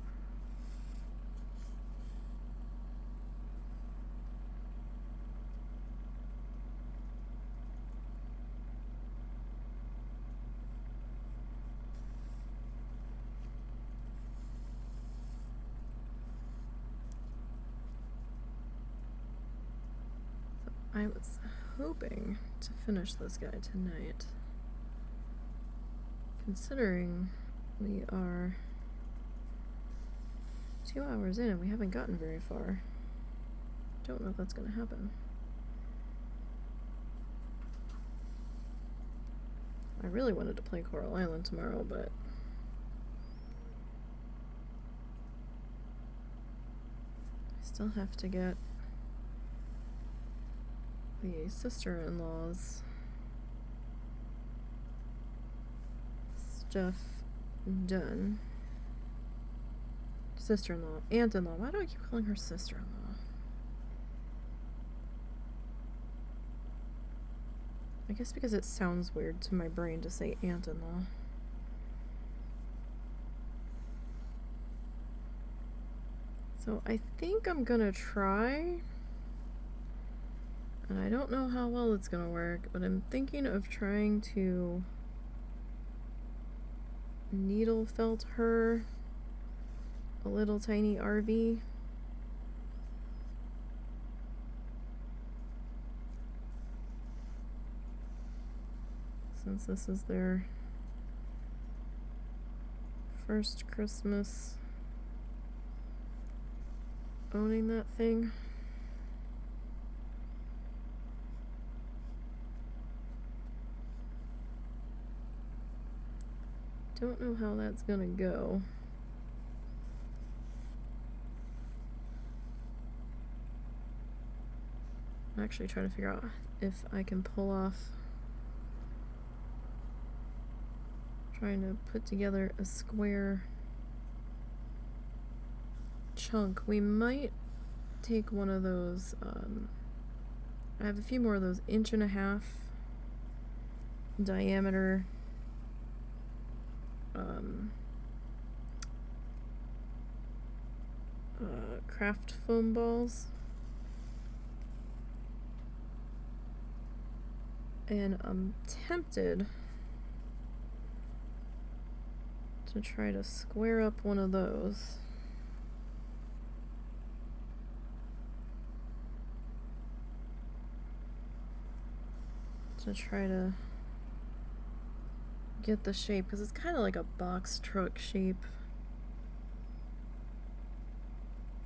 I was hoping to finish this guy tonight, considering we are 2 hours in and we haven't gotten very far. Don't know if that's gonna happen. I really wanted to play Coral Island tomorrow, but I still have to get the sister-in-law's stuff done. Sister-in-law, aunt-in-law. Why do I keep calling her sister-in-law? I guess because it sounds weird to my brain to say aunt-in-law. So I think I'm gonna try, and I don't know how well it's gonna work, but I'm thinking of trying to needle felt her a little tiny RV. Since this is their first Christmas owning that thing. Don't know how that's gonna go. I'm actually trying to figure out if I can pull off trying to put together a square chunk. We might take one of those, I have a few more of those 1.5 inch diameter craft foam balls, and I'm tempted to try to square up one of those. To try to get the shape, because it's kind of like a box truck shape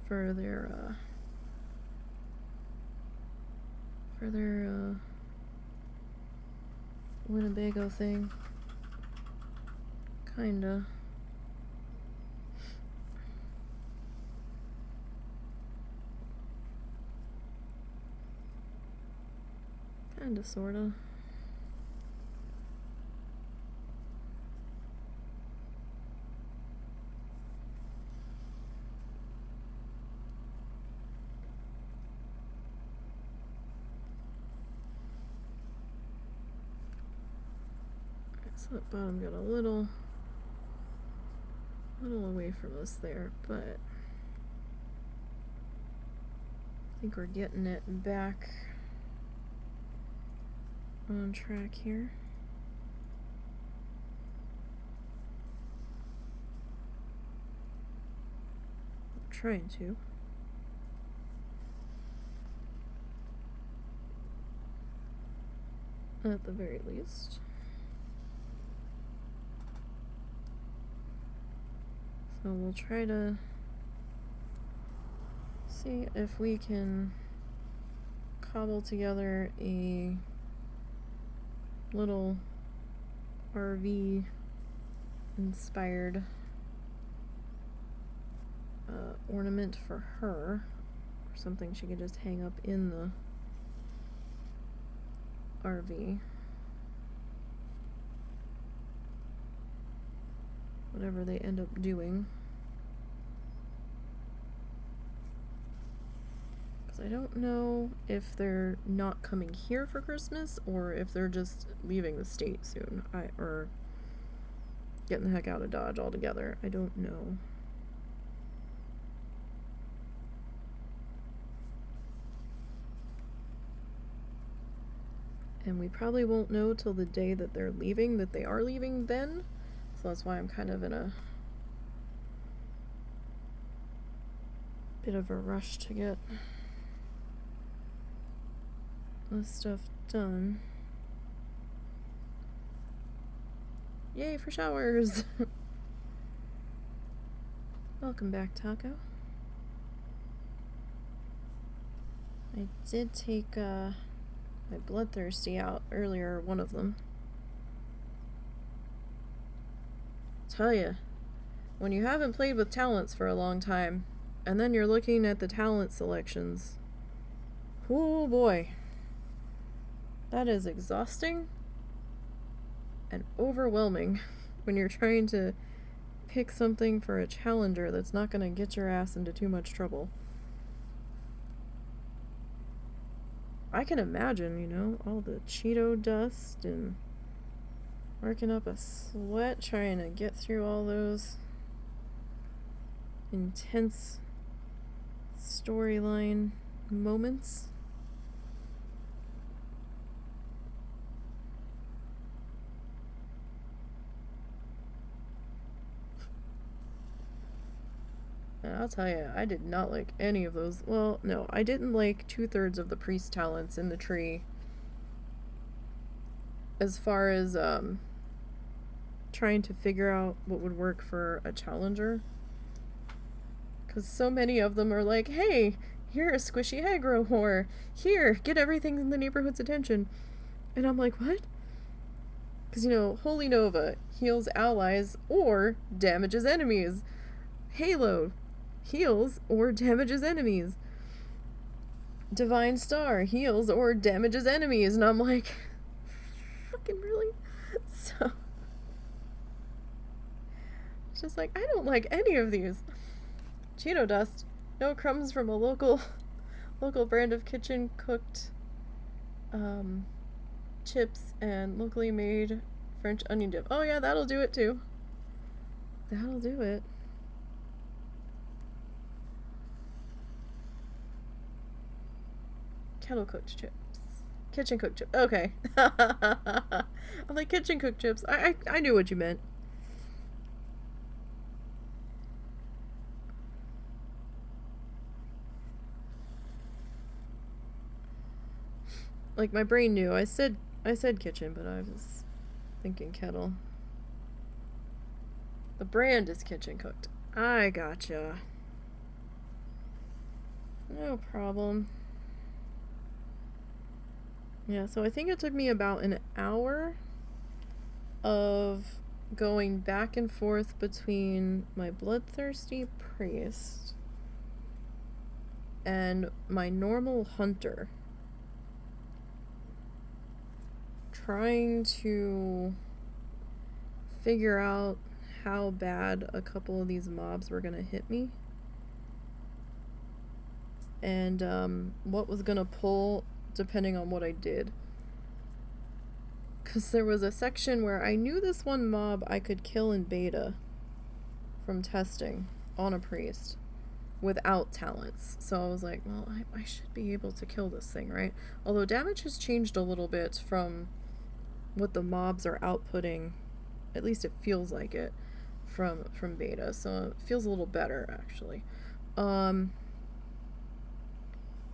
for their Winnebago thing. Kinda. Kinda, sorta. So that bottom got a little away from us there, but I think we're getting it back on track here. I'm trying to. At the very least. So we'll try to see if we can cobble together a little RV inspired ornament for her, or something she could just hang up in the RV. Whatever they end up doing. Because I don't know if they're not coming here for Christmas or if they're just leaving the state soon. Or getting the heck out of Dodge altogether. I don't know. And we probably won't know till the day that they're leaving that they are leaving then. So that's why I'm kind of in a bit of a rush to get this stuff done. Yay for showers! Welcome back, Taco. I did take my Bloodthirsty out earlier, one of them. Tell ya, when you haven't played with talents for a long time, and then you're looking at the talent selections, oh boy, that is exhausting and overwhelming when you're trying to pick something for a challenger that's not going to get your ass into too much trouble. I can imagine, you know, all the Cheeto dust and working up a sweat trying to get through all those intense storyline moments. And I'll tell you, I did not like any of those. Well, no, I didn't like 2/3 of the priest talents in the tree. As far as trying to figure out what would work for a challenger. Because so many of them are like, hey, you're a squishy aggro whore. Here, get everything in the neighborhood's attention. And I'm like, what? Because, you know, Holy Nova heals allies or damages enemies. Halo heals or damages enemies. Divine Star heals or damages enemies. And I'm like, fucking really? So it's just like, I don't like any of these. Cheeto dust. No crumbs from a local brand of kitchen cooked chips and locally made French onion dip. Oh yeah, that'll do it too. That'll do it. Kettle cooked chips. Kitchen cooked chips. Okay. I'm like, kitchen cooked chips. I knew what you meant. Like, my brain knew. I said kitchen, but I was thinking kettle. The brand is kitchen cooked. I gotcha. No problem. Yeah, so I think it took me about an hour of going back and forth between my bloodthirsty priest and my normal hunter, trying to figure out how bad a couple of these mobs were gonna hit me, and what was gonna pull depending on what I did. Because there was a section where I knew this one mob I could kill in beta from testing on a priest without talents. So I was like, well, I should be able to kill this thing, right? Although damage has changed a little bit from what the mobs are outputting, at least it feels like it, from beta. So it feels a little better, actually.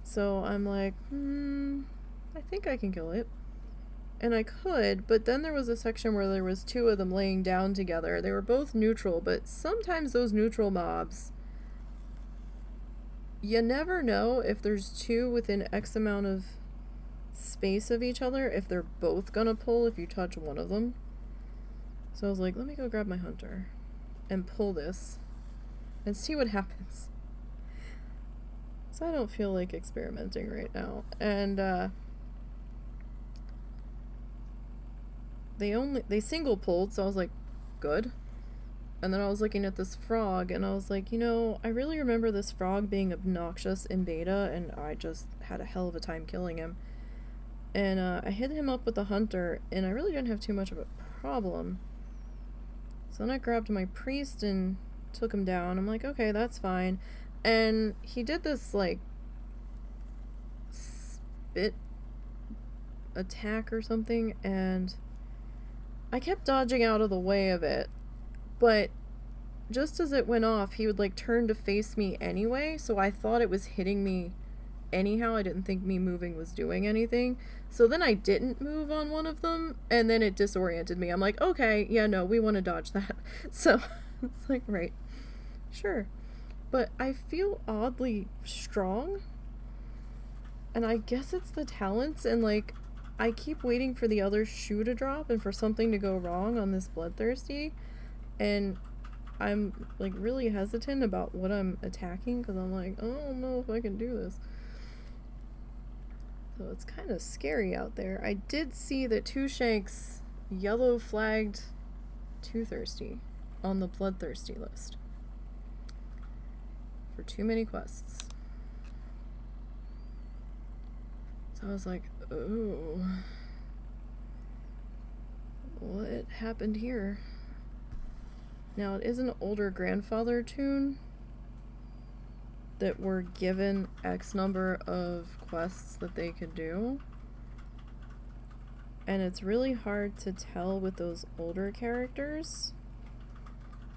So I'm like, I think I can kill it. And I could, but then there was a section where there was two of them laying down together. They were both neutral, but sometimes those neutral mobs, you never know if there's two within X amount of space of each other, if they're both gonna pull if you touch one of them. So I was like, let me go grab my hunter and pull this and see what happens. So I don't feel like experimenting right now. And they single pulled, so I was like, good. And then I was looking at this frog, and I was like, I really remember this frog being obnoxious in beta, and I just had a hell of a time killing him. And I hit him up with the hunter, and I really didn't have too much of a problem. So then I grabbed my priest and took him down. I'm like, okay, that's fine. And he did this, like, spit attack or something, and I kept dodging out of the way of it. But just as it went off, he would, like, turn to face me anyway, so I thought it was hitting me anyhow. I didn't think me moving was doing anything. So then I didn't move on one of them, and then it disoriented me. I'm like, okay, yeah, no, we want to dodge that. So it's like, right, sure. But I feel oddly strong, and I guess it's the talents, and, like, I keep waiting for the other shoe to drop and for something to go wrong on this bloodthirsty, and I'm, like, really hesitant about what I'm attacking, because I'm like, I don't know if I can do this. So it's kind of scary out there. I did see that Two Shanks yellow flagged Too Thirsty on the bloodthirsty list for too many quests. So I was like, oh, what happened here? Now, it is an older grandfather tune that were given X number of quests that they could do. And it's really hard to tell with those older characters,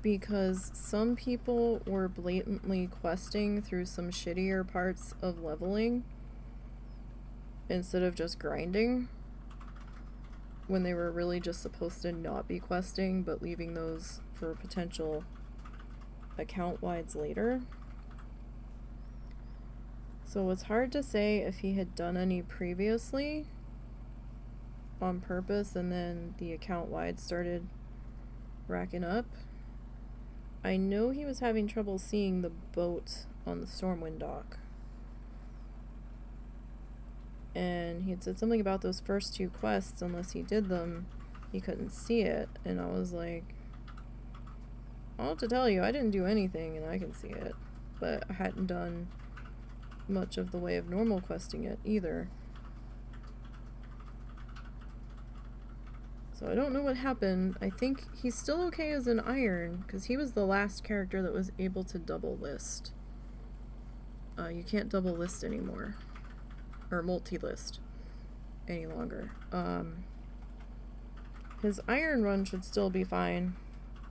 because some people were blatantly questing through some shittier parts of leveling instead of just grinding, when they were really just supposed to not be questing, but leaving those for potential account-wides later. So it's hard to say if he had done any previously on purpose and then the account-wide started racking up. I know he was having trouble seeing the boat on the Stormwind dock. And he had said something about those first two quests, unless he did them, he couldn't see it. And I was like, I'll have to tell you, I didn't do anything and I can see it. But I hadn't done much of the way of normal questing it either. So I don't know what happened. I think he's still okay as an iron, because he was the last character that was able to double list. You can't double list anymore. Or multi-list any longer. His iron run should still be fine,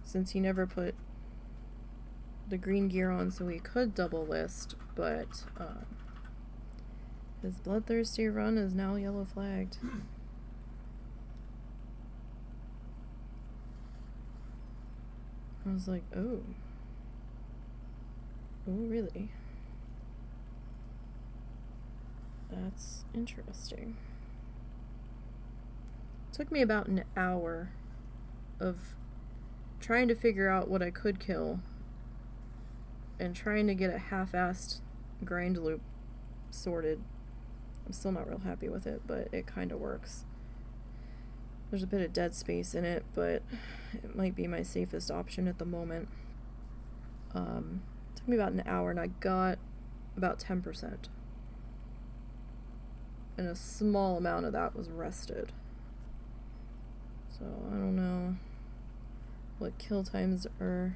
since he never put the green gear on so he could double list, but his bloodthirsty run is now yellow flagged. I was like, oh, really? That's interesting. It took me about an hour of trying to figure out what I could kill and trying to get a half-assed grind loop sorted. I'm still not real happy with it, but it kind of works. There's a bit of dead space in it, but it might be my safest option at the moment. Took me about an hour and I got about 10%. And a small amount of that was rested. So I don't know what kill times are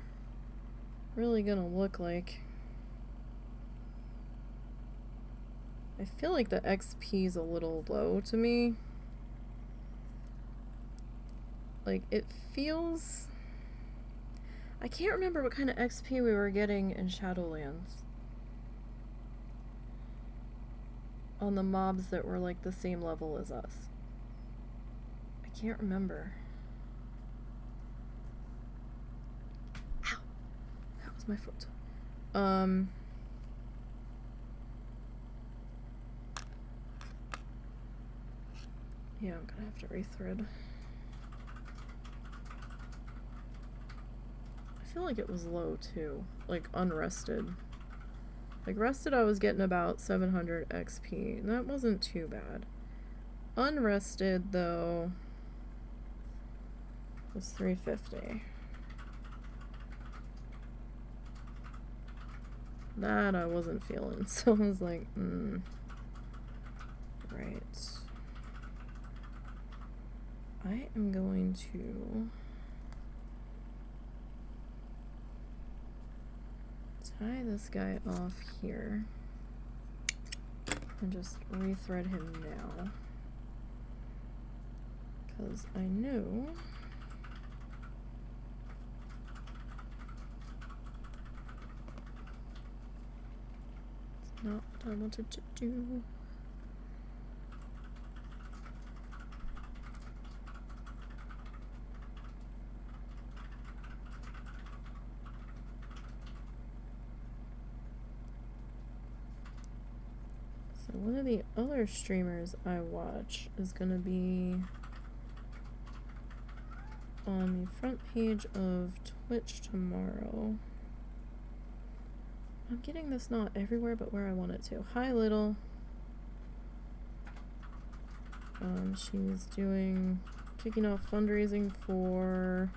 really gonna look like. I feel like the XP is a little low to me. Like, it feels... I can't remember what kind of XP we were getting in Shadowlands. On the mobs that were, like, the same level as us. I can't remember. Ow! That was my foot. Yeah, I'm gonna have to rethread. I feel like it was low too, like unrested. Like rested I was getting about 700 XP, and that wasn't too bad. Unrested though was 350. That I wasn't feeling, so I was like, right. I am going to tie this guy off here and just rethread him now, because I know it's not what I wanted to do. One of the other streamers I watch is gonna be on the front page of Twitch tomorrow. I'm getting this not everywhere but where I want it to. Hi, Little. She's kicking off fundraising for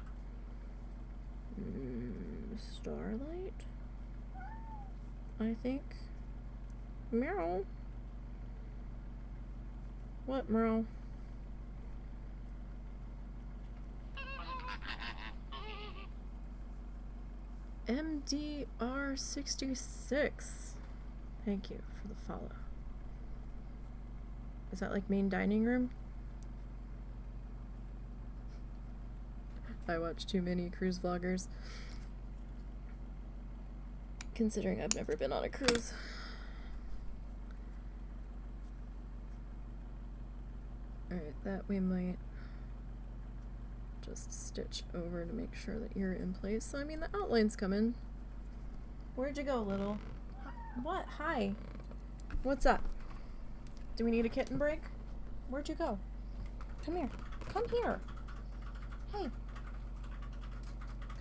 Starlight, I think. Meow. What, Merle? MDR66. Thank you for the follow. Is that like main dining room? I watch too many cruise vloggers. Considering I've never been on a cruise. Alright, that we might just stitch over to make sure that you're in place. So, I mean, the outline's coming. Where'd you go, Little? What? Hi. What's up? Do we need a kitten break? Where'd you go? Come here. Come here. Hey.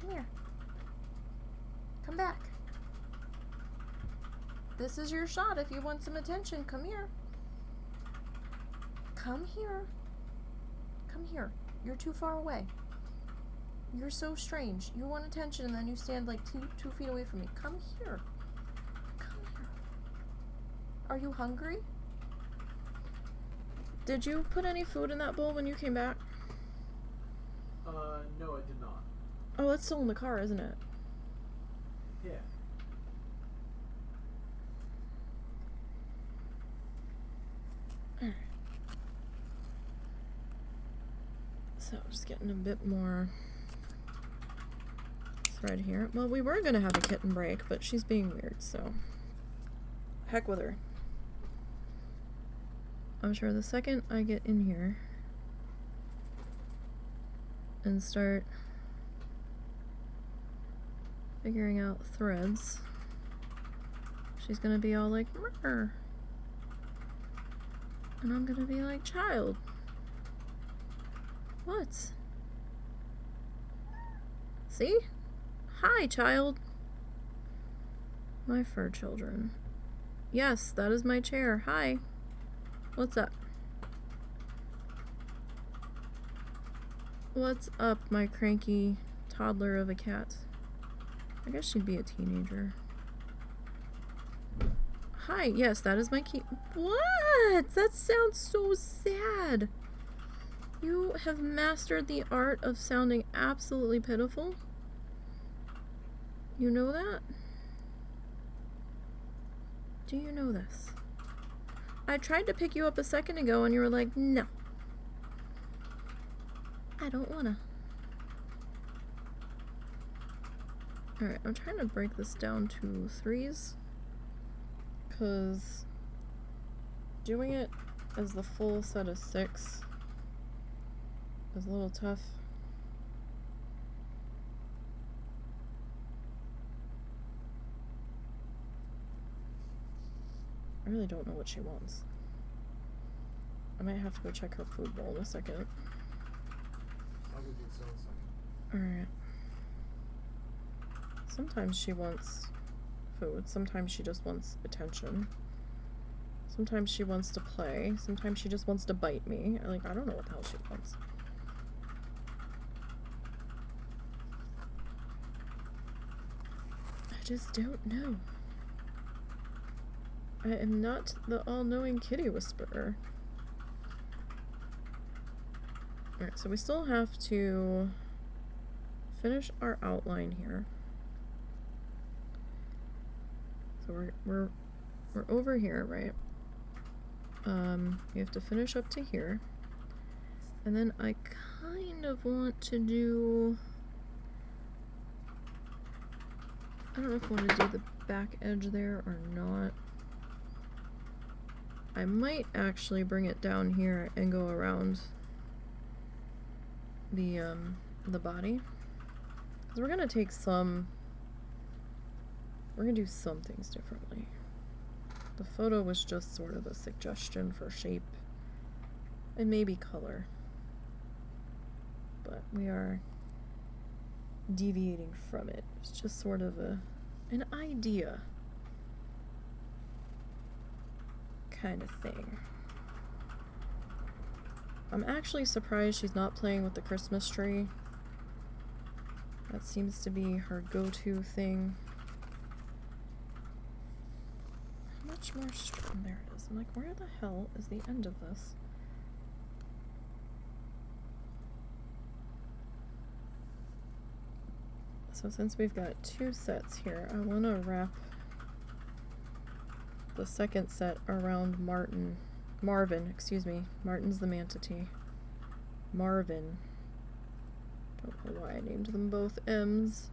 Come here. Come back. This is your shot if you want some attention. Come here. Come here. Come here. You're too far away. You're so strange. You want attention and then you stand like two feet away from me. Come here. Come here. Are you hungry? Did you put any food in that bowl when you came back? No, I did not. Oh, it's still in the car, isn't it? Yeah. Alright. So, just getting a bit more thread here. Well, we were gonna have a kitten break, but she's being weird, so heck with her. I'm sure the second I get in here and start figuring out threads, she's gonna be all like, "Murr." And I'm gonna be like, child, what? See? Hi, child. My fur children. Yes, that is my chair. Hi. What's up? What's up, my cranky toddler of a cat? I guess she'd be a teenager. Hi, yes, that is my key. What? That sounds so sad. You have mastered the art of sounding absolutely pitiful. You know that? Do you know this? I tried to pick you up a second ago and you were like, no. I don't wanna. Alright, I'm trying to break this down to 3s. Because doing it as the full set of 6 is a little tough. I really don't know what she wants. I might have to go check her food bowl in a second. I'll give you a second. Alright. Sometimes she wants food. Sometimes she just wants attention. Sometimes she wants to play. Sometimes she just wants to bite me. I don't know what the hell she wants. I just don't know. I am not the all-knowing kitty whisperer. Alright, so we still have to finish our outline here. So we're over here, right? We have to finish up to here. And then I kind of want to do... I don't know if I want to do the back edge there or not. I might actually bring it down here and go around the body. Because we're gonna take some... We're gonna do some things differently. The photo was just sort of a suggestion for shape and maybe color. But we are deviating from it. It's just sort of an idea kind of thing. I'm actually surprised she's not playing with the Christmas tree. That seems to be her go-to thing. How much more string? There it is. I'm like, where the hell is the end of this? So since we've got 2 sets here, I want to wrap the second set around Marvin, excuse me. Martin's the manatee. Marvin. Don't know why I named them both M's.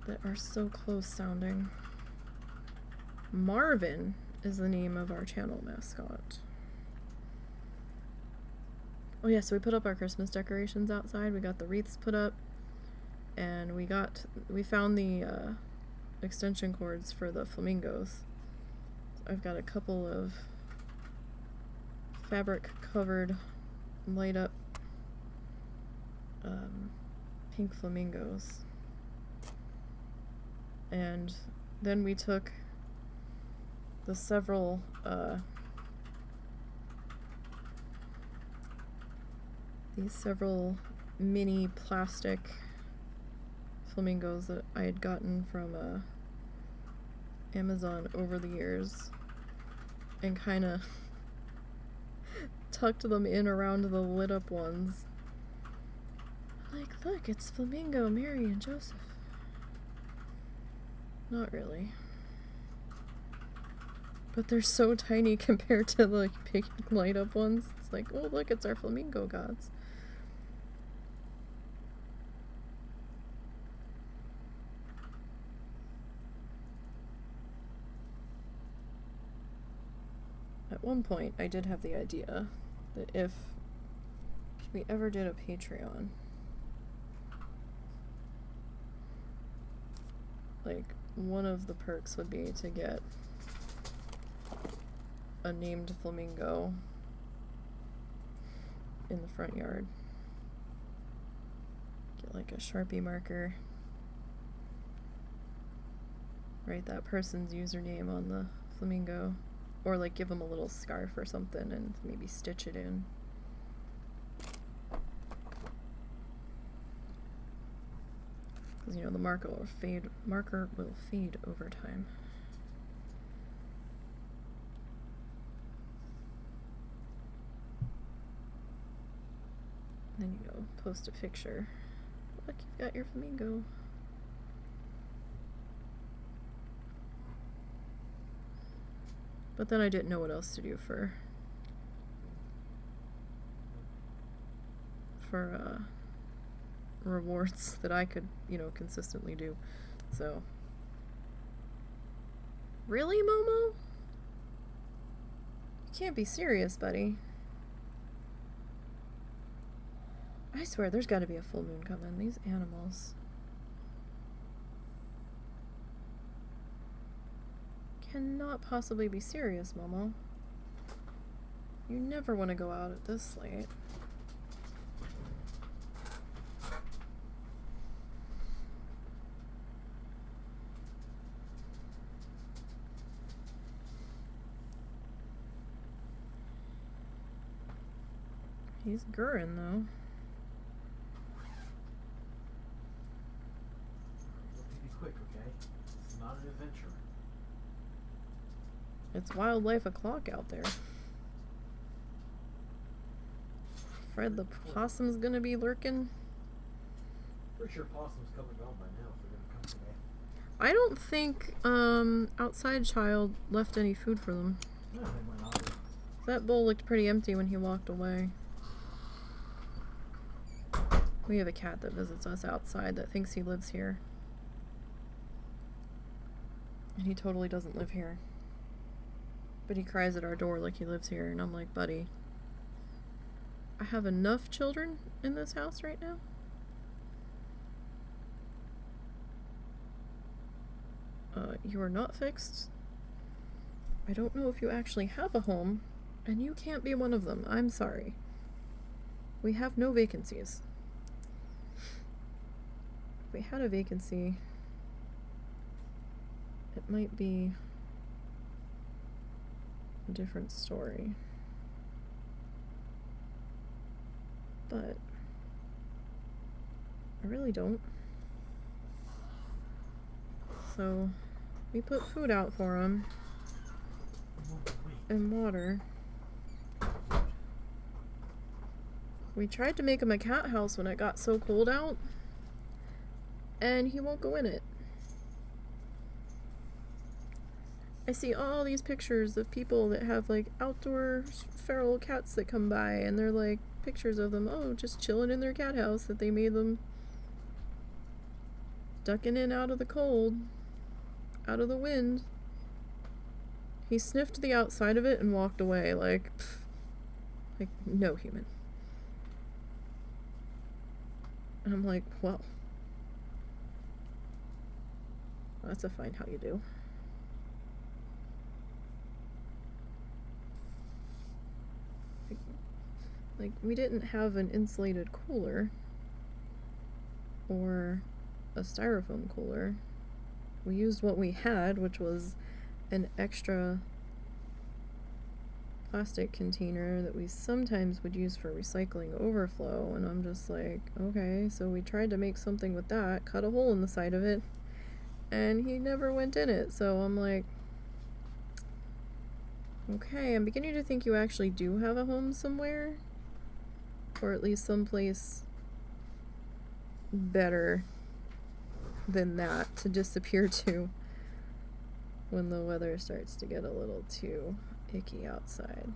That are so close sounding. Marvin is the name of our channel mascot. Oh yeah, so we put up our Christmas decorations outside. We got the wreaths put up, and we found the extension cords for the flamingos. I've got a couple of fabric covered light up pink flamingos. And then we took the several these several mini plastic flamingos that I had gotten from Amazon over the years and kind of tucked them in around the lit up ones. Like, look, it's Flamingo, Mary, and Joseph. Not really. But they're so tiny compared to the big light up ones. It's like, oh look, it's our flamingo gods. At one point, I did have the idea that if we ever did a Patreon, like, one of the perks would be to get a named flamingo in the front yard. Get like a Sharpie marker. Write that person's username on the flamingo. Or like give them a little scarf or something and maybe stitch it in. Because, you know, the marker will fade over time. Then, you know, post a picture. Look, you've got your flamingo. But then I didn't know what else to do for rewards that I could, you know, consistently do. So, really, Momo? You can't be serious, buddy. I swear, there's got to be a full moon coming. These animals cannot possibly be serious, Momo. You never want to go out at this late. He's gurring, though. Be quick, okay? It's not an adventure. It's wildlife o'clock out there. Fred the possum's gonna be lurking. Pretty sure possum's come and gone by now if they're gonna come today. I don't think outside child left any food for them. No, they might not be. That bowl looked pretty empty when he walked away. We have a cat that visits us outside that thinks he lives here. And he totally doesn't live here. But he cries at our door like he lives here, and I'm like, buddy, I have enough children in this house right now. You are not fixed. I don't know if you actually have a home, and you can't be one of them. I'm sorry. We have no vacancies. If we had a vacancy, it might be a different story. But I really don't. So we put food out for him and water. We tried to make him a cat house when it got so cold out, and he won't go in it. I see all these pictures of people that have like outdoor feral cats that come by, and they're like pictures of them, oh, just chilling in their cat house that they made them, ducking in out of the cold, out of the wind. He sniffed the outside of it and walked away like no human. And I'm like, well, that's a fine how you do. Like, we didn't have an insulated cooler or a styrofoam cooler. We used what we had, which was an extra plastic container that we sometimes would use for recycling overflow, and I'm just like, okay, so we tried to make something with that, cut a hole in the side of it, and he never went in it. So I'm like, okay, I'm beginning to think you actually do have a home somewhere, or at least someplace better than that to disappear to when the weather starts to get a little too icky outside.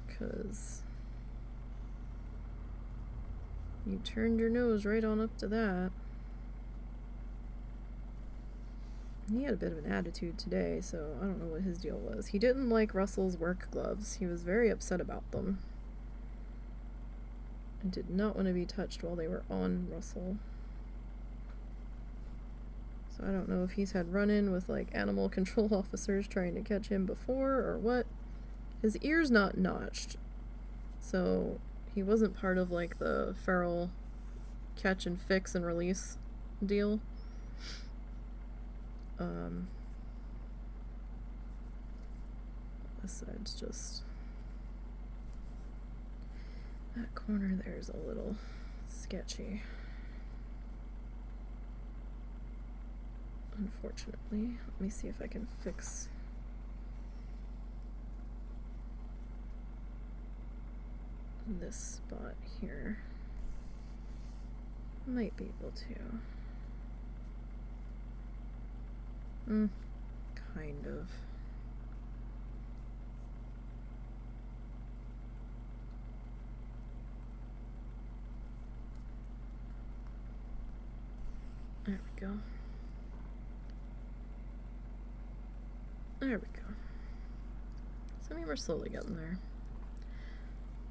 'Cause you turned your nose right on up to that. And he had a bit of an attitude today, so I don't know what his deal was. He didn't like Russell's work gloves. He was very upset about them and did not want to be touched while they were on Russell. So I don't know if he's had run-in with, like, animal control officers trying to catch him before or what. His ear's not notched, so he wasn't part of, like, the feral catch and fix and release deal. This side's just... That corner there's a little sketchy. Unfortunately. Let me see if I can fix... this spot here. Might be able to. Kind of. There we go. There we go. So I mean, we're slowly getting there.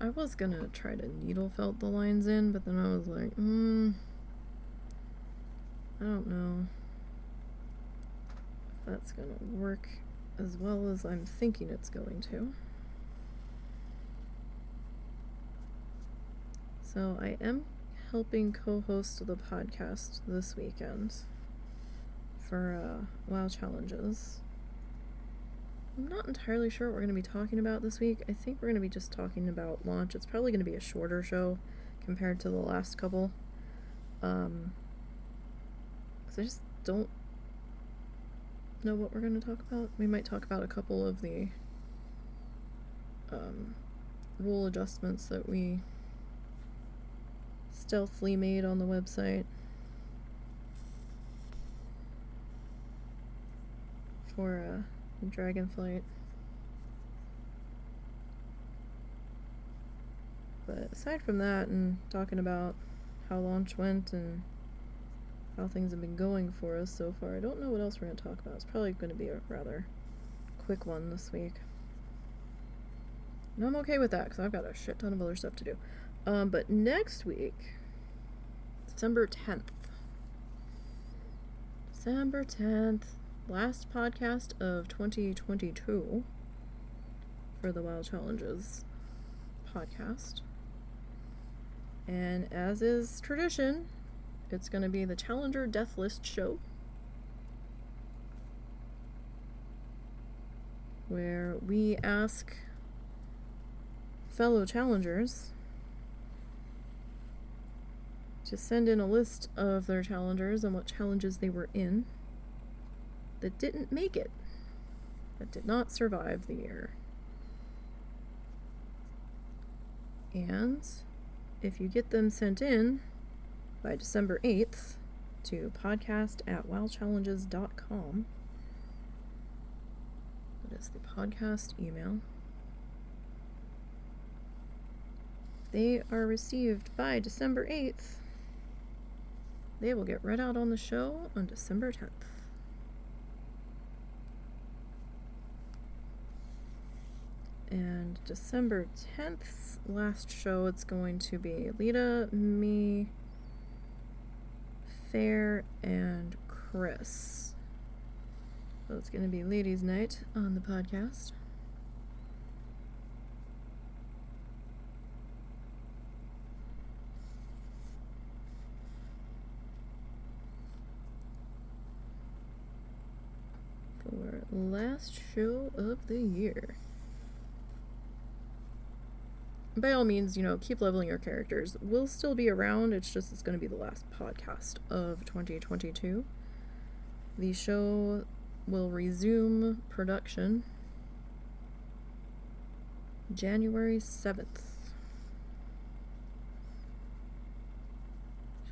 I was gonna try to needle felt the lines in, but then I was like, I don't know if that's gonna work as well as I'm thinking it's going to. So I am helping co-host the podcast this weekend for WoW Challenges. I'm not entirely sure what we're going to be talking about this week. I think we're going to be just talking about launch. It's probably going to be a shorter show compared to the last couple. Because I just don't know what we're going to talk about. We might talk about a couple of the rule adjustments that we stealthily made on the website for Dragonflight. But aside from that, and talking about how launch went and how things have been going for us so far, I don't know what else we're going to talk about. It's probably going to be a rather quick one this week. And I'm okay with that because I've got a shit ton of other stuff to do. But next week, December 10th. December 10th. Last podcast of 2022 for the WoW Challenges podcast. And as is tradition, it's going to be the Challenger Death List show, where we ask fellow challengers to send in a list of their challengers and what challenges they were in that didn't make it, that did not survive the year. And if you get them sent in by December 8th to podcast@wowchallenges.com, that is the podcast email, they are received by December 8th, they will get read out on the show on December 10th. And December 10th's last show, it's going to be Lita, me, Fair, and Chris. So it's going to be ladies' night on the podcast. For last show of the year. By all means, keep leveling your characters. We'll still be around, it's just it's going to be the last podcast of 2022. The show will resume production January 7th.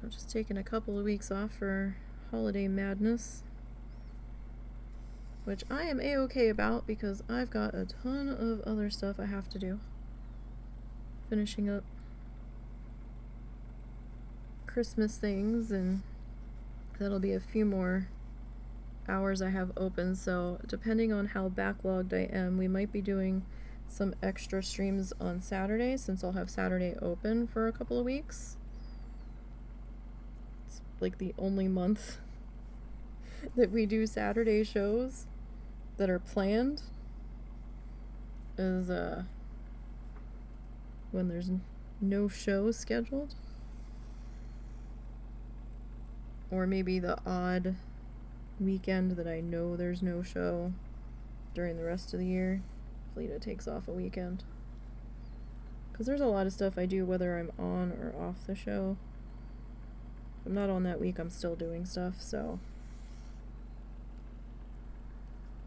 So just taking a couple of weeks off for holiday madness, which I am a-okay about because I've got a ton of other stuff I have to do. Finishing up Christmas things, and that'll be a few more hours I have open, so depending on how backlogged I am, we might be doing some extra streams on Saturday, since I'll have Saturday open for a couple of weeks. It's like the only month that we do Saturday shows that are planned is when there's no show scheduled. Or maybe the odd weekend that I know there's no show during the rest of the year. Felita takes off a weekend. Because there's a lot of stuff I do whether I'm on or off the show. If I'm not on that week, I'm still doing stuff, so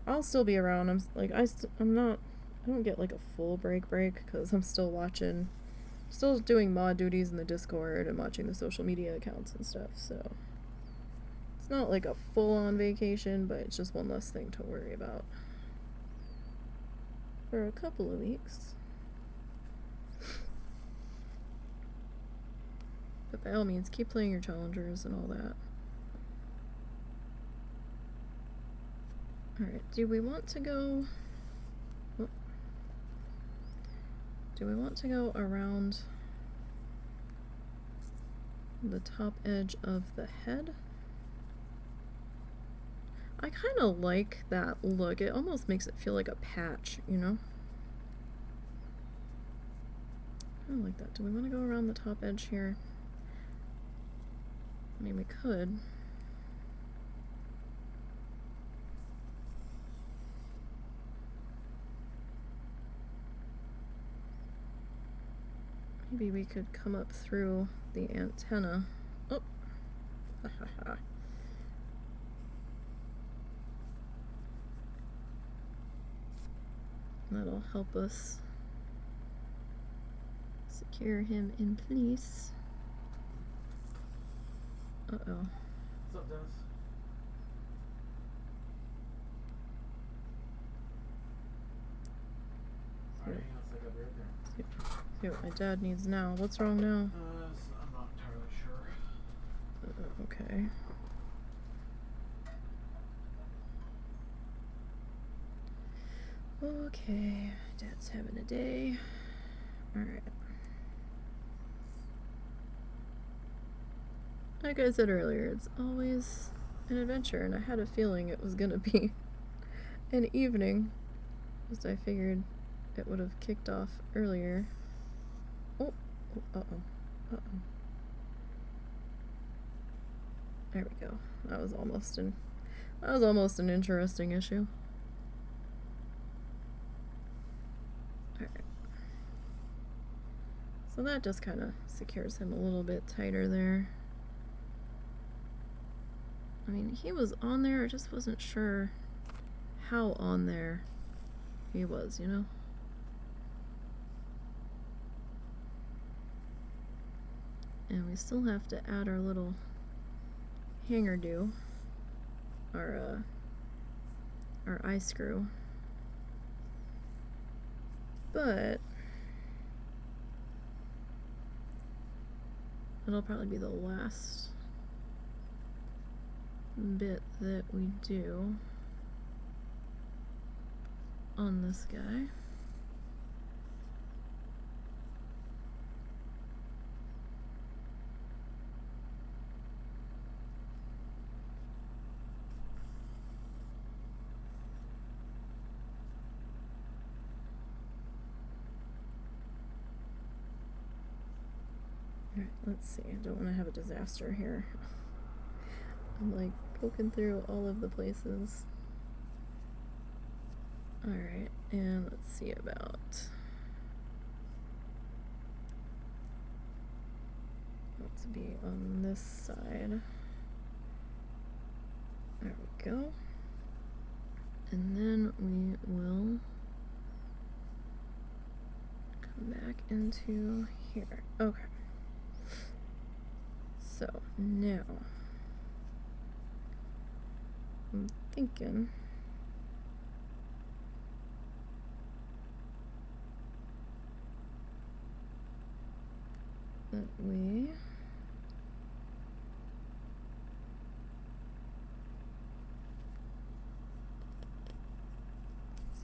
I'll still be around. I'm like, I don't get like a full break because I'm still doing mod duties in the Discord and watching the social media accounts and stuff, so it's not like a full-on vacation, but it's just one less thing to worry about for a couple of weeks. But by all means, keep playing your challengers and all that. Alright, do we want to go around the top edge of the head? I kind of like that look. It almost makes it feel like a patch, you know? I like that. Do we want to go around the top edge here? I mean, we could. Maybe we could come up through the antenna. Oh! That'll help us secure him in place. Uh-oh. What's up, Dennis? Alright, hang on a sec, I'll be right there. See what my dad needs now. What's wrong now? I'm not entirely sure. Okay. Okay, Dad's having a day. Alright. Like I said earlier, it's always an adventure, and I had a feeling it was gonna be an evening. Just I figured it would have kicked off earlier. Oh, uh-oh. There we go. That was almost an interesting issue. Alright. So that just kind of secures him a little bit tighter there. I mean, he was on there, I just wasn't sure how on there he was, you know? And we still have to add our little hanger do, our eye screw. But it'll probably be the last bit that we do on this guy. Alright, let's see. I don't want to have a disaster here. I'm like poking through all of the places. Alright, and let's see about let's be on this side. There we go. And then we will come back into here. Okay. So now I'm thinking that we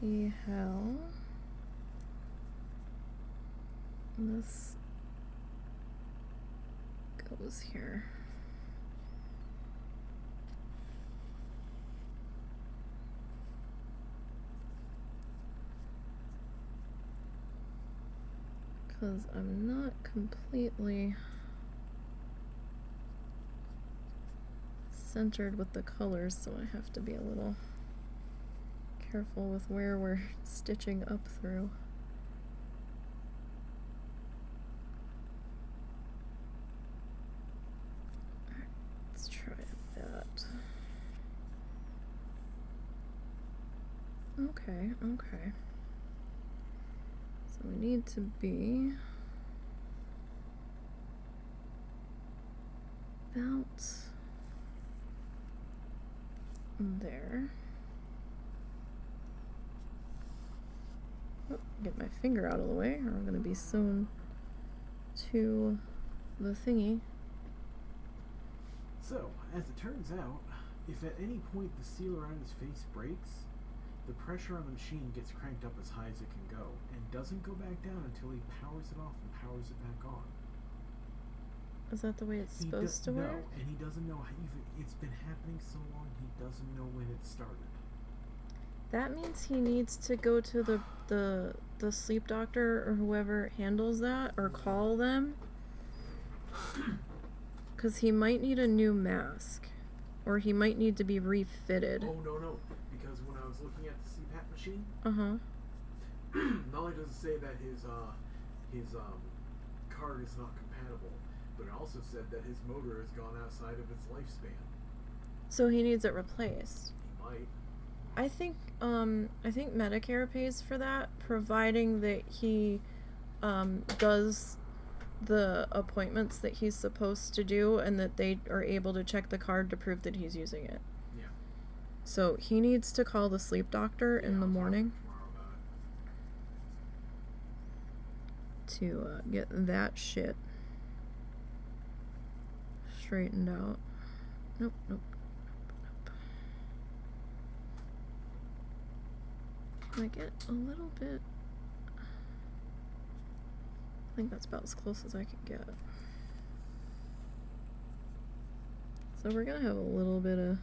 see how this goes here. Because I'm not completely centered with the colors, so I have to be a little careful with where we're stitching up through. Alright, let's try that. Okay, okay. So we need to be about there. Oh, get my finger out of the way, or I'm gonna be sewn to the thingy. So, as it turns out, if at any point the seal around his face breaks, the pressure on the machine gets cranked up as high as it can go, and doesn't go back down until he powers it off and powers it back on. Is that the way it's supposed to work? No, and he doesn't know how, even it's been happening so long, he doesn't know when it started. That means he needs to go to the sleep doctor or whoever handles that, or call them, because he might need a new mask, or he might need to be refitted. Oh, no, because when I was looking at the CPAP machine, uh-huh, not only does it say that his card is not compatible, but it also said that his motor has gone outside of its lifespan. So he needs it replaced. He might. I think Medicare pays for that, providing that he does the appointments that he's supposed to do, and that they are able to check the card to prove that he's using it. Yeah. So he needs to call the sleep doctor in the morning to get that shit straightened out. Nope. I get a little bit. I think that's about as close as I can get. So we're gonna have a little bit of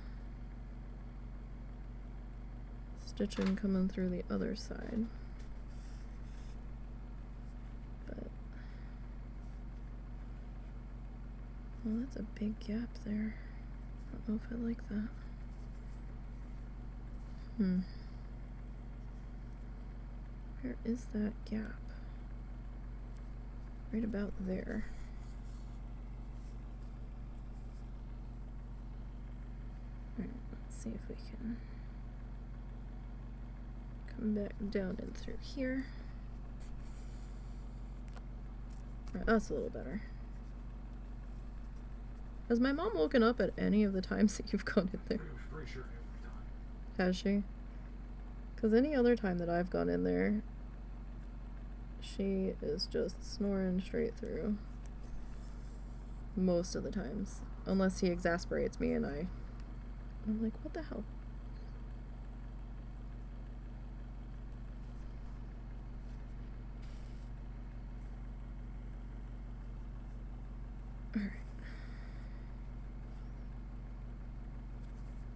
stitching coming through the other side. But, well, that's a big gap there. I don't know if I like that. Where is that gap? Right about there. Alright, let's see if we can come back down in through here. Alright, that's a little better. Has my mom woken up at any of the times that you've gone in there? Pretty sure every time. Has she? Because any other time that I've gone in there, she is just snoring straight through. Most of the times. Unless he exasperates me and I'm like, what the hell? Alright.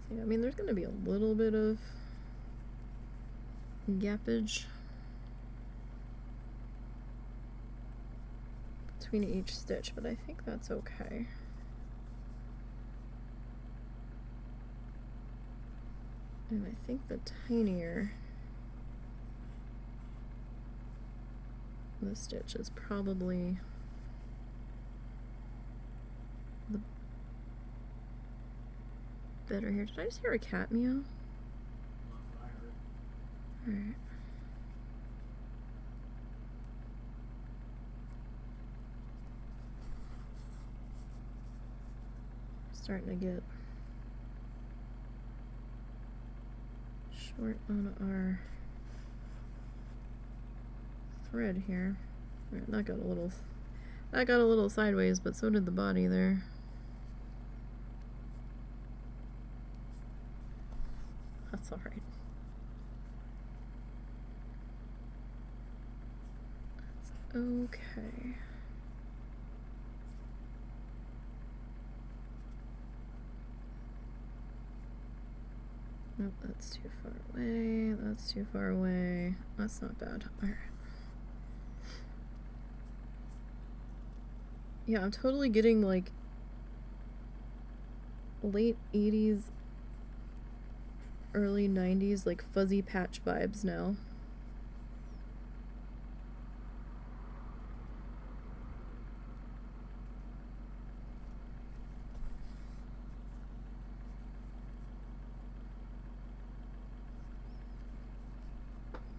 So, yeah, I mean, there's going to be a little bit of gappage between each stitch, but I think that's okay. And I think the tinier the stitch is probably the better here. Did I just hear a cat meow? Alright. Starting to get short on our thread here. Alright, that got a little sideways, but so did the body there. That's alright. That's okay. Nope, that's too far away. That's too far away. That's not bad. Alright. Yeah, I'm totally getting, like, late 80s, early 90s, like, fuzzy patch vibes now.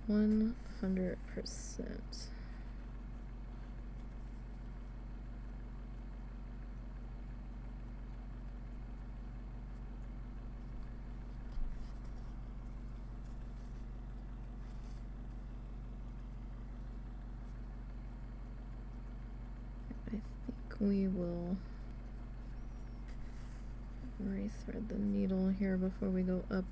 $100%. I think we will rethread the needle here before we go up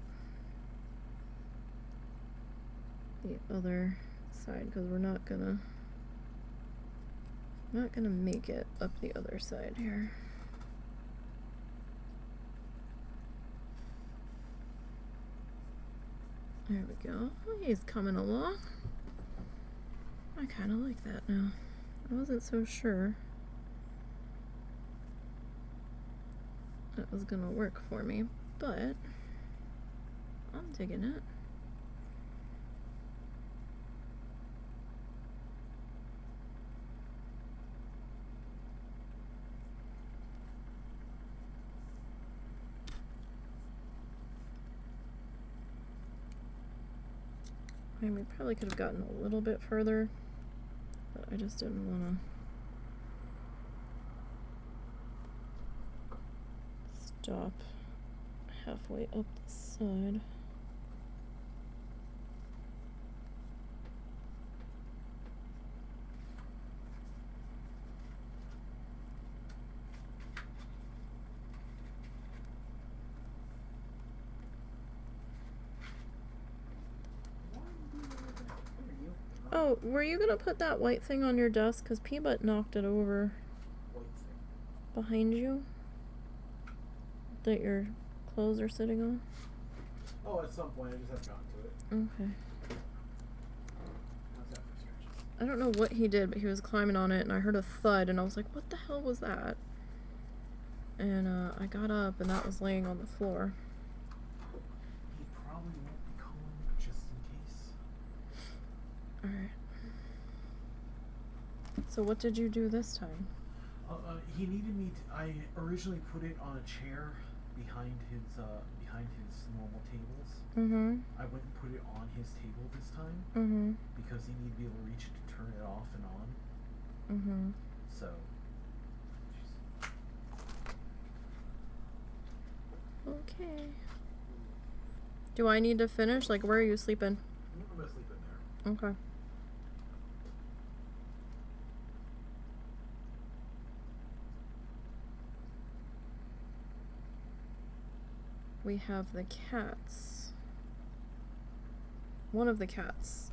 the other side, because we're not gonna make it up the other side here. There we go. He's coming along. I kind of like that now. I wasn't so sure that was gonna work for me, but I'm digging it. I mean, we probably could have gotten a little bit further, but I just didn't want to stop halfway up the side. Oh, were you gonna put that white thing on your desk? Because Peanut knocked it over. White thing. Behind you? That your clothes are sitting on? Oh, at some point. I just haven't gotten to it. Okay. How's that for stretches? I don't know what he did, but he was climbing on it, and I heard a thud, and I was like, what the hell was that? And I got up, and that was laying on the floor. He probably won't be calling just in case. Alright. So what did you do this time? He needed me to, I originally put it on a chair behind his normal tables. Mm-hmm. I went and put it on his table this time. Mm-hmm. Because he needed to be able to reach it to turn it off and on. Mm-hmm. So. Okay. Do I need to finish? Like, where are you sleeping? I'm gonna sleep in there. Okay. We have the cats. One of the cats,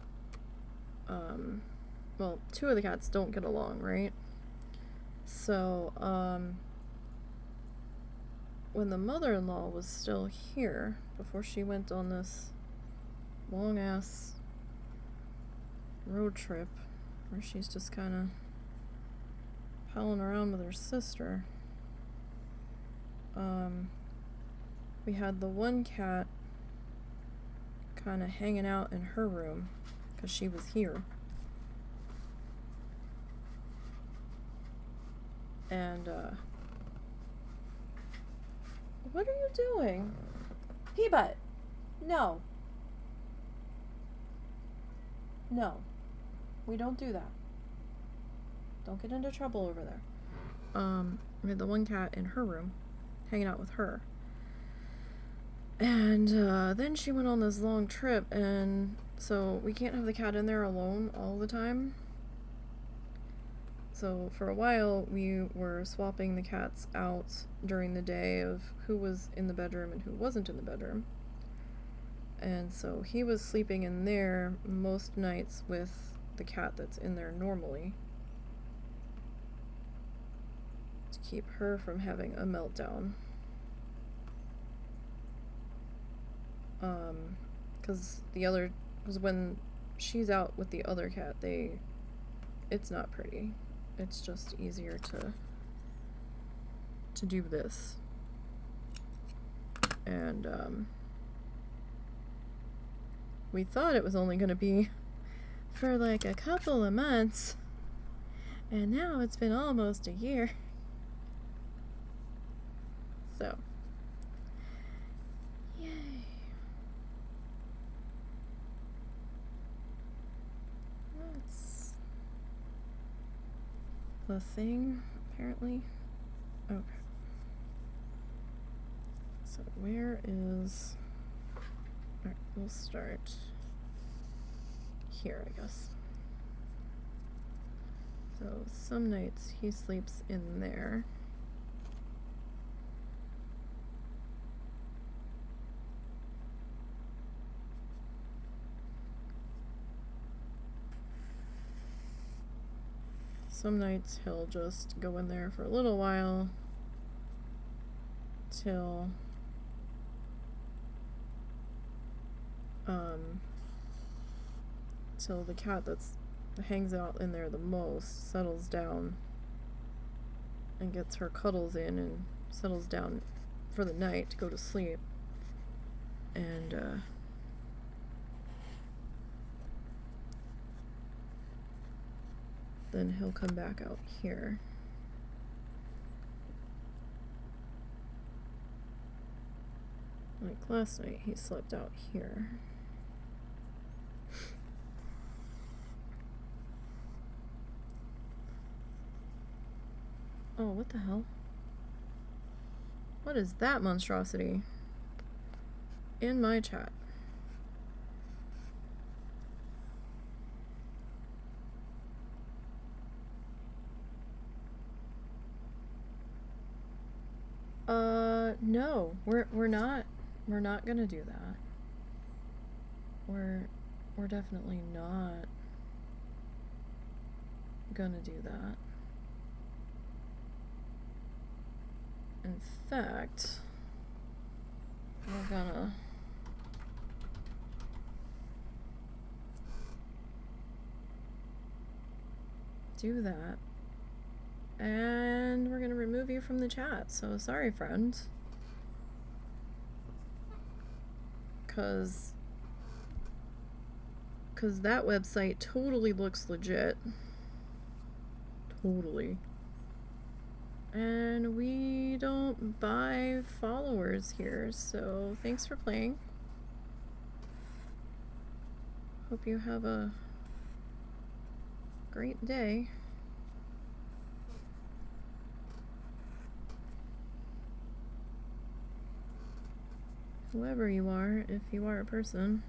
well, two of the cats don't get along, right? So, when the mother-in-law was still here, before she went on this long-ass road trip, where she's just kind of palling around with her sister, we had the one cat kind of hanging out in her room because she was here. And, what are you doing? Peanut! No. No. We don't do that. Don't get into trouble over there. We had the one cat in her room, hanging out with her. And then she went on this long trip, and so we can't have the cat in there alone all the time. So for a while, we were swapping the cats out during the day of who was in the bedroom and who wasn't in the bedroom. And so he was sleeping in there most nights with the cat that's in there normally, to keep her from having a meltdown. Because when she's out with the other cat, it's not pretty. It's just easier to to do this. And we thought it was only going to be for like a couple of months, and now it's been almost a year. So, yay. That's the thing, apparently. Okay. So where is... Alright, we'll start here, I guess. So some nights he sleeps in there. Some nights he'll just go in there for a little while till till the cat that hangs out in there the most settles down and gets her cuddles in and settles down for the night to go to sleep. And then he'll come back out here. Like last night, he slept out here. Oh, what the hell? What is that monstrosity in my chat? No, we're not gonna do that. We're definitely not gonna do that. In fact, we're gonna do that, and we're gonna remove you from the chat. So sorry, friend, cause that website totally looks legit, totally. And we don't buy followers here, so thanks for playing. Hope you have a great day. Whoever you are, if you are a person.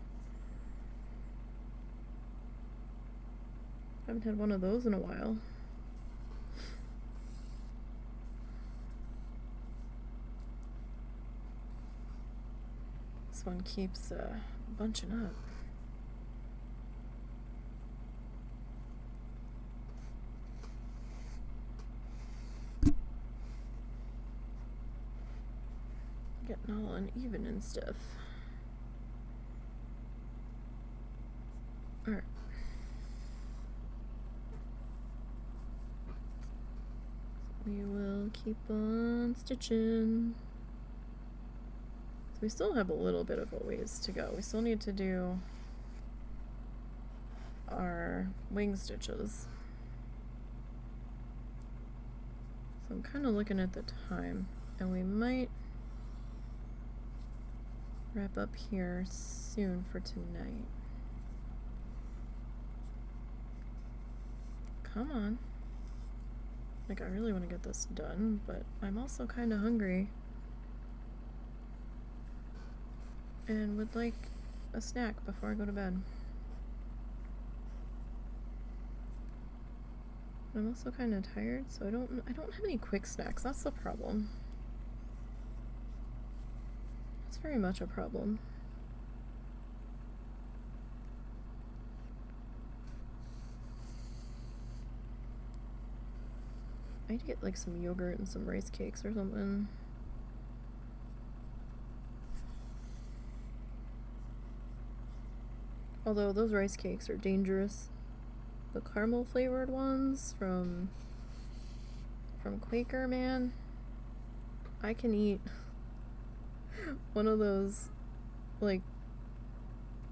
Haven't had one of those in a while. This one keeps bunching up. Getting all uneven and stuff. Alright. We will keep on stitching. So we still have a little bit of a ways to go. We still need to do our wing stitches. So I'm kind of looking at the time, and we might wrap up here soon for tonight. Come on. Like, I really want to get this done, but I'm also kind of hungry. And would like a snack before I go to bed. I'm also kind of tired, so I don't have any quick snacks. That's the problem. It's very much a problem. I need to get like some yogurt and some rice cakes or something. Although those rice cakes are dangerous. The caramel flavored ones from Quaker, man. I can eat one of those, like,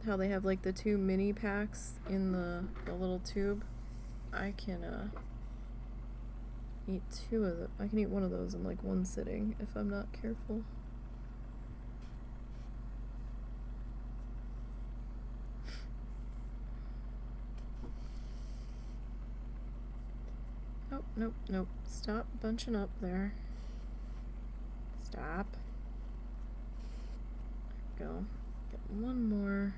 how they have, like, the 2 mini packs in the little tube. I can, eat 2 of them. I can eat one of those in, like, one sitting if I'm not careful. Nope, nope, nope. Stop bunching up there. Stop. There we go. Get one more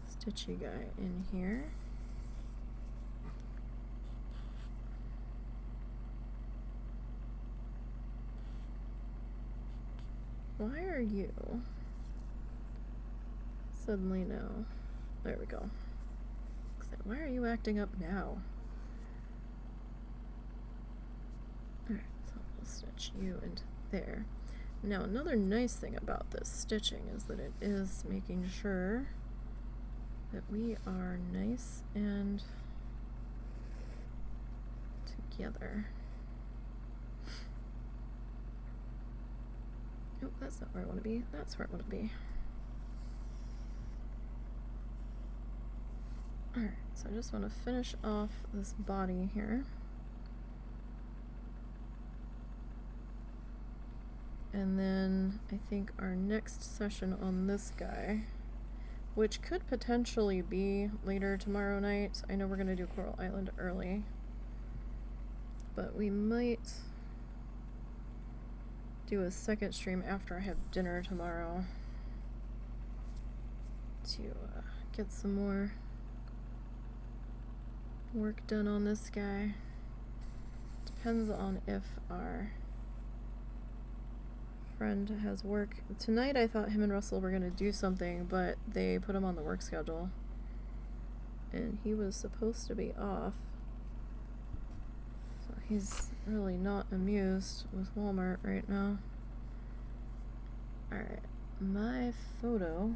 stitchy guy in here. Why are you suddenly now? There we go. Why are you acting up now? Alright, so we'll stitch you into there. Now, another nice thing about this stitching is that it is making sure that we are nice and together. Oh, that's not where I want to be. That's where I want to be. Alright, so I just want to finish off this body here. And then I think our next session on this guy, which could potentially be later tomorrow night. I know we're going to do Coral Island early, but we might do a second stream after I have dinner tomorrow to get some more work done on this guy. Depends on if our friend has work. Tonight I thought him and Russell were going to do something, but they put him on the work schedule. And he was supposed to be off. So he's really not amused with Walmart right now. Alright, my photo,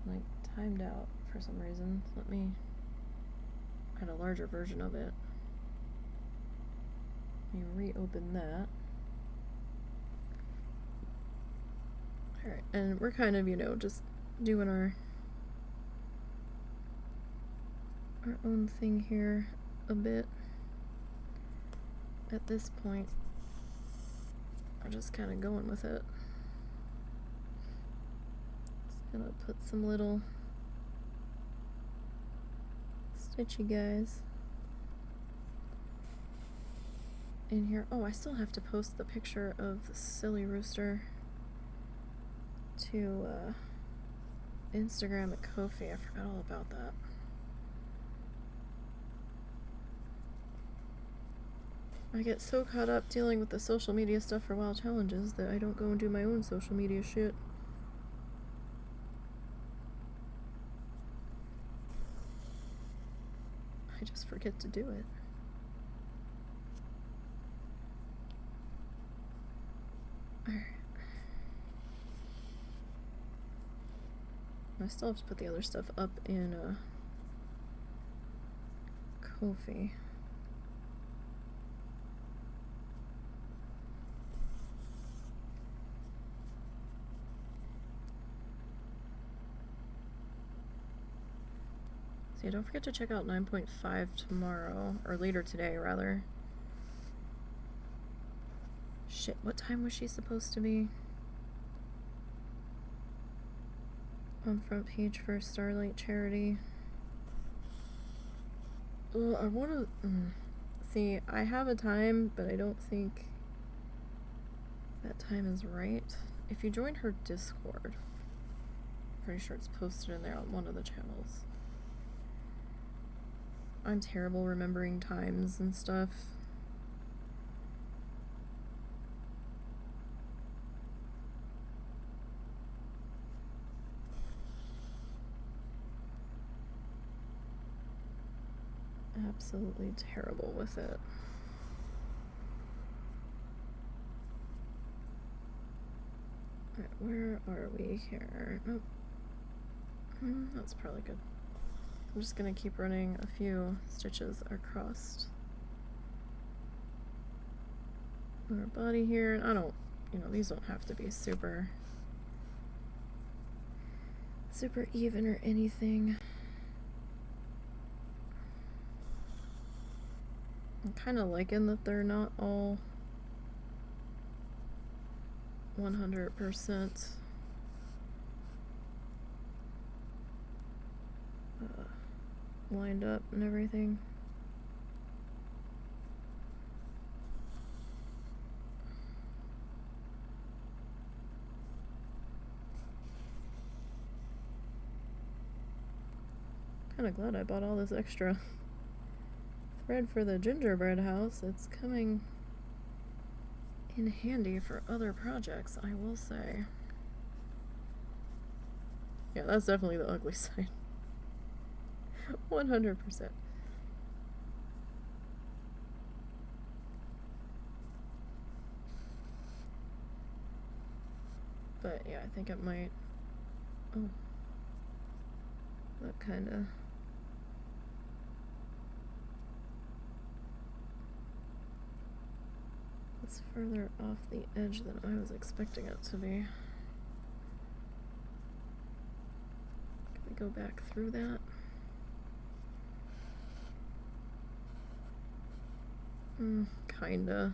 like, timed out for some reason. Let me add a larger version of it. Let me reopen that. Alright, and we're kind of, you know, just doing our own thing here a bit at this point. I'm just kind of going with it. Just gonna put some little stitchy guys in here. Oh, I still have to post the picture of the silly rooster to Instagram at Kofi. I forgot all about that. I get so caught up dealing with the social media stuff for Wild Challenges that I don't go and do my own social media shit. I just forget to do it. Alright. I still have to put the other stuff up in Kofi. So yeah, don't forget to check out 9.5 tomorrow, or later today, rather. Shit, what time was she supposed to be on front page for Starlight Charity? I want to see, I have a time, but I don't think that time is right. If you join her Discord, I'm pretty sure it's posted in there on one of the channels. I'm terrible remembering times and stuff. Absolutely terrible with it. Alright, where are we here? Nope. That's probably good. I'm just gonna keep running a few stitches across our body here. And I don't, you know, these don't have to be super even or anything. I'm kind of liking that they're not all 100% lined up and everything. Kind of glad I bought all this extra thread for the gingerbread house. It's coming in handy for other projects, I will say. Yeah, that's definitely the ugly side. 100%. But yeah, I think it might. Oh. That kind of. It's further off the edge than I was expecting it to be. Can we go back through that? Kinda.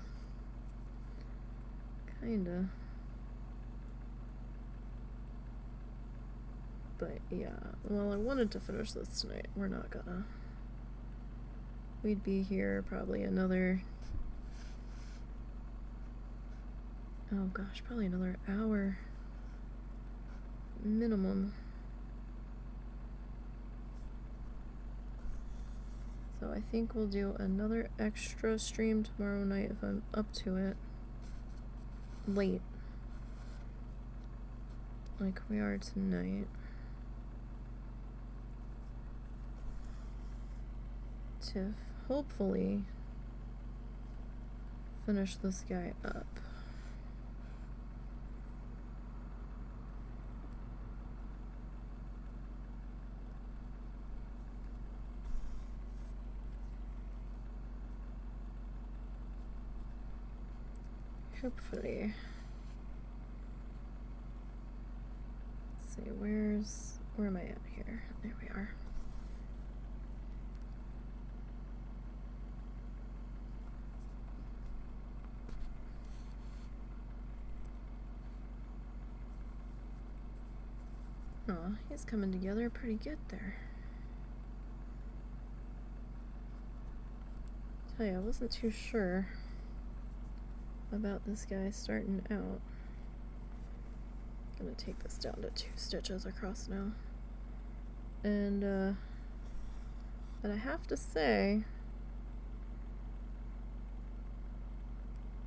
But yeah, well, I wanted to finish this tonight. We're not gonna. We'd be here probably another. Oh gosh, probably another hour minimum. So I think we'll do another extra stream tomorrow night if I'm up to it. Late. Like we are tonight. To hopefully finish this guy up. Hopefully. Let's see, where am I at here? There we are. Aw, he's coming together pretty good there. Tell you, I wasn't too sure about this guy starting out. Gonna take this down to 2 stitches across now. And, but I have to say,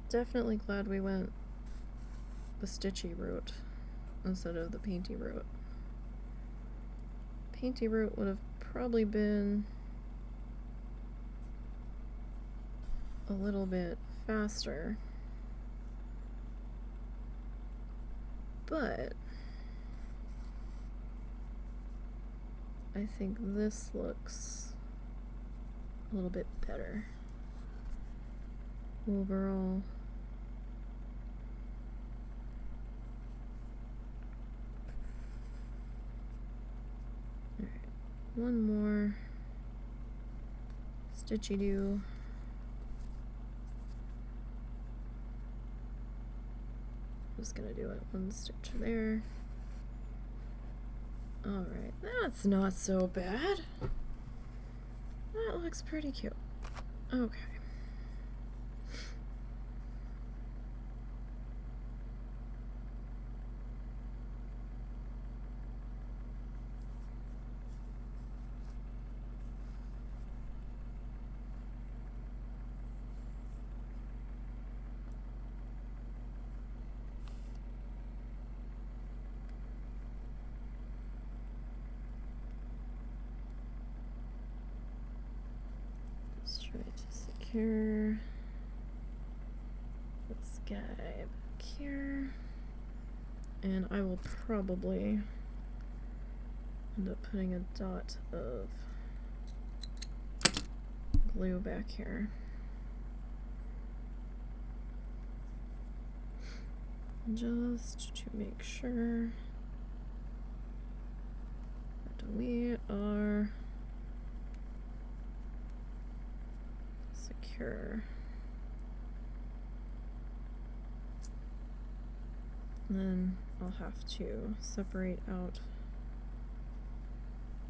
definitely glad we went the stitchy route instead of the painty route. Painty route would have probably been a little bit faster, but I think this looks a little bit better overall. Alright, one more stitchy do. Just gonna do it 1 stitch there. Alright, that's not so bad. That looks pretty cute. Okay. Try to secure this guy back here, and I will probably end up putting a dot of glue back here. just to make sure that we are secure. And then I'll have to separate out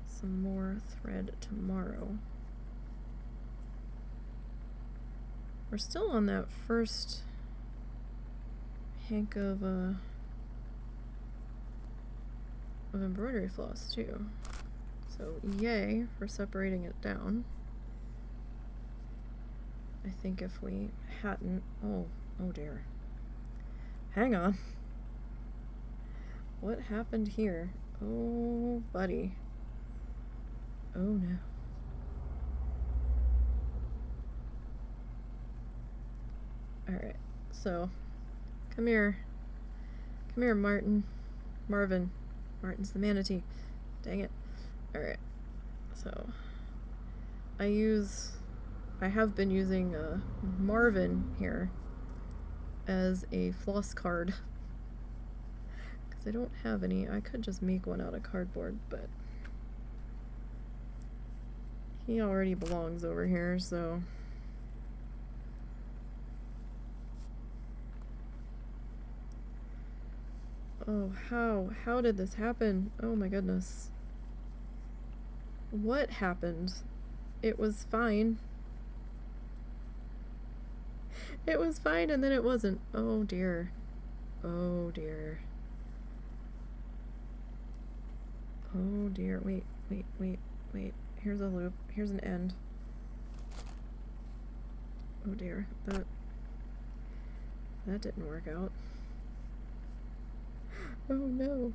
some more thread tomorrow. We're still on that first hank of embroidery floss too. So yay for separating it down. I think if we hadn't, oh dear. Hang on. What happened here? Oh, buddy. Oh no. Alright, so come here. Come here, Martin. Marvin. Martin's the manatee. Dang it. Alright. So I have been using Marvin here as a floss card. Because I don't have any. I could just make one out of cardboard, but he already belongs over here, so oh, how did this happen? Oh my goodness. What happened? It was fine. It was fine and then it wasn't. Oh dear. Oh dear. Oh dear. Wait. Here's a loop. Here's an end. Oh dear. That didn't work out. Oh no.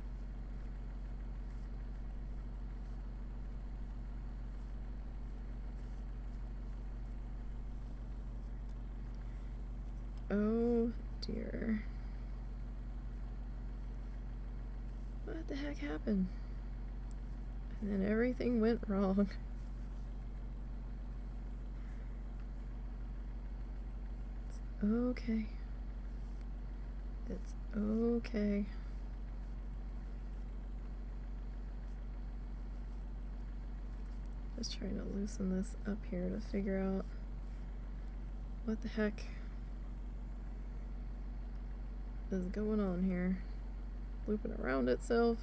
Oh dear. What the heck happened? And then everything went wrong. It's okay. It's okay. Just trying to loosen this up here to figure out what the heck is going on here. Looping around itself.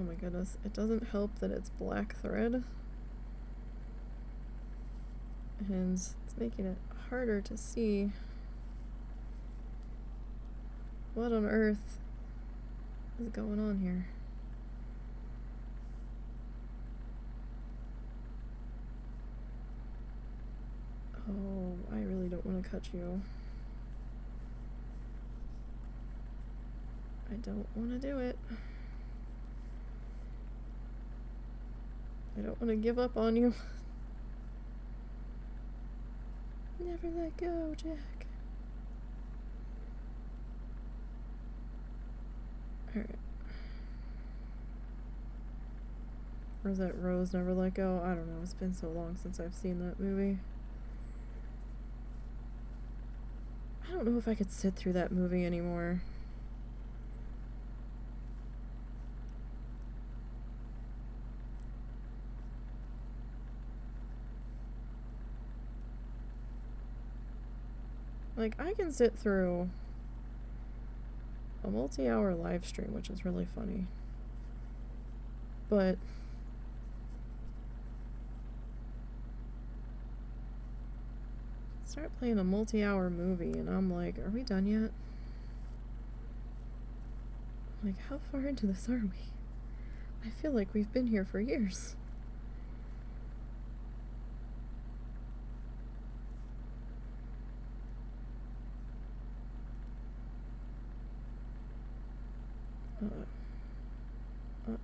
Oh my goodness, it doesn't help that it's black thread. And it's making it harder to see what on earth is going on here. Oh, I really don't want to cut you. I don't want to do it. I don't want to give up on you. Never let go, Jack. Alright. Or is that Rose Never Let Go? I don't know. It's been so long since I've seen that movie. I don't know if I could sit through that movie anymore. Like, I can sit through a multi-hour live stream, which is really funny. But start playing a multi-hour movie and I'm like, are we done yet? Like, how far into this are we? I feel like we've been here for years. Uh-oh.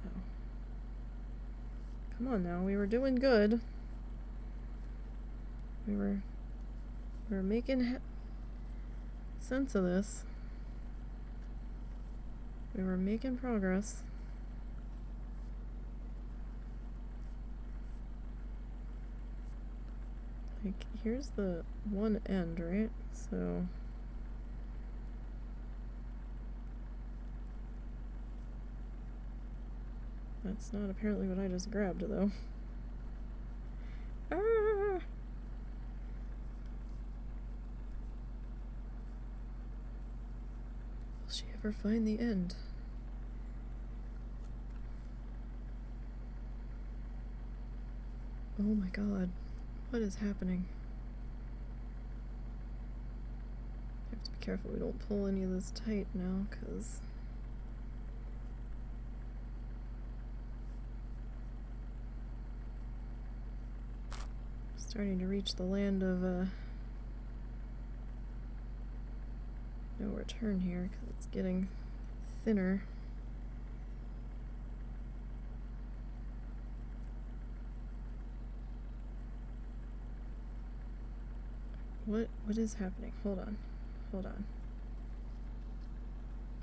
Come on now, we were doing good. We were making sense of this. We were making progress. Like, here's the one end, right? So that's not apparently what I just grabbed, though. Ah! Will she ever find the end? Oh my god. What is happening? I have to be careful we don't pull any of this tight now, because starting to reach the land of no return here, because it's getting thinner. What is happening? Hold on. Hold on.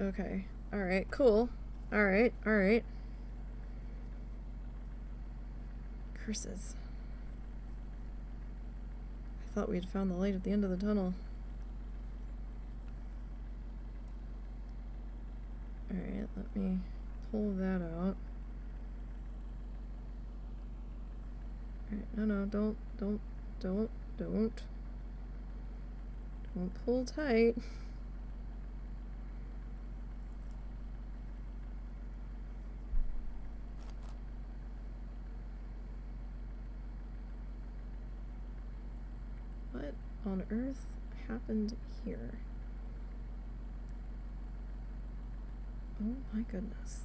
Okay. Alright, cool. Alright, alright. Curses. I thought we'd found the light at the end of the tunnel. Alright, let me pull that out. Alright, no, don't pull tight. What on earth happened here? Oh my goodness.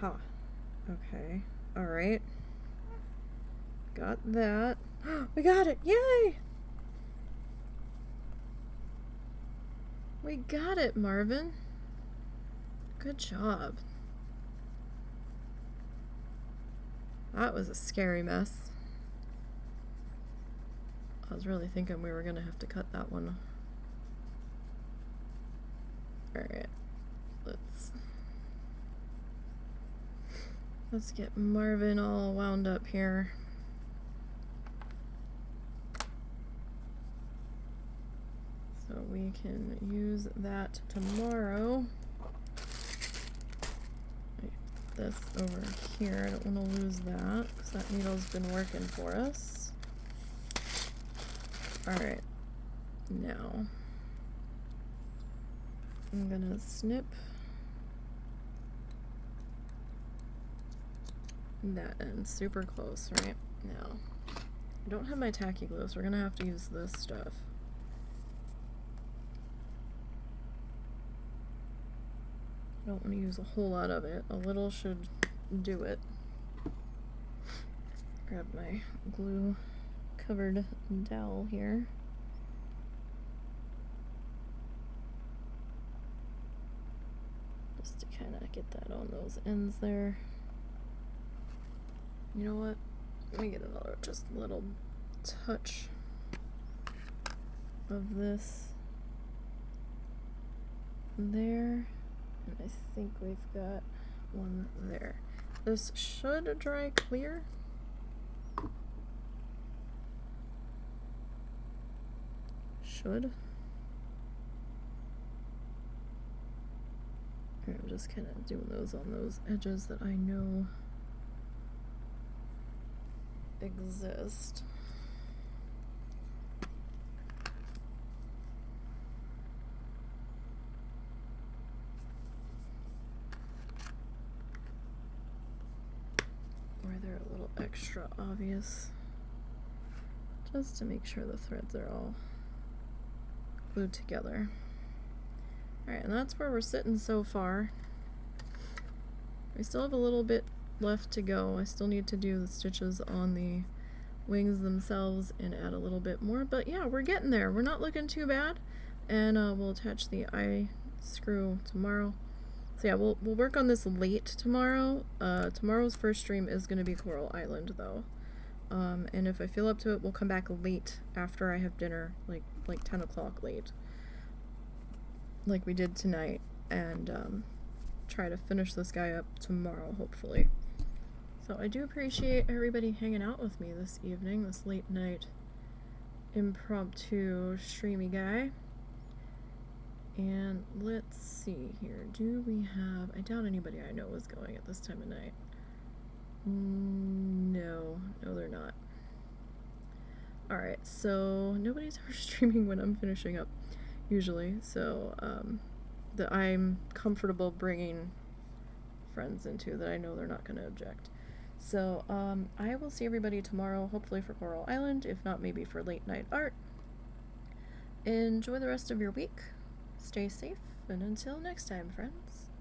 Ha. Okay. Alright. Got that. We got it! Yay! We got it, Marvin. Good job. That was a scary mess. I was really thinking we were gonna have to cut that one. Alright. Let's get Marvin all wound up here. So we can use that tomorrow. Put this over here. I don't want to lose that because that needle's been working for us. Alright. Now I'm gonna snip that end super close right now. I don't have my tacky glue, so we're gonna have to use this stuff. I don't want to use a whole lot of it. A little should do it. Grab my glue covered dowel here. Just to kind of get that on those ends there. You know what? Let me get another just little touch of this there. And I think we've got one there. This should dry clear. Should. I'm just kind of doing those on those edges that I know exist. Where they're a little extra obvious, just to make sure the threads are all glued together. Alright, and that's where we're sitting so far. We still have a little bit left to go. I still need to do the stitches on the wings themselves and add a little bit more, but yeah, we're getting there. We're not looking too bad, and we'll attach the eye screw tomorrow. So yeah, we'll work on this late tomorrow. Tomorrow's first stream is going to be Coral Island though, and if I feel up to it, we'll come back late after I have dinner, like 10 o'clock late, like we did tonight, and try to finish this guy up tomorrow, hopefully. So I do appreciate everybody hanging out with me this evening, this late night impromptu streamy guy. And let's see here. Do we have... I doubt anybody I know is going at this time of night. No, they're not. Alright, so nobody's ever streaming when I'm finishing up, usually. So, that I'm comfortable bringing friends into that I know they're not going to object. So, I will see everybody tomorrow, hopefully for Coral Island, if not maybe for late night art. Enjoy the rest of your week. Stay safe, and until next time, friends.